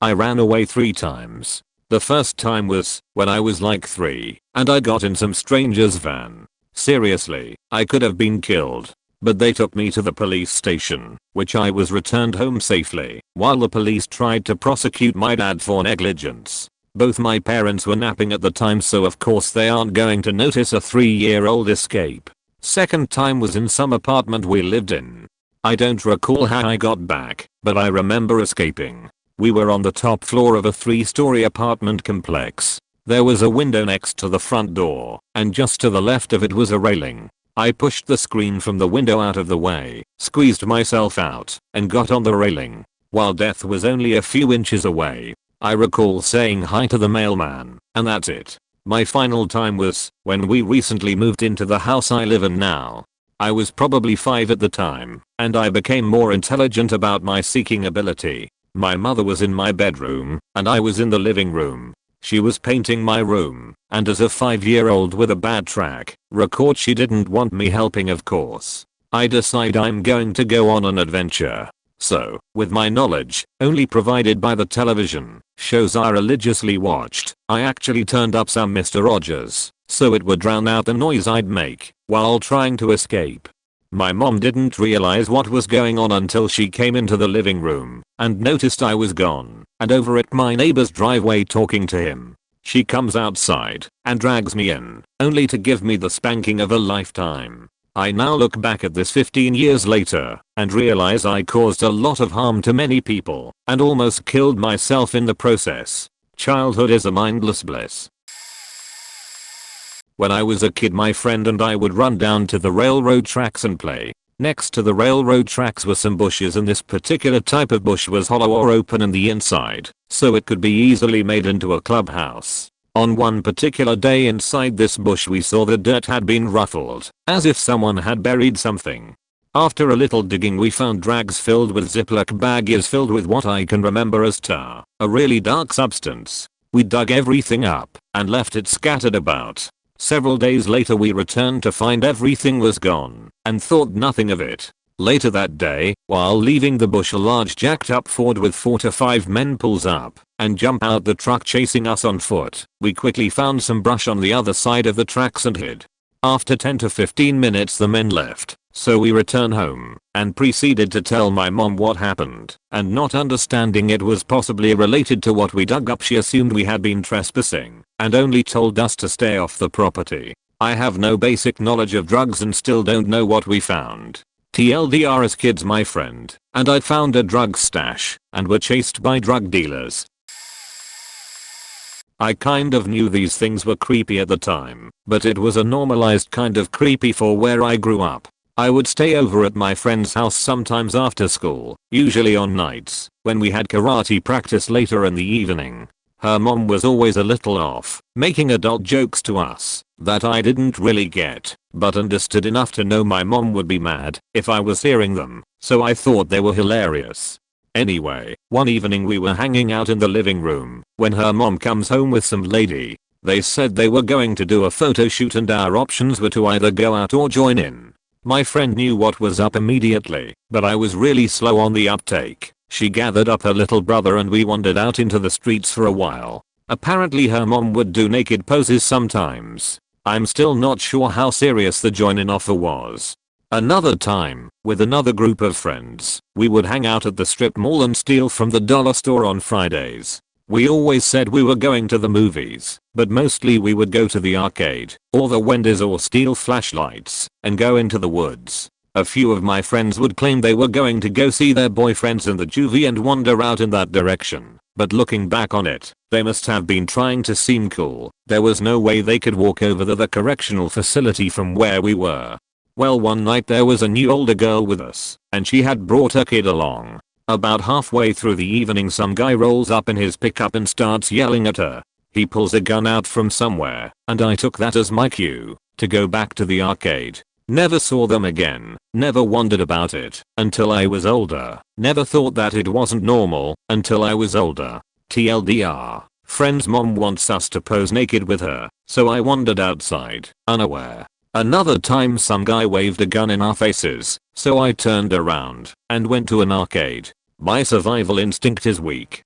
I ran away 3 times. The first time was when I was like 3, and I got in some stranger's van. Seriously, I could have been killed. But they took me to the police station, which I was returned home safely, while the police tried to prosecute my dad for negligence. Both my parents were napping at the time, so of course they aren't going to notice a 3-year-old escape. Second time was in some apartment we lived in. I don't recall how I got back, but I remember escaping. We were on the top floor of a 3-story apartment complex. There was a window next to the front door, and just to the left of it was a railing. I pushed the screen from the window out of the way, squeezed myself out, and got on the railing. While death was only a few inches away, I recall saying hi to the mailman, and that's it. My final time was when we recently moved into the house I live in now. I was probably 5 at the time, and I became more intelligent about my seeking ability. My mother was in my bedroom, and I was in the living room. She was painting my room, and as a 5-year-old with a bad track record, she didn't want me helping, of course. I decide I'm going to go on an adventure. So, with my knowledge, only provided by the television shows I religiously watched, I actually turned up some Mr. Rogers, so it would drown out the noise I'd make while trying to escape. My mom didn't realize what was going on until she came into the living room and noticed I was gone and over at my neighbor's driveway talking to him. She comes outside and drags me in, only to give me the spanking of a lifetime. I now look back at this 15 years later and realize I caused a lot of harm to many people and almost killed myself in the process. Childhood is a mindless bliss. When I was a kid, my friend and I would run down to the railroad tracks and play. Next to the railroad tracks were some bushes, and this particular type of bush was hollow or open in the inside, so it could be easily made into a clubhouse. On one particular day inside this bush we saw the dirt had been ruffled, as if someone had buried something. After a little digging we found drags filled with Ziploc baggies filled with what I can remember as tar, a really dark substance. We dug everything up and left it scattered about. Several days later we returned to find everything was gone and thought nothing of it. Later that day, while leaving the bush, a large jacked up Ford with 4 to 5 men pulls up and jump out the truck chasing us on foot. We quickly found some brush on the other side of the tracks and hid. After 10 to 15 minutes the men left, so we return home and proceeded to tell my mom what happened, and not understanding it was possibly related to what we dug up, she assumed we had been trespassing and only told us to stay off the property. I have no basic knowledge of drugs and still don't know what we found. TLDR, as kids my friend and I found a drug stash and were chased by drug dealers. I kind of knew these things were creepy at the time, but it was a normalized kind of creepy for where I grew up. I would stay over at my friend's house sometimes after school, usually on nights, when we had karate practice later in the evening. Her mom was always a little off, making adult jokes to us that I didn't really get, but understood enough to know my mom would be mad if I was hearing them, so I thought they were hilarious. Anyway, one evening we were hanging out in the living room when her mom comes home with some lady. They said they were going to do a photo shoot and our options were to either go out or join in. My friend knew what was up immediately, but I was really slow on the uptake. She gathered up her little brother and we wandered out into the streets for a while. Apparently her mom would do naked poses sometimes. I'm still not sure how serious the join-in offer was. Another time, with another group of friends, we would hang out at the strip mall and steal from the dollar store on Fridays. We always said we were going to the movies, but mostly we would go to the arcade, or the Wendy's or steal flashlights, and go into the woods. A few of my friends would claim they were going to go see their boyfriends in the juvie and wander out in that direction, but looking back on it, they must have been trying to seem cool. There was no way they could walk over to the correctional facility from where we were. Well, one night there was a new older girl with us, and she had brought her kid along. About halfway through the evening some guy rolls up in his pickup and starts yelling at her. He pulls a gun out from somewhere, and I took that as my cue to go back to the arcade. Never saw them again, never wondered about it until I was older, never thought that it wasn't normal until I was older. TLDR, friend's mom wants us to pose naked with her, so I wandered outside, unaware. Another time some guy waved a gun in our faces, so I turned around and went to an arcade. My survival instinct is weak.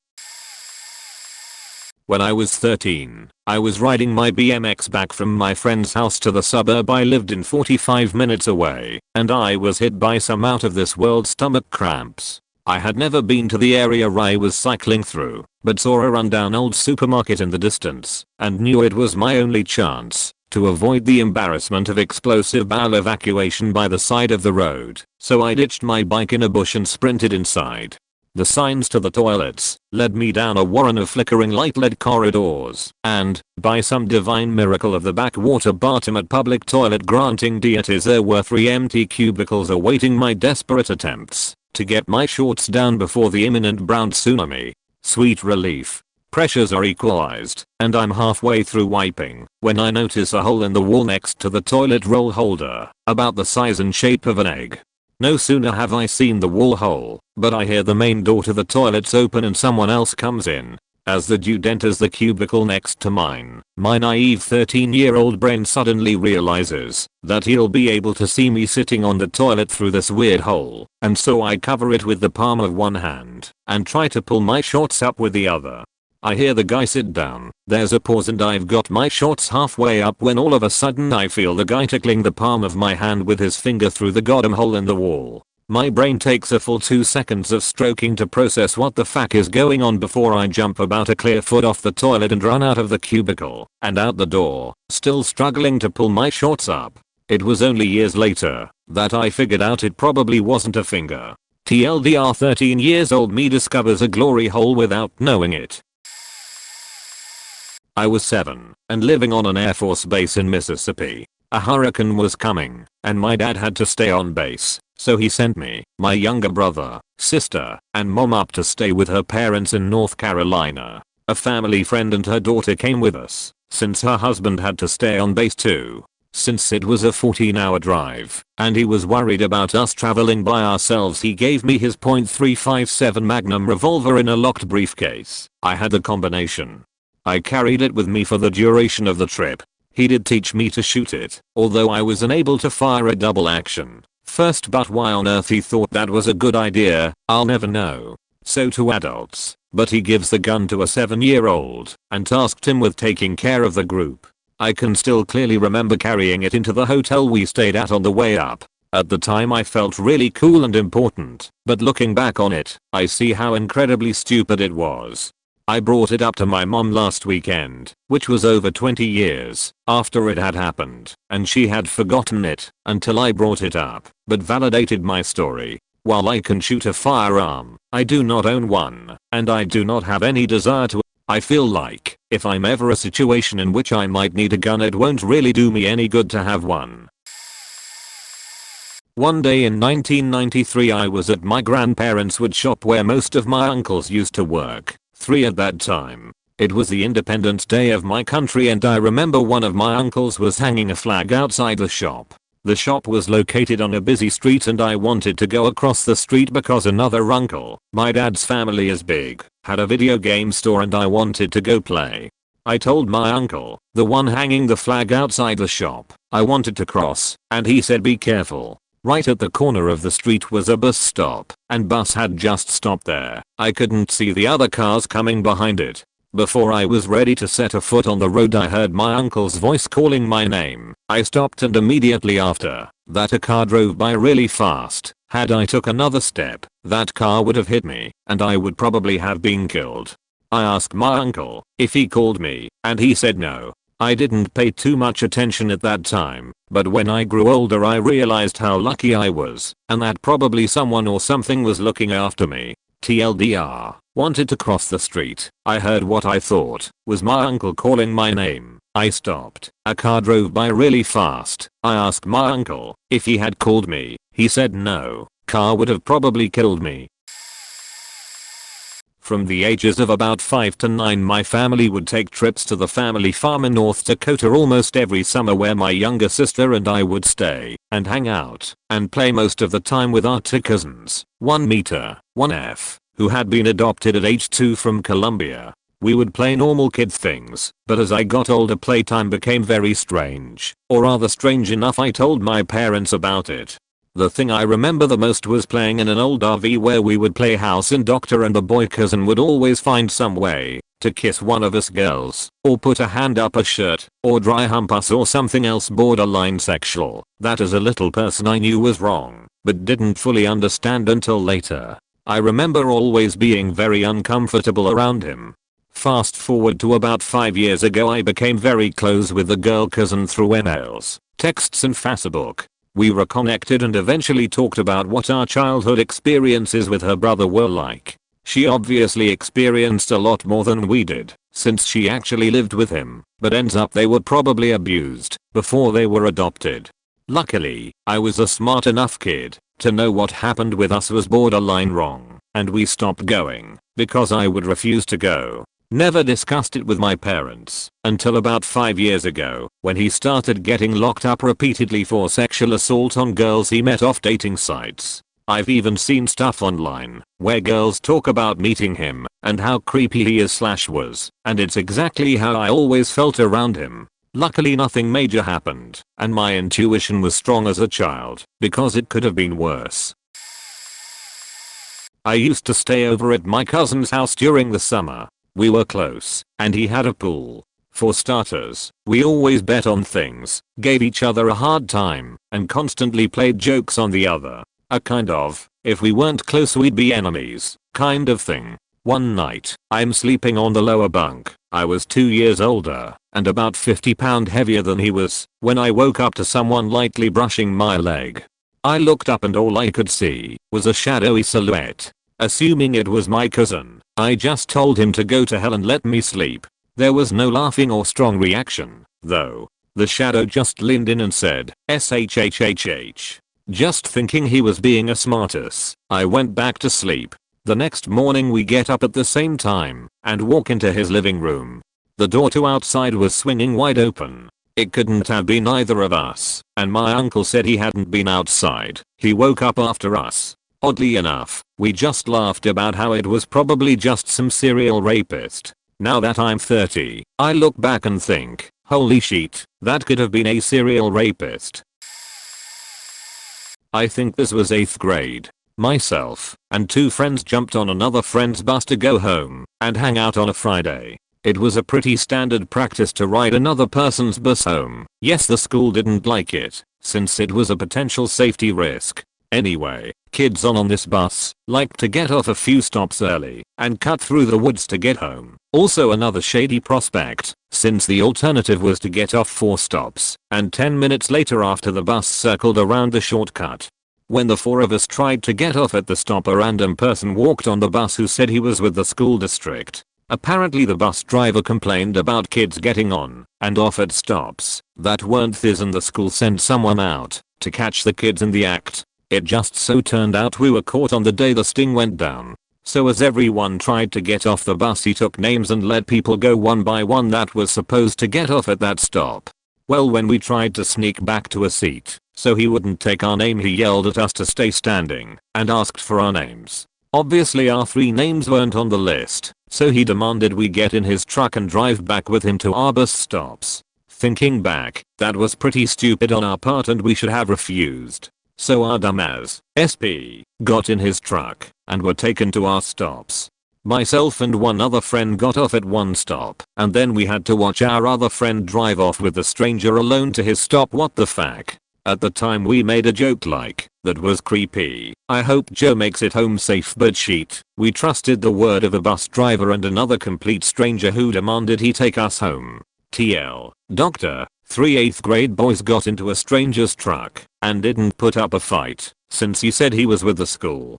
When I was 13, I was riding my BMX back from my friend's house to the suburb I lived in 45 minutes away, and I was hit by some out of this world stomach cramps. I had never been to the area I was cycling through, but saw a rundown old supermarket in the distance, and knew it was my only chance to avoid the embarrassment of explosive bowel evacuation by the side of the road, so I ditched my bike in a bush and sprinted inside. The signs to the toilets led me down a warren of flickering light-led corridors, and, by some divine miracle of the backwater Bartimat public toilet granting deities, there were 3 empty cubicles awaiting my desperate attempts to get my shorts down before the imminent brown tsunami. Sweet relief. Pressures are equalized, and I'm halfway through wiping when I notice a hole in the wall next to the toilet roll holder, about the size and shape of an egg. No sooner have I seen the wall hole, but I hear the main door to the toilets open and someone else comes in. As the dude enters the cubicle next to mine, my naive 13-year-old brain suddenly realizes that he'll be able to see me sitting on the toilet through this weird hole, and so I cover it with the palm of one hand and try to pull my shorts up with the other. I hear the guy sit down, there's a pause and I've got my shorts halfway up when all of a sudden I feel the guy tickling the palm of my hand with his finger through the goddamn hole in the wall. My brain takes a full 2 seconds of stroking to process what the fuck is going on before I jump about a clear foot off the toilet and run out of the cubicle and out the door, still struggling to pull my shorts up. It was only years later that I figured out it probably wasn't a finger. TLDR, 13 years old me discovers a glory hole without knowing it. I was 7 and living on an Air Force base in Mississippi. A hurricane was coming and my dad had to stay on base, so he sent me, my younger brother, sister, and mom up to stay with her parents in North Carolina. A family friend and her daughter came with us, since her husband had to stay on base too. Since it was a 14-hour drive, and he was worried about us traveling by ourselves, he gave me his .357 Magnum revolver in a locked briefcase. I had the combination. I carried it with me for the duration of the trip. He did teach me to shoot it, although I was unable to fire a double action. First, but why on earth he thought that was a good idea, I'll never know. So to adults, but he gives the gun to a 7-year-old and tasked him with taking care of the group. I can still clearly remember carrying it into the hotel we stayed at on the way up. At the time I felt really cool and important, but looking back on it, I see how incredibly stupid it was. I brought it up to my mom last weekend, which was over 20 years after it had happened, and she had forgotten it until I brought it up, but validated my story. While I can shoot a firearm, I do not own one, and I do not have any desire to. I feel like if I'm ever a situation in which I might need a gun, it won't really do me any good to have one. One day in 1993 I was at my grandparents' wood shop where most of my uncles used to work. 3 at that time. It was the Independence Day of my country and I remember one of my uncles was hanging a flag outside the shop. The shop was located on a busy street and I wanted to go across the street because another uncle, my dad's family is big, had a video game store and I wanted to go play. I told my uncle, the one hanging the flag outside the shop, I wanted to cross, and he said be careful. Right at the corner of the street was a bus stop, and bus had just stopped there. I couldn't see the other cars coming behind it. Before I was ready to set a foot on the road, I heard my uncle's voice calling my name. I stopped, and immediately after that a car drove by really fast. Had I took another step, that car would have hit me, and I would probably have been killed. I asked my uncle if he called me, and he said no. I didn't pay too much attention at that time, but when I grew older I realized how lucky I was, and that probably someone or something was looking after me. TLDR, wanted to cross the street. I heard what I thought was my uncle calling my name. I stopped. A car drove by really fast. I asked my uncle if he had called me. He said no. Car would have probably killed me. From the ages of about 5 to 9, my family would take trips to the family farm in North Dakota almost every summer, where my younger sister and I would stay and hang out and play most of the time with our two cousins, 1 1 F, who had been adopted at age 2 from Colombia. We would play normal kid things, but as I got older playtime became very strange, or rather strange enough I told my parents about it. The thing I remember the most was playing in an old RV where we would play house and doctor, and the boy cousin would always find some way to kiss one of us girls, or put a hand up a shirt, or dry hump us, or something else borderline sexual that as a little person I knew was wrong, but didn't fully understand until later. I remember always being very uncomfortable around him. Fast forward to about 5 years ago, I became very close with the girl cousin through emails, texts and Facebook. We reconnected and eventually talked about what our childhood experiences with her brother were like. She obviously experienced a lot more than we did, since she actually lived with him, but ends up they were probably abused before they were adopted. Luckily, I was a smart enough kid to know what happened with us was borderline wrong, and we stopped going because I would refuse to go. Never discussed it with my parents until about 5 years ago, when he started getting locked up repeatedly for sexual assault on girls he met off dating sites. I've even seen stuff online where girls talk about meeting him and how creepy he is/was, and it's exactly how I always felt around him. Luckily nothing major happened, and my intuition was strong as a child, because it could have been worse. I used to stay over at my cousin's house during the summer. We were close, and he had a pool. For starters, we always bet on things, gave each other a hard time, and constantly played jokes on the other. A kind of, if we weren't close we'd be enemies, kind of thing. One night, I'm sleeping on the lower bunk. I was 2 years older, and about 50 pounds heavier than he was, when I woke up to someone lightly brushing my leg. I looked up and all I could see was a shadowy silhouette. Assuming it was my cousin, I just told him to go to hell and let me sleep. There was no laughing or strong reaction, though. The shadow just leaned in and said, "SHHHH." Just thinking he was being a smartass, I went back to sleep. The next morning we get up at the same time and walk into his living room. The door to outside was swinging wide open. It couldn't have been either of us, and my uncle said he hadn't been outside. He woke up after us. Oddly enough, we just laughed about how it was probably just some serial rapist. Now that I'm 30, I look back and think, holy shit, that could have been a serial rapist. I think this was 8th grade. Myself and 2 friends jumped on another friend's bus to go home and hang out on a Friday. It was a pretty standard practice to ride another person's bus home. Yes, the school didn't like it, since it was a potential safety risk. Anyway, kids on this bus liked to get off a few stops early and cut through the woods to get home. Also another shady prospect, since the alternative was to get off 4 stops and 10 minutes later after the bus circled around the shortcut. When the 4 of us tried to get off at the stop, a random person walked on the bus who said he was with the school district. Apparently the bus driver complained about kids getting on and off at stops that weren't his, and the school sent someone out to catch the kids in the act. It just so turned out we were caught on the day the sting went down. So as everyone tried to get off the bus, he took names and let people go one by one that was supposed to get off at that stop. Well, when we tried to sneak back to a seat so he wouldn't take our name, he yelled at us to stay standing and asked for our names. Obviously our 3 names weren't on the list, so he demanded we get in his truck and drive back with him to our bus stops. Thinking back, that was pretty stupid on our part and we should have refused. So our dumbass, SP, got in his truck and were taken to our stops. Myself and one other friend got off at one stop, and then we had to watch our other friend drive off with the stranger alone to his stop. What the fuck? At the time we made a joke like, that was creepy. I hope Joe makes it home safe, but shit, we trusted the word of a bus driver and another complete stranger who demanded he take us home. TL. Doctor, 3 8th grade boys got into a stranger's truck and didn't put up a fight since he said he was with the school.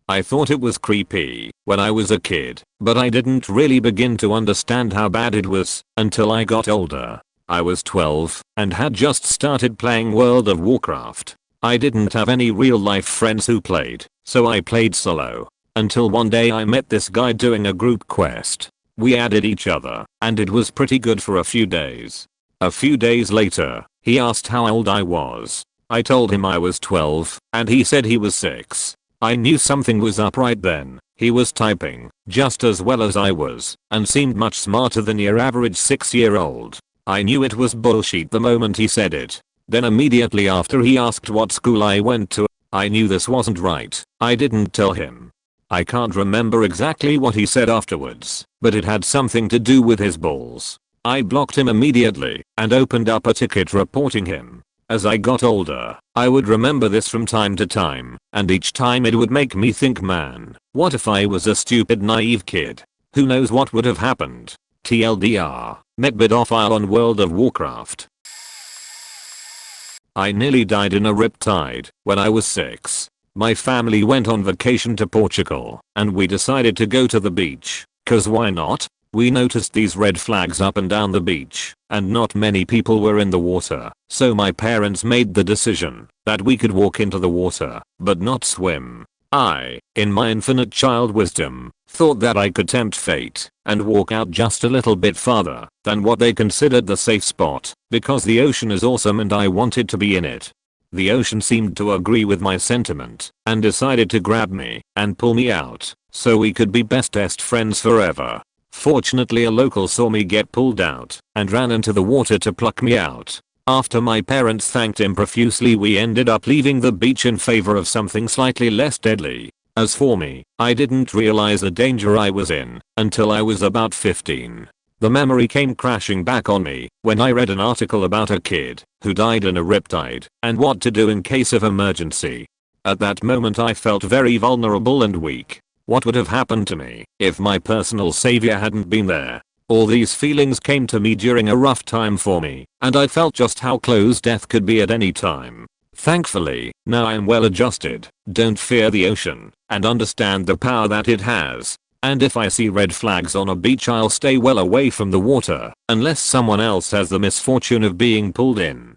I thought it was creepy when I was a kid, but I didn't really begin to understand how bad it was until I got older. I was 12 and had just started playing World of Warcraft. I didn't have any real life friends who played, so I played solo. Until one day I met this guy doing a group quest. We added each other, and it was pretty good for a few days. A few days later, he asked how old I was. I told him I was 12, and he said he was 6. I knew something was up right then. He was typing just as well as I was, and seemed much smarter than your average 6-year-old. I knew it was bullshit the moment he said it. Then immediately after he asked what school I went to, I knew this wasn't right. I didn't tell him. I can't remember exactly what he said afterwards, but it had something to do with his balls. I blocked him immediately and opened up a ticket reporting him. As I got older, I would remember this from time to time, and each time it would make me think, man, what if I was a stupid naive kid? Who knows what would have happened? TLDR, met pedophile on World of Warcraft. I nearly died in a riptide when I was 6. My family went on vacation to Portugal, and we decided to go to the beach, cause why not? We noticed these red flags up and down the beach, and not many people were in the water, so my parents made the decision that we could walk into the water, but not swim. I, in my infinite child wisdom, thought that I could tempt fate and walk out just a little bit farther than what they considered the safe spot, because the ocean is awesome and I wanted to be in it. The ocean seemed to agree with my sentiment and decided to grab me and pull me out so we could be best friends forever. Fortunately, a local saw me get pulled out and ran into the water to pluck me out. After my parents thanked him profusely, we ended up leaving the beach in favor of something slightly less deadly. As for me, I didn't realize the danger I was in until I was about 15. The memory came crashing back on me when I read an article about a kid who died in a riptide and what to do in case of emergency. At that moment I felt very vulnerable and weak. What would have happened to me if my personal savior hadn't been there? All these feelings came to me during a rough time for me, and I felt just how close death could be at any time. Thankfully, now I'm well adjusted, don't fear the ocean, and understand the power that it has. And if I see red flags on a beach, I'll stay well away from the water, unless someone else has the misfortune of being pulled in.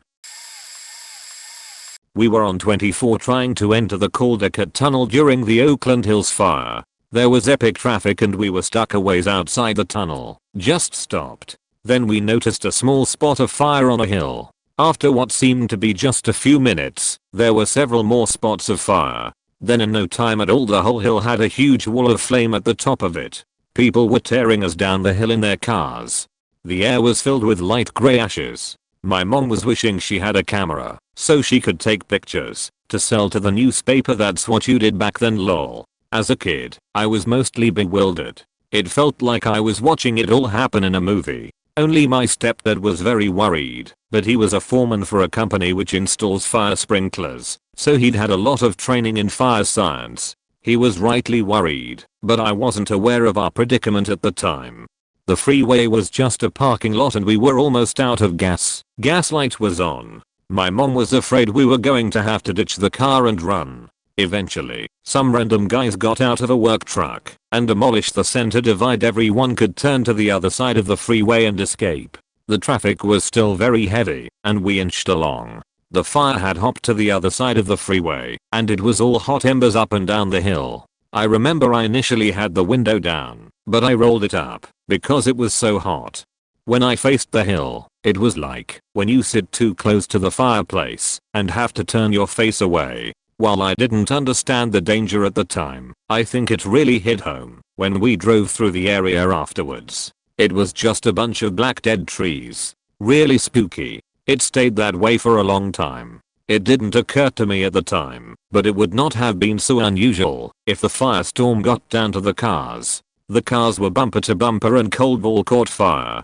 We were on 24 trying to enter the Caldecott Tunnel during the Oakland Hills fire. There was epic traffic and we were stuck a ways outside the tunnel, just stopped. Then we noticed a small spot of fire on a hill. After what seemed to be just a few minutes, there were several more spots of fire. Then in no time at all the whole hill had a huge wall of flame at the top of it. People were tearing us down the hill in their cars. The air was filled with light grey ashes. My mom was wishing she had a camera so she could take pictures to sell to the newspaper. That's what you did back then, lol. As a kid, I was mostly bewildered. It felt like I was watching it all happen in a movie. Only my stepdad was very worried, but he was a foreman for a company which installs fire sprinklers, so he'd had a lot of training in fire science. He was rightly worried, but I wasn't aware of our predicament at the time. The freeway was just a parking lot and we were almost out of gas. Gas light was on. My mom was afraid we were going to have to ditch the car and run. Eventually, some random guys got out of a work truck and demolished the center divide. Everyone could turn to the other side of the freeway and escape. The traffic was still very heavy and we inched along. The fire had hopped to the other side of the freeway and it was all hot embers up and down the hill. I remember I initially had the window down, but I rolled it up because it was so hot. When I faced the hill, it was like when you sit too close to the fireplace and have to turn your face away. While I didn't understand the danger at the time, I think it really hit home when we drove through the area afterwards. It was just a bunch of black dead trees. Really spooky. It stayed that way for a long time. It didn't occur to me at the time, but it would not have been so unusual if the firestorm got down to the cars. The cars were bumper to bumper and cold ball caught fire.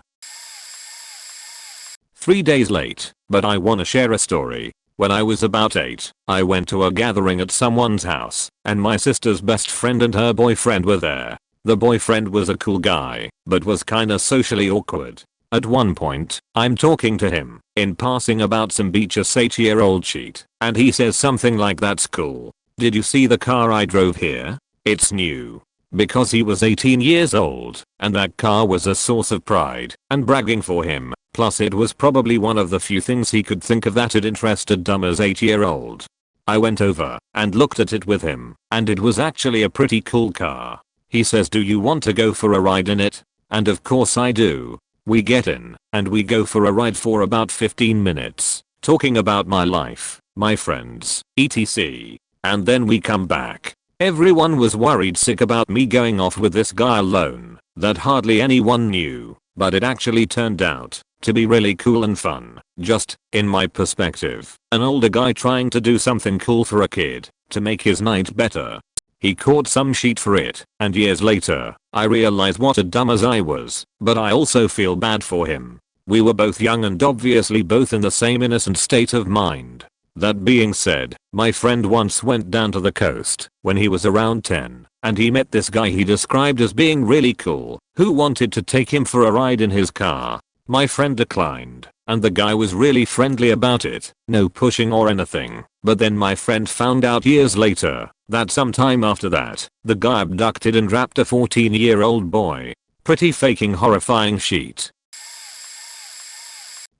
3 days late, but I wanna share a story. When I was about 8, I went to a gathering at someone's house, and my sister's best friend and her boyfriend were there. The boyfriend was a cool guy, but was kinda socially awkward. At one point, I'm talking to him, in passing about some beach's 8-year-old sheet, and he says something like, "That's cool. Did you see the car I drove here? It's new." Because he was 18 years old, and that car was a source of pride and bragging for him, plus it was probably one of the few things he could think of that had interested Dummer's 8-year-old. I went over and looked at it with him, and it was actually a pretty cool car. He says, "Do you want to go for a ride in it?" And of course I do. We get in, and we go for a ride for about 15 minutes, talking about my life, my friends, etc. And then we come back. Everyone was worried sick about me going off with this guy alone, that hardly anyone knew, but it actually turned out to be really cool and fun. Just, in my perspective, an older guy trying to do something cool for a kid, to make his night better. He caught some shit for it, and years later, I realized what a dumbass I was, but I also feel bad for him. We were both young and obviously both in the same innocent state of mind. That being said, my friend once went down to the coast when he was around 10, and he met this guy he described as being really cool, who wanted to take him for a ride in his car. My friend declined, and the guy was really friendly about it, no pushing or anything, but then my friend found out years later that sometime after that, the guy abducted and raped a 14-year-old boy. Pretty fucking horrifying shit.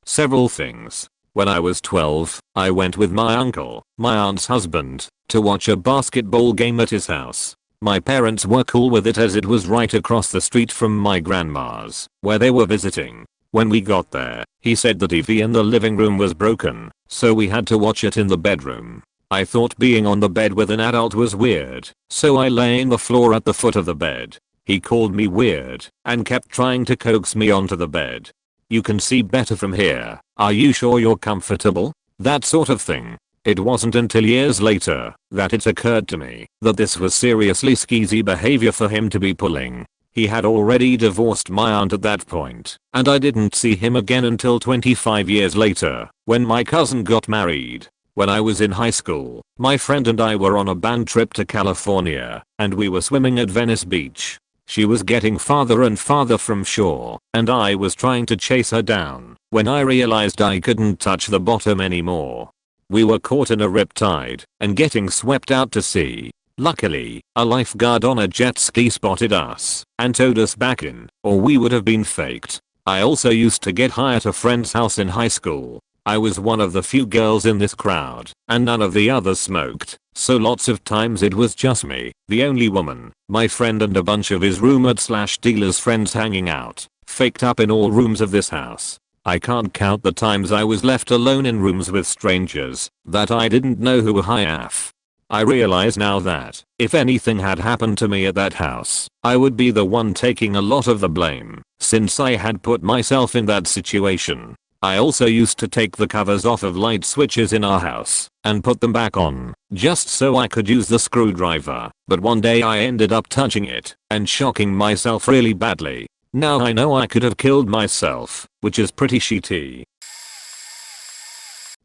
Several things. When I was 12, I went with my uncle, my aunt's husband, to watch a basketball game at his house. My parents were cool with it as it was right across the street from my grandma's, where they were visiting. When we got there, he said the TV in the living room was broken, so we had to watch it in the bedroom. I thought being on the bed with an adult was weird, so I lay on the floor at the foot of the bed. He called me weird and kept trying to coax me onto the bed. "You can see better from here. Are you sure you're comfortable?" That sort of thing. It wasn't until years later that it occurred to me that this was seriously skeezy behavior for him to be pulling. He had already divorced my aunt at that point, and I didn't see him again until 25 years later, when my cousin got married. When I was in high school, my friend and I were on a band trip to California, and we were swimming at Venice Beach. She was getting farther and farther from shore, and I was trying to chase her down, when I realized I couldn't touch the bottom anymore. We were caught in a riptide, and getting swept out to sea. Luckily, a lifeguard on a jet ski spotted us, and towed us back in, or we would have been faked. I also used to get high at a friend's house in high school. I was one of the few girls in this crowd, and none of the others smoked, so lots of times it was just me, the only woman, my friend and a bunch of his roommate/dealer's friends hanging out, faked up in all rooms of this house. I can't count the times I was left alone in rooms with strangers that I didn't know who were high AF. I realize now that, if anything had happened to me at that house, I would be the one taking a lot of the blame, since I had put myself in that situation. I also used to take the covers off of light switches in our house and put them back on, just so I could use the screwdriver, but one day I ended up touching it and shocking myself really badly. Now I know I could have killed myself, which is pretty shitty.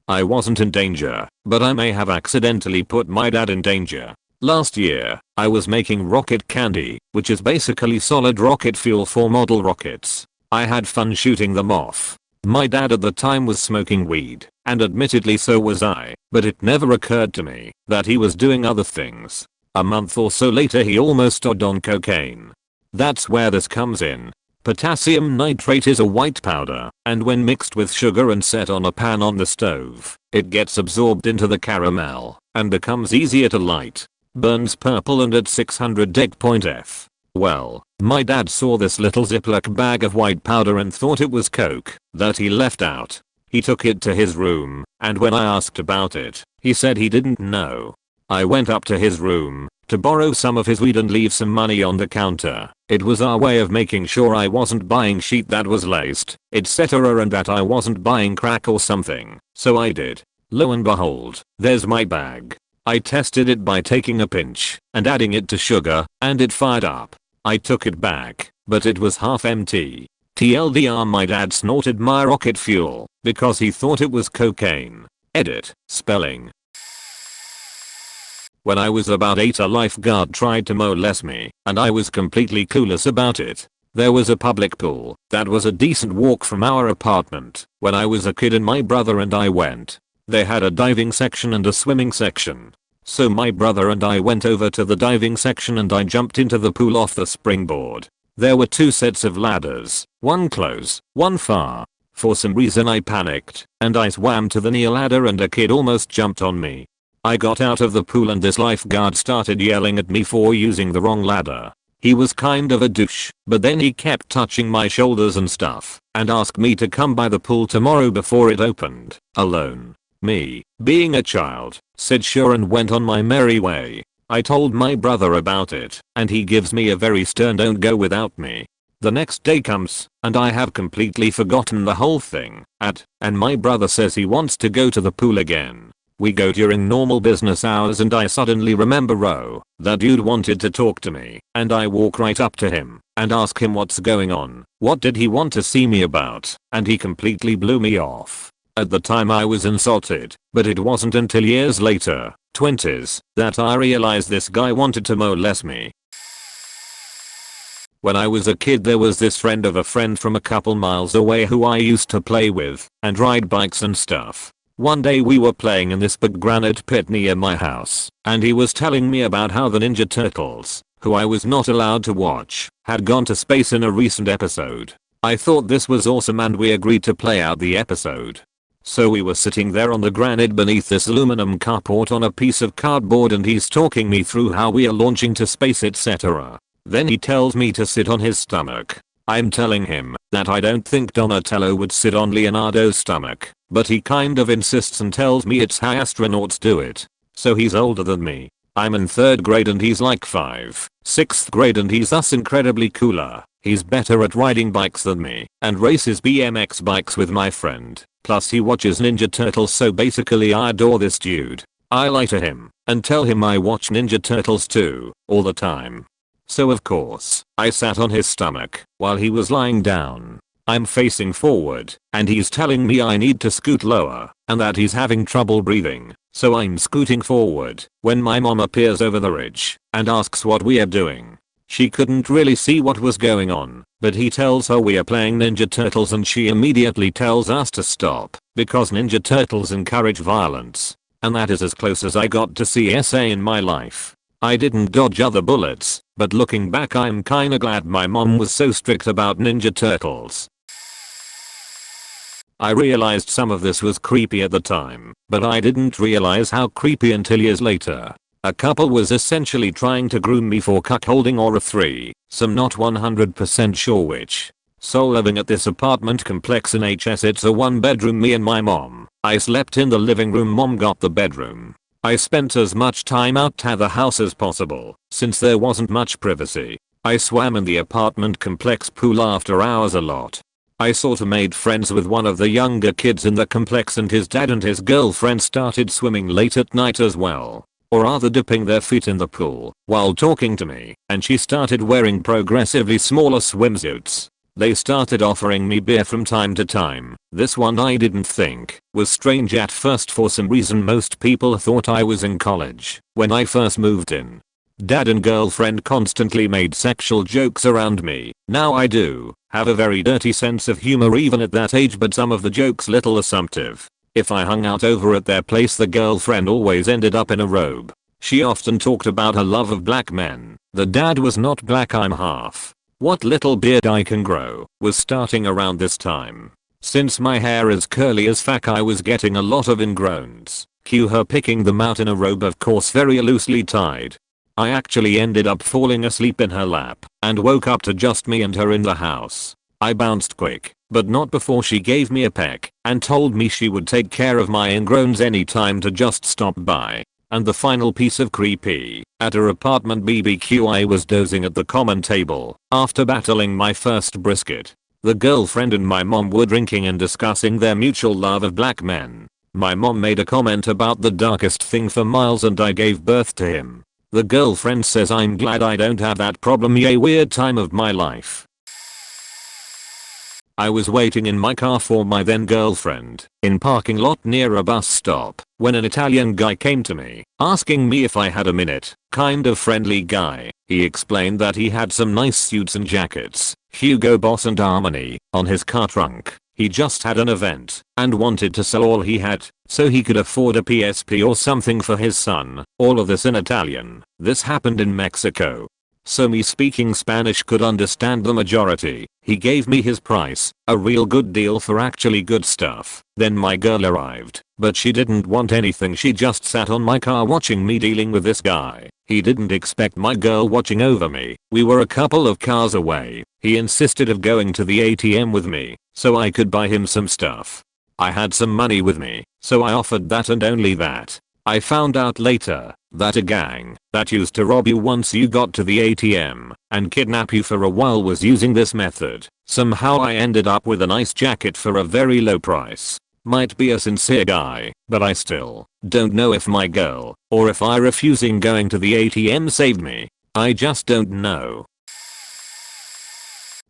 I wasn't in danger, but I may have accidentally put my dad in danger. Last year, I was making rocket candy, which is basically solid rocket fuel for model rockets. I had fun shooting them off. My dad at the time was smoking weed, and admittedly so was I, but it never occurred to me that he was doing other things. A month or so later he almost died on cocaine. That's where this comes in. Potassium nitrate is a white powder, and when mixed with sugar and set on a pan on the stove, it gets absorbed into the caramel and becomes easier to light. Burns purple and at 600 deg.f. Well, my dad saw this little Ziploc bag of white powder and thought it was coke that he left out. He took it to his room, and when I asked about it, he said he didn't know. I went up to his room to borrow some of his weed and leave some money on the counter. It was our way of making sure I wasn't buying shit that was laced, etc., and that I wasn't buying crack or something, so I did. Lo and behold, there's my bag. I tested it by taking a pinch and adding it to sugar, and it fired up. I took it back, but it was half empty. TLDR, my dad snorted my rocket fuel because he thought it was cocaine. Edit, spelling. When I was about 8, a lifeguard tried to molest me, and I was completely clueless about it. There was a public pool that was a decent walk from our apartment when I was a kid, and my brother and I went. They had a diving section and a swimming section. So my brother and I went over to the diving section and I jumped into the pool off the springboard. There were 2 sets of ladders, one close, one far. For some reason I panicked and I swam to the near ladder and a kid almost jumped on me. I got out of the pool and this lifeguard started yelling at me for using the wrong ladder. He was kind of a douche, but then he kept touching my shoulders and stuff and asked me to come by the pool tomorrow before it opened, alone. Me, being a child, said sure and went on my merry way. I told my brother about it and he gives me a very stern don't go without me. The next day comes and I have completely forgotten the whole thing and my brother says he wants to go to the pool again. We go during normal business hours and I suddenly remember, oh, that dude wanted to talk to me, and I walk right up to him and ask him what's going on, what did he want to see me about, and he completely blew me off. At the time I was insulted, but it wasn't until years later, 20s, that I realized this guy wanted to molest me. When I was a kid there was this friend of a friend from a couple miles away who I used to play with and ride bikes and stuff. One day we were playing in this big granite pit near my house, and he was telling me about how the Ninja Turtles, who I was not allowed to watch, had gone to space in a recent episode. I thought this was awesome and we agreed to play out the episode. So we were sitting there on the granite beneath this aluminum carport on a piece of cardboard and he's talking me through how we are launching to space, etc. Then he tells me to sit on his stomach. I'm telling him that I don't think Donatello would sit on Leonardo's stomach, but he kind of insists and tells me it's how astronauts do it. So he's older than me. I'm in 3rd grade and he's like 5, 6th grade and he's thus incredibly cooler. He's better at riding bikes than me and races BMX bikes with my friend. Plus he watches Ninja Turtles, so basically I adore this dude. I lie to him and tell him I watch Ninja Turtles too, all the time. So of course, I sat on his stomach while he was lying down. I'm facing forward and he's telling me I need to scoot lower and that he's having trouble breathing. So I'm scooting forward when my mom appears over the ridge and asks what we are doing. She couldn't really see what was going on, but he tells her we are playing Ninja Turtles and she immediately tells us to stop because Ninja Turtles encourage violence. And that is as close as I got to CSA in my life. I didn't dodge other bullets, but looking back I'm kinda glad my mom was so strict about Ninja Turtles. I realized some of this was creepy at the time, but I didn't realize how creepy until years later. A couple was essentially trying to groom me for cuckolding or a threesome, not 100% sure which. So living at this apartment complex in HS, it's a 1-bedroom, me and my mom. I slept in the living room, mom got the bedroom. I spent as much time out at the house as possible, since there wasn't much privacy. I swam in the apartment complex pool after hours a lot. I sorta made friends with one of the younger kids in the complex and his dad and his girlfriend started swimming late at night as well. Or rather dipping their feet in the pool while talking to me, and she started wearing progressively smaller swimsuits. They started offering me beer from time to time. This one I didn't think was strange at first. For some reason most people thought I was in college when I first moved in. Dad and girlfriend constantly made sexual jokes around me. Now I do have a very dirty sense of humor even at that age, but some of the jokes little assumptive. If I hung out over at their place, the girlfriend always ended up in a robe. She often talked about her love of black men. The dad was not black, I'm half. What little beard I can grow was starting around this time. Since my hair is curly as fuck, I was getting a lot of ingrowns. Cue her picking them out in a robe, of course very loosely tied. I actually ended up falling asleep in her lap and woke up to just me and her in the house. I bounced quick, but not before she gave me a peck and told me she would take care of my ingrowns anytime to just stop by. And the final piece of creepy, at her apartment BBQ I was dozing at the common table after battling my first brisket. The girlfriend and my mom were drinking and discussing their mutual love of black men. My mom made a comment about the darkest thing for Miles and I gave birth to him. The girlfriend says I'm glad I don't have that problem, yay, weird time of my life. I was waiting in my car for my then girlfriend in parking lot near a bus stop when an Italian guy came to me asking me if I had a minute. Kind of friendly guy. He explained that he had some nice suits and jackets, Hugo Boss and Armani, on his car trunk. He just had an event and wanted to sell all he had so he could afford a PSP or something for his son. All of this in Italian. This happened in Mexico. So me speaking Spanish could understand the majority. He gave me his price, a real good deal for actually good stuff. Then my girl arrived, but she didn't want anything. She just sat on my car watching me dealing with this guy. He didn't expect my girl watching over me. We were a couple of cars away. He insisted of going to the ATM with me so I could buy him some stuff. I had some money with me, so I offered that and only that. I found out later that a gang that used to rob you once you got to the ATM and kidnap you for a while was using this method. Somehow I ended up with a nice jacket for a very low price. Might be a sincere guy, but I still don't know if my girl or if I refusing going to the ATM saved me. I just don't know.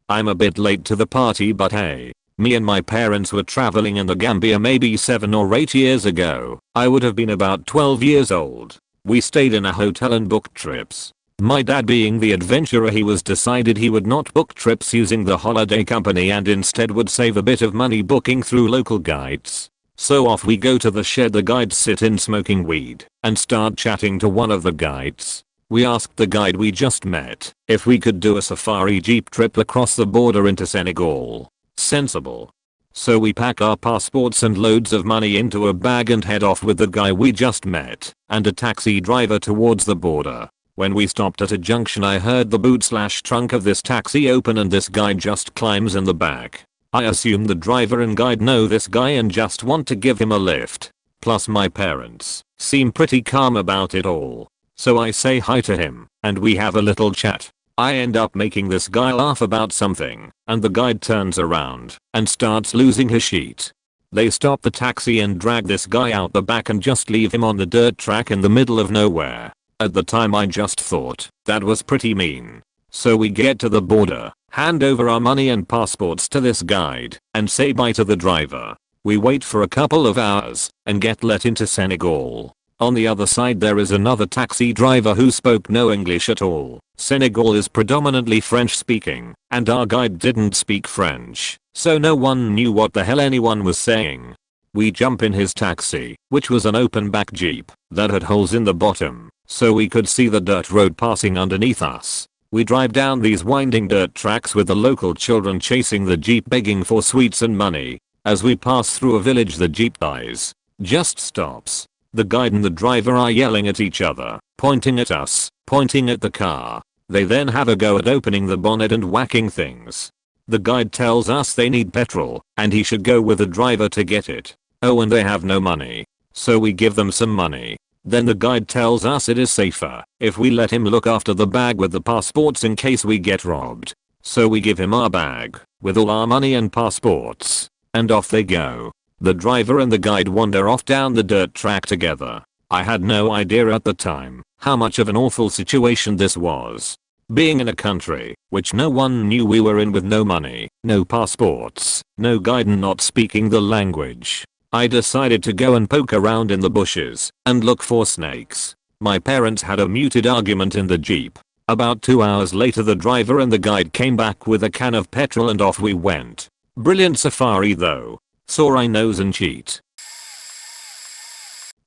I'm a bit late to the party, but hey. Me and my parents were traveling in the Gambia maybe 7 or 8 years ago. I would have been about 12 years old. We stayed in a hotel and booked trips. My dad, being the adventurer he was, decided he would not book trips using the holiday company and instead would save a bit of money booking through local guides. So off we go to the shed. The guides sit in smoking weed and start chatting to one of the guides. We asked the guide we just met if we could do a safari jeep trip across the border into Senegal. Sensible. So we pack our passports and loads of money into a bag and head off with the guy we just met and a taxi driver towards the border. When we stopped at a junction, I heard the boot/trunk of this taxi open and this guy just climbs in the back. I assume the driver and guide know this guy and just want to give him a lift. Plus my parents seem pretty calm about it all. So I say hi to him and we have a little chat. I end up making this guy laugh about something, and the guide turns around and starts losing his shit. They stop the taxi and drag this guy out the back and just leave him on the dirt track in the middle of nowhere. At the time I just thought that was pretty mean. So we get to the border, hand over our money and passports to this guide, and say bye to the driver. We wait for a couple of hours and get let into Senegal. On the other side there is another taxi driver who spoke no English at all. Senegal is predominantly French speaking, and our guide didn't speak French, so no one knew what the hell anyone was saying. We jump in his taxi, which was an open back jeep that had holes in the bottom, so we could see the dirt road passing underneath us. We drive down these winding dirt tracks with the local children chasing the jeep begging for sweets and money. As we pass through a village the jeep dies. Just stops. The guide and the driver are yelling at each other, pointing at us, pointing at the car. They then have a go at opening the bonnet and whacking things. The guide tells us they need petrol and he should go with the driver to get it. Oh, and they have no money. So we give them some money. Then the guide tells us it is safer if we let him look after the bag with the passports in case we get robbed. So we give him our bag with all our money and passports. And off they go. The driver and the guide wander off down the dirt track together. I had no idea at the time how much of an awful situation this was. Being in a country which no one knew we were in with no money, no passports, no guide and not speaking the language. I decided to go and poke around in the bushes and look for snakes. My parents had a muted argument in the jeep. About 2 hours later the driver and the guide came back with a can of petrol and off we went. Brilliant safari though. Sore eye, nose and cheat.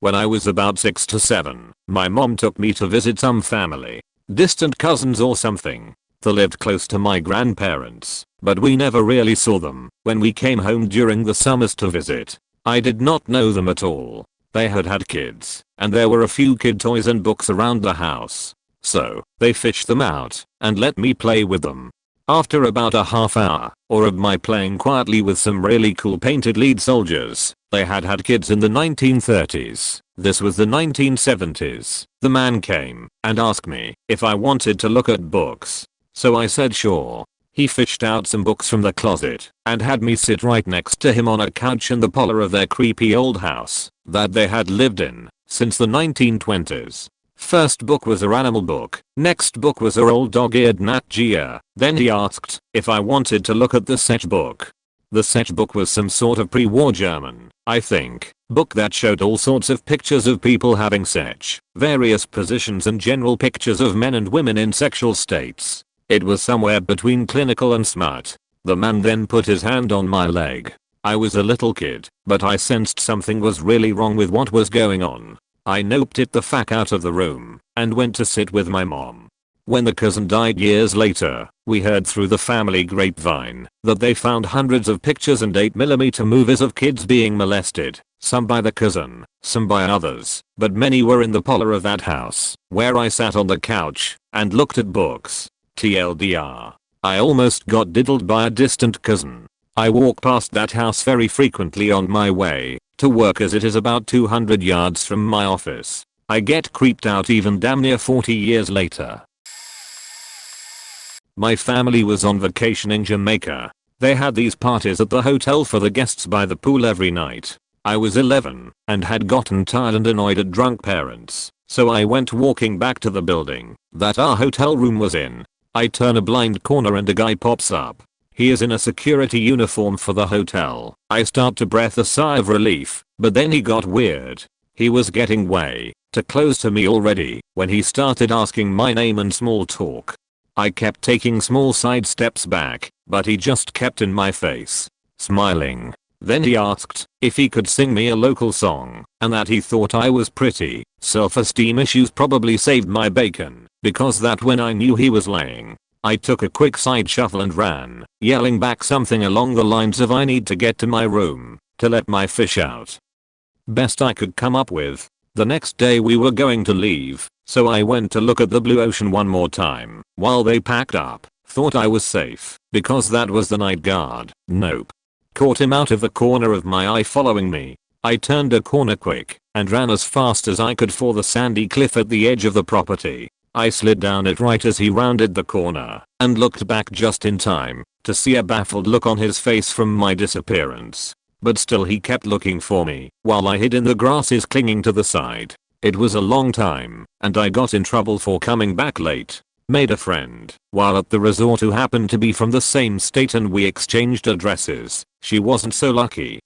When I was about 6 to 7, my mom took me to visit some family. Distant cousins or something. They lived close to my grandparents, but we never really saw them when we came home during the summers to visit. I did not know them at all. They had had kids, and there were a few kid toys and books around the house. So, they fished them out and let me play with them. After about a half hour or of my playing quietly with some really cool painted lead soldiers, they had had kids in the 1930s. This was the 1970s. The man came and asked me if I wanted to look at books. So I said sure. He fished out some books from the closet and had me sit right next to him on a couch in the parlor of their creepy old house that they had lived in since the 1920s. First book was her animal book, next book was her old dog-eared Nat Geo, then he asked if I wanted to look at the sketchbook. The sketchbook was some sort of pre-war German, I think, book that showed all sorts of pictures of people having sex, various positions and general pictures of men and women in sexual states. It was somewhere between clinical and smut. The man then put his hand on my leg. I was a little kid, but I sensed something was really wrong with what was going on. I noped it the fuck out of the room and went to sit with my mom. When the cousin died years later, we heard through the family grapevine that they found hundreds of pictures and 8mm movies of kids being molested, some by the cousin, some by others, but many were in the parlor of that house, where I sat on the couch and looked at books. TLDR. I almost got diddled by a distant cousin. I walk past that house very frequently on my way to work as it is about 200 yards from my office. I get creeped out even damn near 40 years later. My family was on vacation in Jamaica. They had these parties at the hotel for the guests by the pool every night. I was 11 and had gotten tired and annoyed at drunk parents, so I went walking back to the building that our hotel room was in. I turn a blind corner and a guy pops up. He is in a security uniform for the hotel. I start to breathe a sigh of relief, but then he got weird. He was getting way too close to me already when he started asking my name and small talk. I kept taking small side steps back, but he just kept in my face, smiling. Then he asked if he could sing me a local song and that he thought I was pretty. Self-esteem issues probably saved my bacon, because that when I knew he was laying, I took a quick side shuffle and ran, yelling back something along the lines of I need to get to my room to let my fish out. Best I could come up with. The next day we were going to leave, so I went to look at the blue ocean one more time while they packed up. Thought I was safe because that was the night guard. Nope. Caught him out of the corner of my eye following me. I turned a corner quick and ran as fast as I could for the sandy cliff at the edge of the property. I slid down it right as he rounded the corner and looked back just in time to see a baffled look on his face from my disappearance. But still he kept looking for me while I hid in the grasses clinging to the side. It was a long time and I got in trouble for coming back late. Made a friend while at the resort who happened to be from the same state and we exchanged addresses. She wasn't so lucky.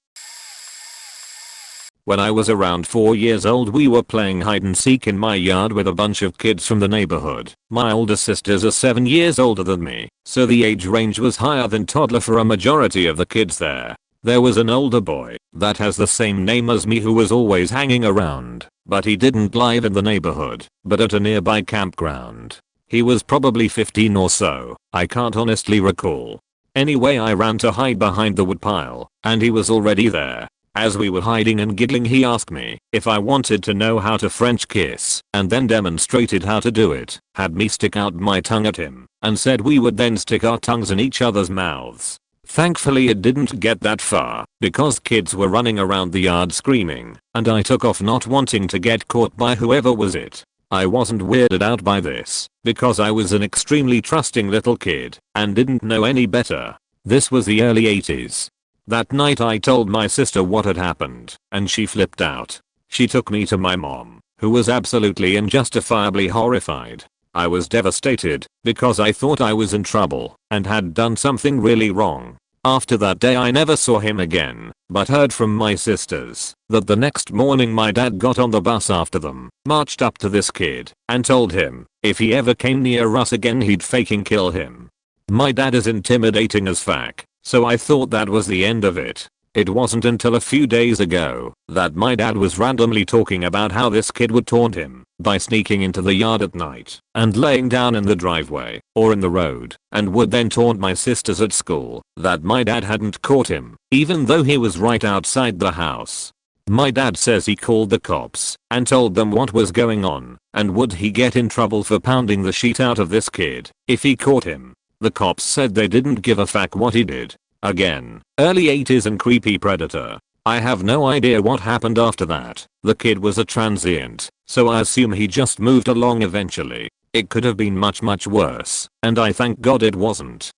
When I was around 4 years old we were playing hide and seek in my yard with a bunch of kids from the neighborhood. My older sisters are 7 years older than me, so the age range was higher than toddler for a majority of the kids there. There was an older boy that has the same name as me who was always hanging around, but he didn't live in the neighborhood, but at a nearby campground. He was probably 15 or so, I can't honestly recall. Anyway I ran to hide behind the woodpile, and he was already there. As we were hiding and giggling he asked me if I wanted to know how to French kiss and then demonstrated how to do it, had me stick out my tongue at him, and said we would then stick our tongues in each other's mouths. Thankfully it didn't get that far because kids were running around the yard screaming, and I took off not wanting to get caught by whoever was it. I wasn't weirded out by this because I was an extremely trusting little kid and didn't know any better. This was the early 80s. That night I told my sister what had happened and she flipped out. She took me to my mom, who was absolutely and justifiably horrified. I was devastated because I thought I was in trouble and had done something really wrong. After that day I never saw him again, but heard from my sisters that the next morning my dad got on the bus after them, marched up to this kid, and told him if he ever came near us again he'd fucking kill him. My dad is intimidating as fuck, so I thought that was the end of it. It wasn't until a few days ago that my dad was randomly talking about how this kid would taunt him by sneaking into the yard at night and laying down in the driveway or in the road, and would then taunt my sisters at school that my dad hadn't caught him even though he was right outside the house. My dad says he called the cops and told them what was going on and would he get in trouble for pounding the shit out of this kid if he caught him. The cops said they didn't give a fuck what he did. Again, early 80s and creepy predator. I have no idea what happened after that. The kid was a transient, so I assume he just moved along eventually. It could have been much worse, and I thank God it wasn't.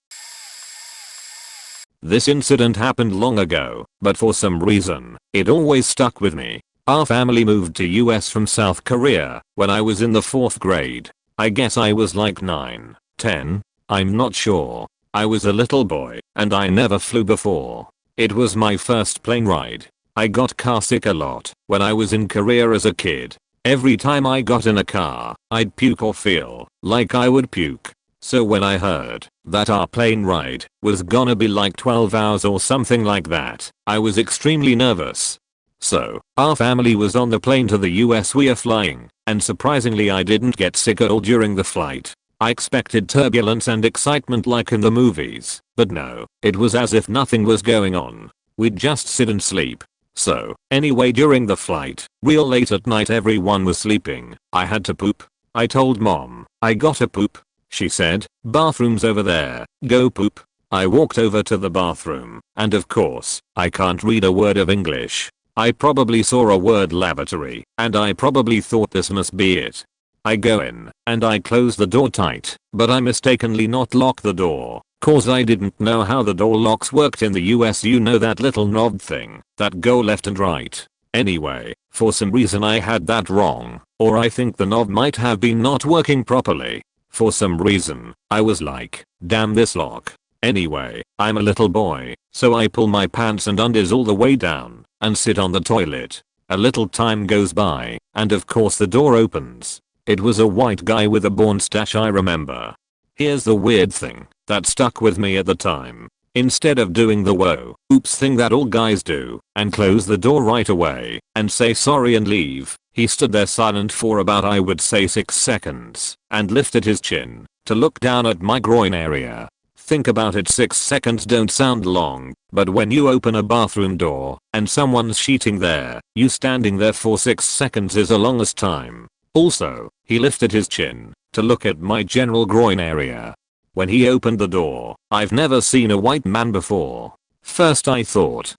This incident happened long ago, but for some reason, it always stuck with me. Our family moved to US from South Korea when I was in the 4th grade. I guess I was like 9, 10. I'm not sure. I was a little boy, and I never flew before. It was my first plane ride. I got car sick a lot when I was in Korea as a kid. Every time I got in a car, I'd puke or feel like I would puke. So when I heard that our plane ride was gonna be like 12 hours or something like that, I was extremely nervous. So, our family was on the plane to the US we are flying, and surprisingly I didn't get sick at all during the flight. I expected turbulence and excitement like in the movies, but no, it was as if nothing was going on. We'd just sit and sleep. So, anyway during the flight, real late at night everyone was sleeping, I had to poop. I told mom, I gotta poop. She said, bathroom's over there, go poop. I walked over to the bathroom, and of course, I can't read a word of English. I probably saw a word lavatory, and I probably thought this must be it. I go in, and I close the door tight, but I mistakenly not lock the door, cause I didn't know how the door locks worked in the US, you know that little knob thing, that go left and right. Anyway, for some reason I had that wrong, or I think the knob might have been not working properly. For some reason, I was like, damn this lock. Anyway, I'm a little boy, so I pull my pants and undies all the way down, and sit on the toilet. A little time goes by, and of course the door opens. It was a white guy with a porn stash I remember. Here's the weird thing that stuck with me at the time. Instead of doing the whoa, oops thing that all guys do, and close the door right away, and say sorry and leave, he stood there silent for about I would say 6 seconds, and lifted his chin, to look down at my groin area. Think about it, 6 seconds don't sound long, but when you open a bathroom door, and someone's sheeting there, you standing there for 6 seconds is the longest time. Also, he lifted his chin, to look at my general groin area. When he opened the door, I've never seen a white man before. First I thought,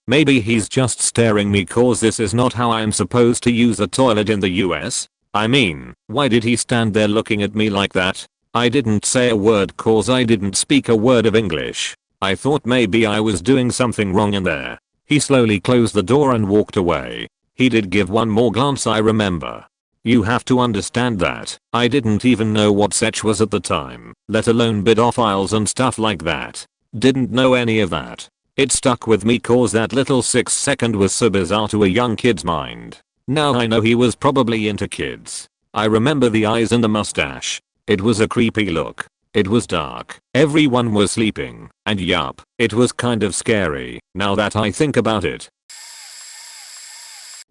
maybe he's just staring me cause this is not how I'm supposed to use a toilet in the US. I mean, why did he stand there looking at me like that? I didn't say a word cause I didn't speak a word of English. I thought maybe I was doing something wrong in there. He slowly closed the door and walked away. He did give one more glance I remember. You have to understand that I didn't even know what Sech was at the time, let alone pedophiles and stuff like that. Didn't know any of that. It stuck with me cause that little 6 second was so bizarre to a young kid's mind. Now I know he was probably into kids. I remember the eyes and the mustache. It was a creepy look. It was dark. Everyone was sleeping. And yup, it was kind of scary, now that I think about it.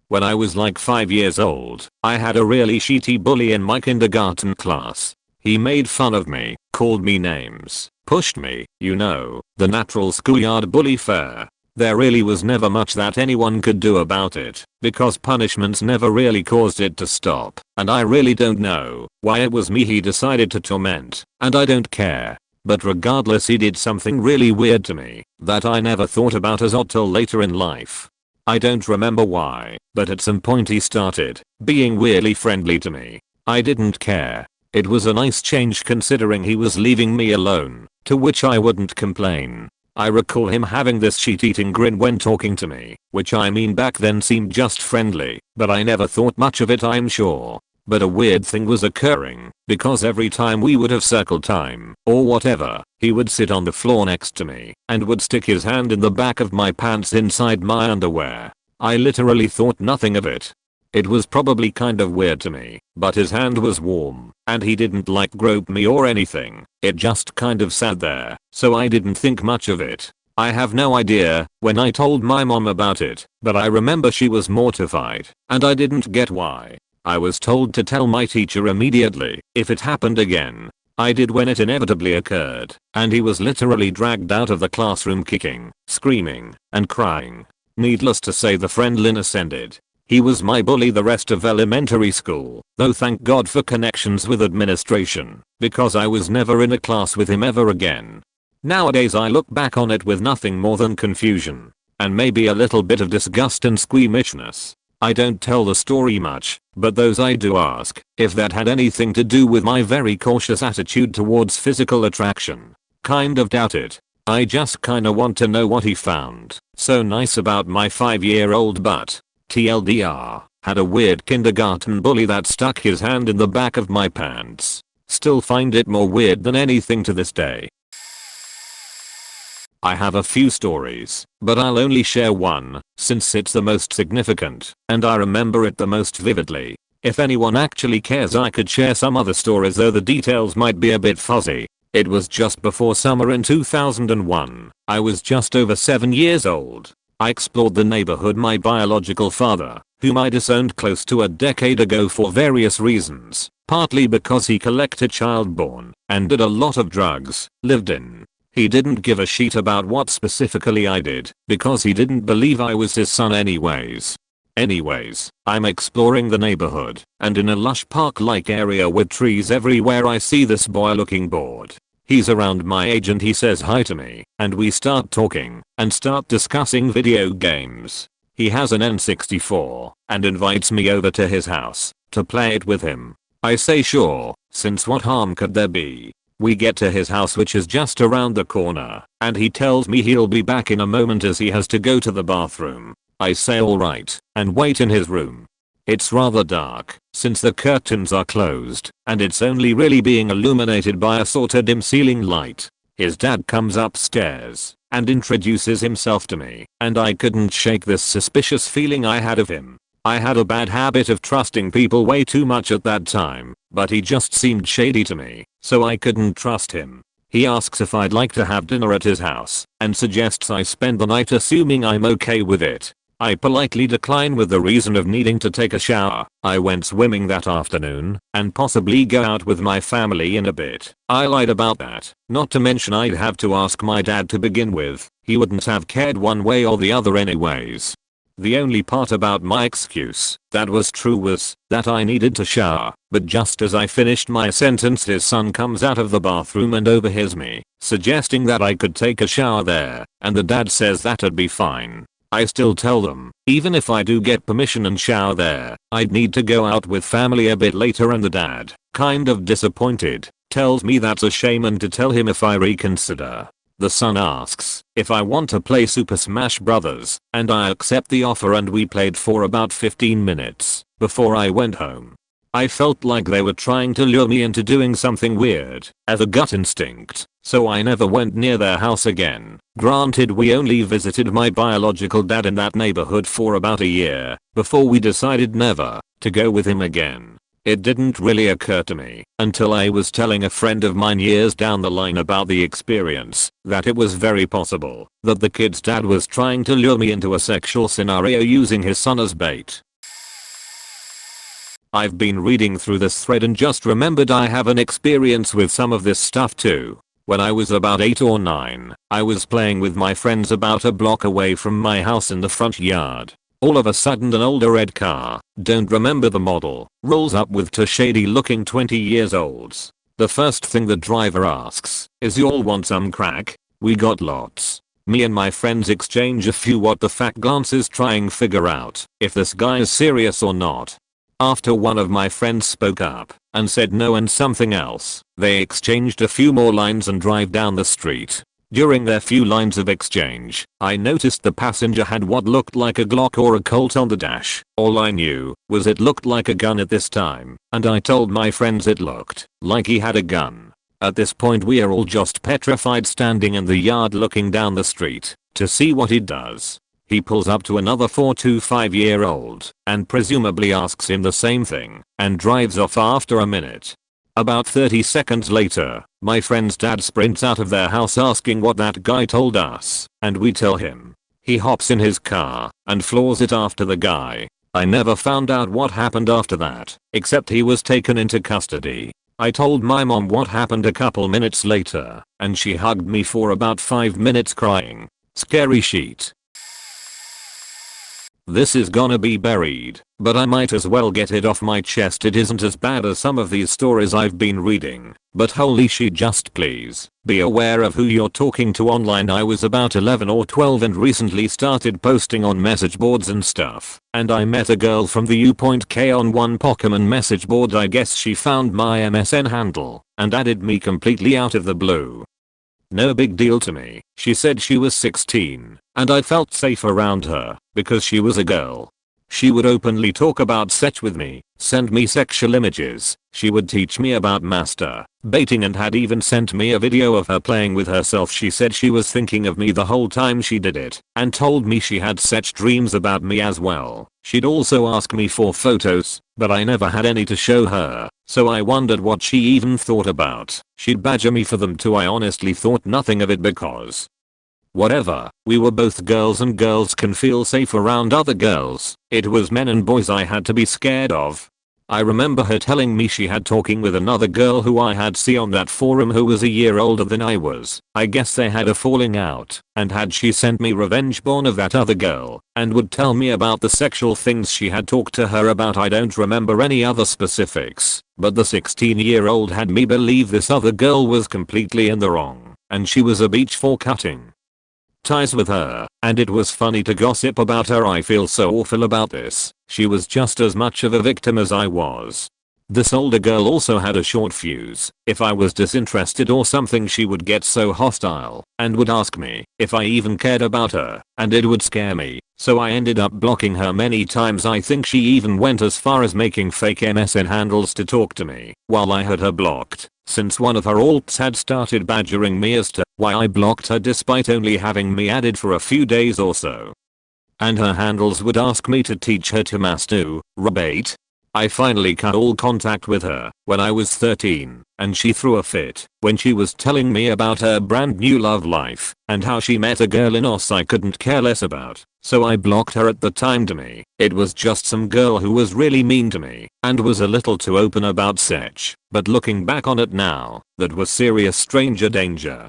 When I was like 5 years old, I had a really shitty bully in my kindergarten class. He made fun of me, called me names, pushed me, you know, the natural schoolyard bully fare. There really was never much that anyone could do about it, because punishments never really caused it to stop, and I really don't know why it was me he decided to torment, and I don't care. But regardless he did something really weird to me, that I never thought about as odd till later in life. I don't remember why, but at some point he started being weirdly friendly to me. I didn't care. It was a nice change considering he was leaving me alone, to which I wouldn't complain. I recall him having this shit-eating grin when talking to me, which I mean back then seemed just friendly, but I never thought much of it I'm sure. But a weird thing was occurring, because every time we would have circle time, or whatever, he would sit on the floor next to me, and would stick his hand in the back of my pants inside my underwear. I literally thought nothing of it. It was probably kind of weird to me, but his hand was warm, and he didn't like grope me or anything, it just kind of sat there, so I didn't think much of it. I have no idea when I told my mom about it, but I remember she was mortified, and I didn't get why. I was told to tell my teacher immediately if it happened again. I did when it inevitably occurred, and he was literally dragged out of the classroom kicking, screaming, and crying. Needless to say the friendliness ended. He was my bully the rest of elementary school, though thank God for connections with administration, because I was never in a class with him ever again. Nowadays I look back on it with nothing more than confusion, and maybe a little bit of disgust and squeamishness. I don't tell the story much, but those I do ask if that had anything to do with my very cautious attitude towards physical attraction. Kind of doubt it. I just kinda want to know what he found so nice about my 5-year-old but, TLDR, had a weird kindergarten bully that stuck his hand in the back of my pants. Still find it more weird than anything to this day. I have a few stories, but I'll only share one, since it's the most significant, and I remember it the most vividly. If anyone actually cares, I could share some other stories, though the details might be a bit fuzzy. It was just before summer in 2001. I was just over 7 years old. I explored the neighborhood my biological father, whom I disowned close to a decade ago for various reasons, partly because he collected child porn and did a lot of drugs, lived in. He didn't give a shit about what specifically I did, because he didn't believe I was his son anyways. I'm exploring the neighborhood, and in a lush park-like area with trees everywhere I see this boy looking bored. He's around my age and he says hi to me, and we start talking, and start discussing video games. He has an N64, and invites me over to his house, to play it with him. I say sure, since what harm could there be? We get to his house, which is just around the corner, and he tells me he'll be back in a moment as he has to go to the bathroom. I say alright, and wait in his room. It's rather dark, since the curtains are closed, and it's only really being illuminated by a sorta dim ceiling light. His dad comes upstairs, and introduces himself to me, and I couldn't shake this suspicious feeling I had of him. I had a bad habit of trusting people way too much at that time, but he just seemed shady to me, so I couldn't trust him. He asks if I'd like to have dinner at his house, and suggests I spend the night, assuming I'm okay with it. I politely decline with the reason of needing to take a shower. I went swimming that afternoon, and possibly go out with my family in a bit. I lied about that, not to mention I'd have to ask my dad to begin with. He wouldn't have cared one way or the other anyways. The only part about my excuse that was true was that I needed to shower, but just as I finished my sentence, his son comes out of the bathroom and overhears me, suggesting that I could take a shower there, and the dad says that'd be fine. I still tell them, even if I do get permission and shower there, I'd need to go out with family a bit later, and the dad, kind of disappointed, tells me that's a shame and to tell him if I reconsider. The son asks if I want to play Super Smash Bros, and I accept the offer, and we played for about 15 minutes before I went home. I felt like they were trying to lure me into doing something weird, as a gut instinct, so I never went near their house again. Granted, we only visited my biological dad in that neighborhood for about a year before we decided never to go with him again. It didn't really occur to me until I was telling a friend of mine years down the line about the experience that it was very possible that the kid's dad was trying to lure me into a sexual scenario using his son as bait. I've been reading through this thread and just remembered I have an experience with some of this stuff too. When I was about 8 or 9, I was playing with my friends about a block away from my house in the front yard. All of a sudden an older red car, don't remember the model, rolls up with two shady looking 20-year-olds. The first thing the driver asks is, "Y'all want some crack?" We got lots. Me and my friends exchange a few what the fuck glances, trying to figure out if this guy is serious or not. After one of my friends spoke up and said no and something else, they exchanged a few more lines and drive down the street. During their few lines of exchange, I noticed the passenger had what looked like a Glock or a Colt on the dash. All I knew was it looked like a gun at this time, and I told my friends it looked like he had a gun. At this point we are all just petrified, standing in the yard looking down the street to see what he does. He pulls up to another 4 to 5-year-old and presumably asks him the same thing and drives off after a minute. About 30 seconds later, my friend's dad sprints out of their house asking what that guy told us, and we tell him. He hops in his car and floors it after the guy. I never found out what happened after that, except he was taken into custody. I told my mom what happened a couple minutes later, and she hugged me for about 5 minutes crying. Scary shit. This is gonna be buried, but I might as well get it off my chest. It isn't as bad as some of these stories I've been reading, but holy shit, just please be aware of who you're talking to online. I was about 11 or 12 and recently started posting on message boards and stuff, and I met a girl from the U.K on one Pokemon message board. I guess she found my MSN handle and added me completely out of the blue. No big deal to me. She said she was 16, and I felt safe around her because she was a girl. She would openly talk about sex with me, send me sexual images. She would teach me about masturbating and had even sent me a video of her playing with herself. She said she was thinking of me the whole time she did it and told me she had sex dreams about me as well. She'd also ask me for photos, but I never had any to show her, so I wondered what she even thought about. She'd badger me for them too. I honestly thought nothing of it because whatever, we were both girls and girls can feel safe around other girls. It was men and boys I had to be scared of. I remember her telling me she had talking with another girl who I had seen on that forum who was a year older than I was. I guess they had a falling out, and had she sent me revenge porn of that other girl, and would tell me about the sexual things she had talked to her about. I don't remember any other specifics, but the 16-year-old had me believe this other girl was completely in the wrong, and she was a beach for cutting ties with her, and it was funny to gossip about her. I feel so awful about this. She was just as much of a victim as I was. This older girl also had a short fuse. If I was disinterested or something, she would get so hostile and would ask me if I even cared about her, and it would scare me. So I ended up blocking her many times. I think she even went as far as making fake MSN handles to talk to me while I had her blocked, since one of her alts had started badgering me as to why I blocked her despite only having me added for a few days or so. And her handles would ask me to teach her to masturbate. I finally cut all contact with her when I was 13, and she threw a fit when she was telling me about her brand new love life and how she met a girl in Oz I couldn't care less about. So I blocked her at the time. To me, it was just some girl who was really mean to me and was a little too open about sex, but looking back on it now, that was serious stranger danger.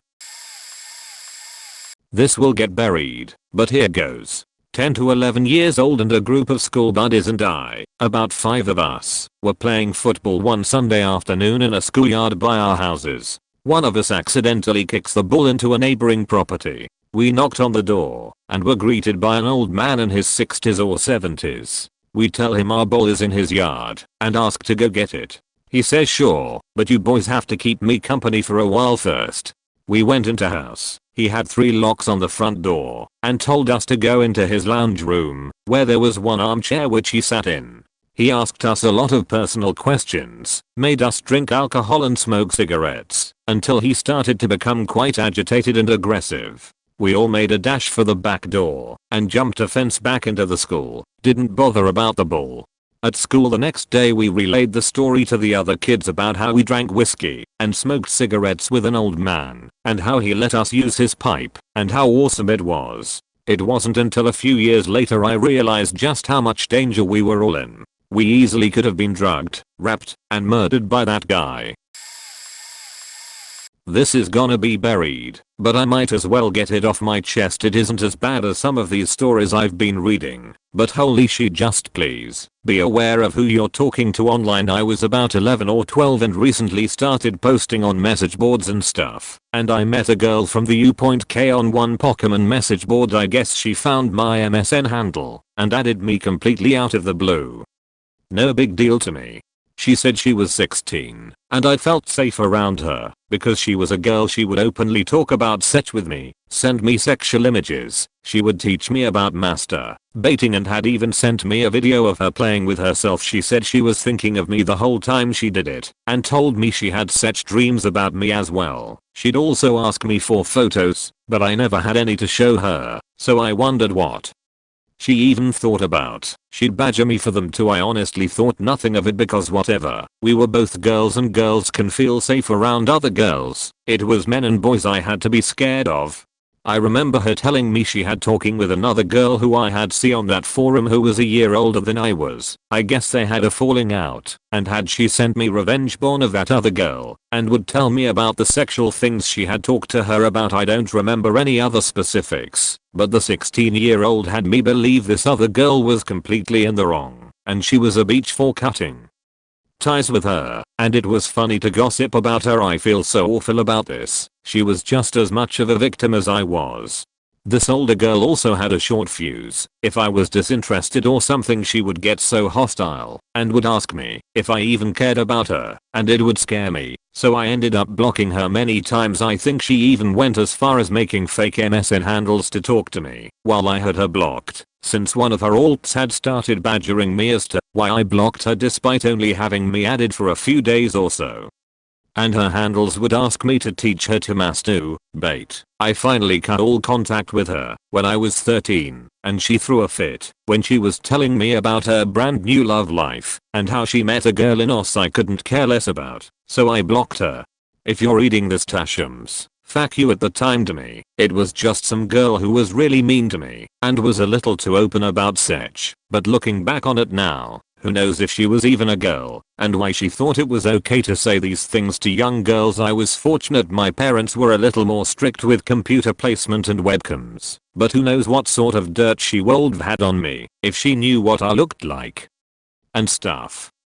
This will get buried, but here goes. 10 to 11 years old and a group of school buddies and I, about 5 of us, were playing football one Sunday afternoon in a schoolyard by our houses. One of us accidentally kicks the ball into a neighboring property. We knocked on the door and were greeted by an old man in his 60s or 70s. We tell him our ball is in his yard and ask to go get it. He says sure, but you boys have to keep me company for a while first. We went into house. He had 3 locks on the front door and told us to go into his lounge room where there was one armchair which he sat in. He asked us a lot of personal questions, made us drink alcohol and smoke cigarettes until he started to become quite agitated and aggressive. We all made a dash for the back door and jumped a fence back into the school. Didn't bother about the ball. At school the next day we relayed the story to the other kids about how we drank whiskey and smoked cigarettes with an old man and how he let us use his pipe and how awesome it was. It wasn't until a few years later I realized just how much danger we were all in. We easily could have been drugged, raped, and murdered by that guy. This is gonna be buried, but I might as well get it off my chest. It isn't as bad as some of these stories I've been reading, but holy shit, just please be aware of who you're talking to online. I was about 11 or 12 and recently started posting on message boards and stuff, and I met a girl from the U.K on one Pokemon message board. I guess she found my MSN handle and added me completely out of the blue. No big deal to me. She said she was 16, and I felt safe around her because she was a girl. She would openly talk about sex with me, send me sexual images. She would teach me about masturbating and had even sent me a video of her playing with herself. She said she was thinking of me the whole time she did it and told me she had sex dreams about me as well. She'd also ask me for photos, but I never had any to show her, so I wondered what she even thought about. She'd badger me for them too. I honestly thought nothing of it because whatever, we were both girls and girls can feel safe around other girls. It was men and boys I had to be scared of. I remember her telling me she had talking with another girl who I had seen on that forum who was a year older than I was. I guess they had a falling out, and had she sent me revenge porn of that other girl, and would tell me about the sexual things she had talked to her about. I don't remember any other specifics, but the 16-year-old had me believe this other girl was completely in the wrong, and she was a beach for cutting ties with her, and it was funny to gossip about her. I feel so awful about this. She was just as much of a victim as I was. This older girl also had a short fuse. If I was disinterested or something, she would get so hostile and would ask me if I even cared about her, and it would scare me. So I ended up blocking her many times. I think she even went as far as making fake MSN handles to talk to me while I had her blocked, since one of her alts had started badgering me as to why I blocked her despite only having me added for a few days or so. And her handles would ask me to teach her to masturbate. I finally cut all contact with her when I was 13, and she threw a fit when she was telling me about her brand new love life and how she met a girl in Oz I couldn't care less about, so I blocked her. If you're reading this, Tashums, fuck you. At the time, to me, it was just some girl who was really mean to me and was a little too open about sex, but looking back on it now, who knows if she was even a girl and why she thought it was okay to say these things to young girls. I was fortunate my parents were a little more strict with computer placement and webcams, but who knows what sort of dirt she would have had on me if she knew what I looked like and stuff.